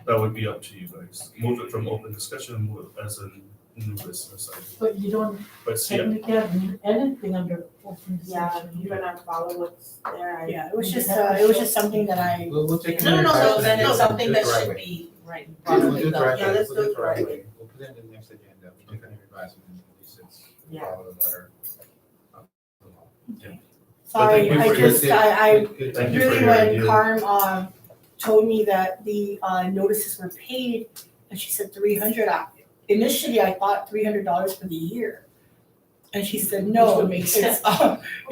[SPEAKER 4] That would be up to you guys. Move it from open discussion and move it as a new business item.
[SPEAKER 13] but you don't
[SPEAKER 4] But see,
[SPEAKER 13] technically have anything under open
[SPEAKER 14] Yeah,
[SPEAKER 13] discussion.
[SPEAKER 14] you're gonna follow what's there.
[SPEAKER 9] Yeah, it was just something that I,
[SPEAKER 6] We'll take it
[SPEAKER 11] No,
[SPEAKER 6] under
[SPEAKER 11] no,
[SPEAKER 6] advisement.
[SPEAKER 11] so then
[SPEAKER 6] We'll
[SPEAKER 11] it's
[SPEAKER 6] do it
[SPEAKER 11] something
[SPEAKER 6] the
[SPEAKER 11] that
[SPEAKER 6] right
[SPEAKER 11] should
[SPEAKER 6] way.
[SPEAKER 11] be, right.
[SPEAKER 6] We'll do it the
[SPEAKER 11] brought up.
[SPEAKER 6] right
[SPEAKER 14] Yeah,
[SPEAKER 6] way.
[SPEAKER 14] let's
[SPEAKER 6] We'll
[SPEAKER 14] do
[SPEAKER 6] do
[SPEAKER 14] it
[SPEAKER 6] it the right
[SPEAKER 14] the right
[SPEAKER 6] way. We'll put it in the next agenda. We'll take it under advisement. You said
[SPEAKER 14] Yeah.
[SPEAKER 6] follow the letter of the law.
[SPEAKER 9] sorry,
[SPEAKER 4] thank you
[SPEAKER 9] I
[SPEAKER 4] for
[SPEAKER 9] just,
[SPEAKER 6] your-
[SPEAKER 9] I
[SPEAKER 6] Good-
[SPEAKER 4] Thank you for
[SPEAKER 9] really
[SPEAKER 4] your
[SPEAKER 9] when
[SPEAKER 4] idea.
[SPEAKER 9] Carm told me that the notices were paid, and she said 300. Initially, I thought $300 for the year. And she said,
[SPEAKER 11] Which
[SPEAKER 9] no,
[SPEAKER 11] would make sense.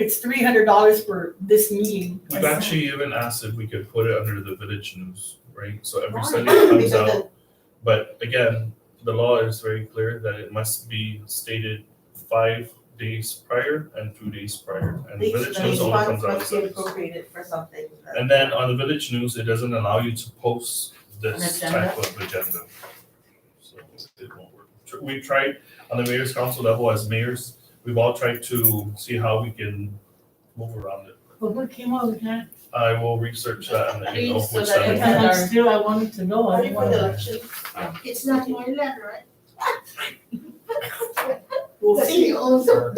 [SPEAKER 9] it's $300 for this meeting.
[SPEAKER 4] we've actually even asked if we could put it under the village news, right? So every
[SPEAKER 14] Right.
[SPEAKER 4] Sunday it comes
[SPEAKER 14] Because
[SPEAKER 4] out. But again, the law is very clear that it must be stated 5 days prior and 2 days prior, and
[SPEAKER 14] These
[SPEAKER 4] village news only
[SPEAKER 14] funds
[SPEAKER 4] comes out on
[SPEAKER 14] must be
[SPEAKER 4] Sundays.
[SPEAKER 14] appropriated for something.
[SPEAKER 4] And then on the village news, it doesn't allow you to post this
[SPEAKER 11] An agenda?
[SPEAKER 4] type of agenda. So it won't work. We've tried on the mayor's council level as mayors, we've all tried to see how we can move around it.
[SPEAKER 13] But what came out of that?
[SPEAKER 4] I will research that and let you know
[SPEAKER 11] Please, so
[SPEAKER 4] which
[SPEAKER 11] that
[SPEAKER 4] time.
[SPEAKER 11] it
[SPEAKER 4] we
[SPEAKER 11] can-
[SPEAKER 4] do.
[SPEAKER 13] And still, I wanted to know. I
[SPEAKER 14] Ready for the
[SPEAKER 13] wanna-
[SPEAKER 14] election? It's not my letter, right?
[SPEAKER 9] We'll
[SPEAKER 14] Because
[SPEAKER 9] see.
[SPEAKER 14] he owns the,
[SPEAKER 6] Are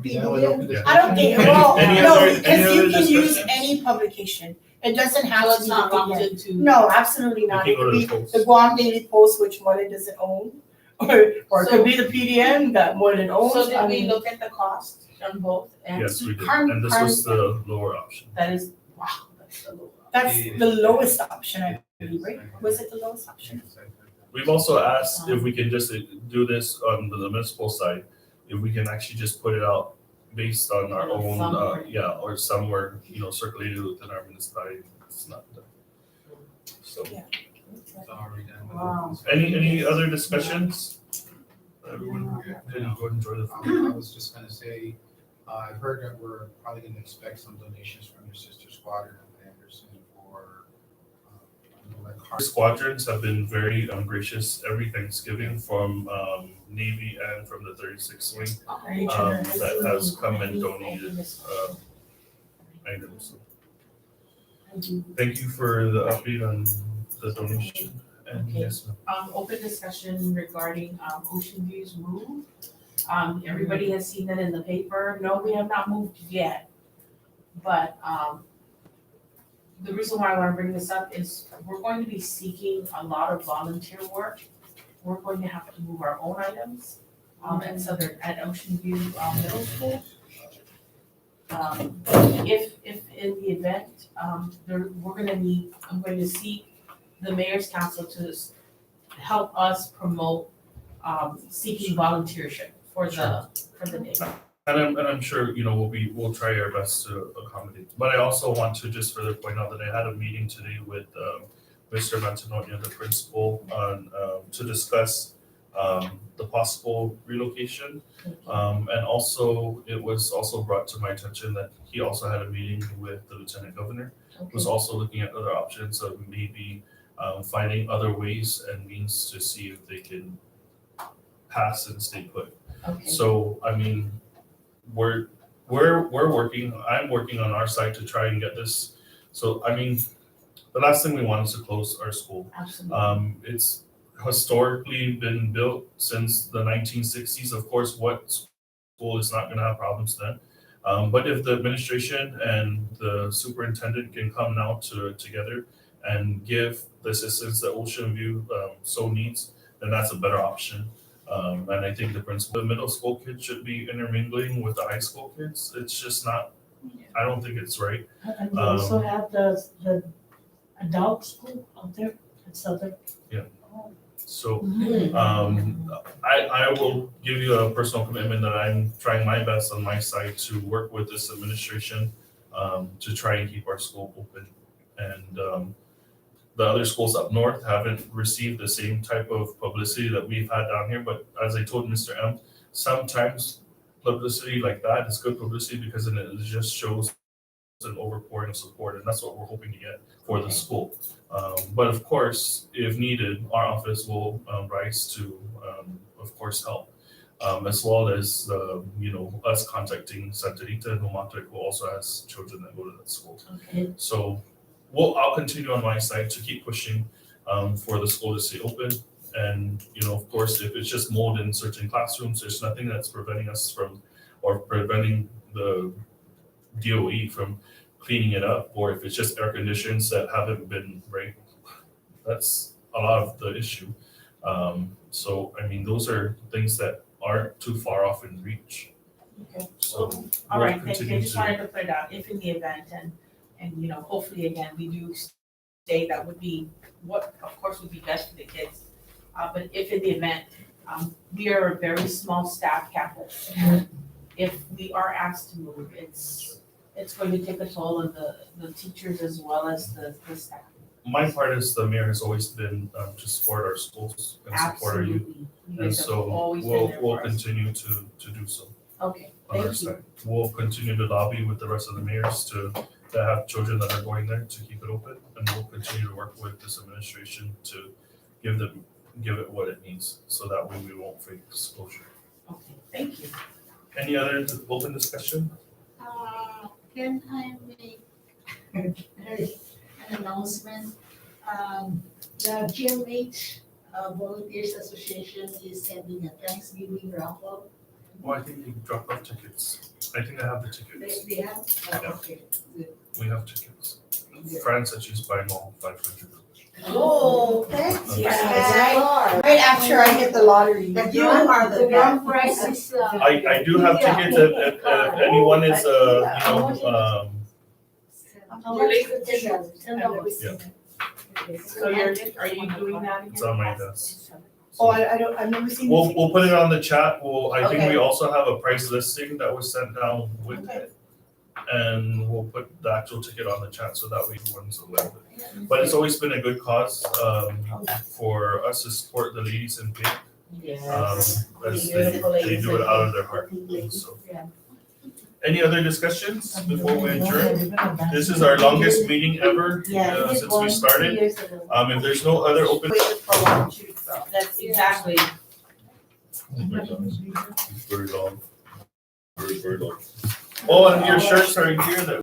[SPEAKER 6] we done with open
[SPEAKER 4] Yeah.
[SPEAKER 6] discussion?
[SPEAKER 9] I don't think,
[SPEAKER 4] Any-
[SPEAKER 9] well,
[SPEAKER 4] any
[SPEAKER 9] no,
[SPEAKER 4] other- any
[SPEAKER 9] because you
[SPEAKER 4] other
[SPEAKER 9] can use
[SPEAKER 4] discussions?
[SPEAKER 9] any publication. It doesn't
[SPEAKER 11] So
[SPEAKER 9] have to
[SPEAKER 11] it's
[SPEAKER 9] be
[SPEAKER 11] not
[SPEAKER 9] the
[SPEAKER 11] locked
[SPEAKER 9] PDF.
[SPEAKER 11] into.
[SPEAKER 9] No, absolutely not.
[SPEAKER 4] You
[SPEAKER 9] It
[SPEAKER 4] can go
[SPEAKER 9] could
[SPEAKER 4] to
[SPEAKER 9] be
[SPEAKER 4] the polls.
[SPEAKER 9] the Guam Daily Post, which Mother doesn't own, or it could be the PDN that Mother owns.
[SPEAKER 11] So did
[SPEAKER 9] I
[SPEAKER 11] we
[SPEAKER 9] mean,
[SPEAKER 11] look at the cost on both? And
[SPEAKER 4] Yes, we did,
[SPEAKER 9] Current-
[SPEAKER 4] and this was the lower option.
[SPEAKER 11] that is, wow, that's the low.
[SPEAKER 9] That's the lowest option, I believe, right? Was it the lowest option?
[SPEAKER 4] We've also asked if we can just do this on the municipal side, if we can actually just put it out based on our own,
[SPEAKER 11] Somewhere.
[SPEAKER 4] or somewhere, circulated within our municipality. It's not done. So,
[SPEAKER 6] It's already done with
[SPEAKER 9] Wow.
[SPEAKER 6] open discussion.
[SPEAKER 4] any other discussions? Everyone can go enjoy the food.
[SPEAKER 6] I was just gonna say, I've heard that we're probably gonna expect some donations from your sister squadron in Anderson for, like
[SPEAKER 4] Our squadrons have been very gracious every Thanksgiving from Navy and from the 36th Wing that has come and donated items. Thank you for the update on the donation. And
[SPEAKER 11] Okay.
[SPEAKER 4] yes, ma'am.
[SPEAKER 11] Open discussion regarding, Ocean View's move. Everybody has seen it in the paper. No, we have not moved yet. But, the reason why I wanna bring this up is we're going to be seeking a lot of volunteer work. We're going to have to move our own items, at Ocean View, Middle School. If in the event, I'm going to seek the mayor's council to help us promote, seeking volunteership for the day.
[SPEAKER 4] And I'm sure, we'll try our best to accommodate. But I also want to just further point out that I had a meeting today with Mr. Mantanonia, the principal, on to discuss the possible relocation. And also, it was also brought to my attention that he also had a meeting with the lieutenant governor, who's also looking at other options of maybe finding other ways and means to see if they can pass and stay put.
[SPEAKER 11] Okay.
[SPEAKER 4] So, I mean, we're working, I'm working on our side to try and get this. So, I mean, the last thing we want is to close our school.
[SPEAKER 11] Absolutely.
[SPEAKER 4] It's historically been built since the 1960s. Of course, what school is not gonna have problems then? But if the administration and the superintendent can come now together and give the assistance that Ocean View so needs, then that's a better option. And I think the middle school kids should be intermingling with the high school kids. It's just not, I don't think it's right.
[SPEAKER 13] And you also have the adult school out there, it's southern.
[SPEAKER 4] So, I will give you a personal commitment that I'm trying my best on my side to work with this administration to try and keep our school open. And the other schools up north haven't received the same type of publicity that we've had down here, but as I told Mr. M, sometimes publicity like that is good publicity because then it just shows an overpouring of support, and that's what we're hoping to get for the school. But of course, if needed, our office will rise to, of course, help. As well as, us contacting Santa Rita and Humata, who also has children that go to that school.
[SPEAKER 11] Okay.
[SPEAKER 4] So I'll continue on my side to keep pushing for the school to stay open. And, of course, if it's just mold in certain classrooms, there's nothing that's preventing us from, or preventing the DOE from cleaning it up, or if it's just air conditions that haven't been right, that's a lot of the issue. So, I mean, those are things that aren't too far off in reach.
[SPEAKER 11] Okay.
[SPEAKER 4] So
[SPEAKER 11] All
[SPEAKER 4] we'll
[SPEAKER 11] right, thank you. I
[SPEAKER 4] continue
[SPEAKER 11] just wanted to put it out, if in the event, and hopefully again, we do stay, that would be what, of course, would be best for the kids. But if in the event, we are a very small staff campus, and if we are asked to move, it's going to take a toll on the teachers as well as the staff.
[SPEAKER 4] My part as the mayor has always been to support our schools and support our youth.
[SPEAKER 11] Absolutely. You
[SPEAKER 4] And
[SPEAKER 11] guys have
[SPEAKER 4] so
[SPEAKER 11] always been
[SPEAKER 4] we'll
[SPEAKER 11] there
[SPEAKER 4] we'll
[SPEAKER 11] for us.
[SPEAKER 4] continue to do so.
[SPEAKER 11] Okay,
[SPEAKER 4] on our
[SPEAKER 11] thank you.
[SPEAKER 4] side. We'll continue to lobby with the rest of the mayors to have children that are going there to keep it open, and we'll continue to work with this administration to give it what it needs, so that way we won't face closure.
[SPEAKER 11] Okay, thank you.
[SPEAKER 4] Any other open discussion?
[SPEAKER 16] Can I make an announcement? The GMH Volunteers Association is sending a Thanksgiving raffle.
[SPEAKER 4] Oh, I think you dropped off tickets. I think I have the tickets.
[SPEAKER 16] They have,
[SPEAKER 4] Yeah.
[SPEAKER 16] okay, good.
[SPEAKER 4] We have tickets. Fran said she's buying all 500.
[SPEAKER 14] Oh, thanks,
[SPEAKER 11] Yeah.
[SPEAKER 14] Right after I hit the lottery.
[SPEAKER 16] The
[SPEAKER 14] You are
[SPEAKER 16] the
[SPEAKER 14] the
[SPEAKER 16] grand
[SPEAKER 14] best.
[SPEAKER 16] prize is,
[SPEAKER 4] I do have tickets if anyone is,
[SPEAKER 16] related to $10.
[SPEAKER 4] Yeah.
[SPEAKER 11] So are you doing that again?
[SPEAKER 4] it's on my desk.
[SPEAKER 9] Oh, I've never seen.
[SPEAKER 4] We'll put it on the chat. I think
[SPEAKER 11] Okay.
[SPEAKER 4] we also have a price listing that was sent down with it. And we'll put the actual ticket on the chat so that way everyone's aware of it. But it's always been a good cause, for us to support the ladies in pink.
[SPEAKER 11] Yes.
[SPEAKER 4] As
[SPEAKER 11] Beautiful
[SPEAKER 4] they
[SPEAKER 11] ladies
[SPEAKER 4] do it
[SPEAKER 11] in
[SPEAKER 4] out of their heart, so. Any other discussions before we adjourn? This is our longest meeting ever, since we started. If there's no other open.
[SPEAKER 11] That's exactly.
[SPEAKER 4] Oh my gosh, it's very long. Very, very long. Oh, and your shirts are here that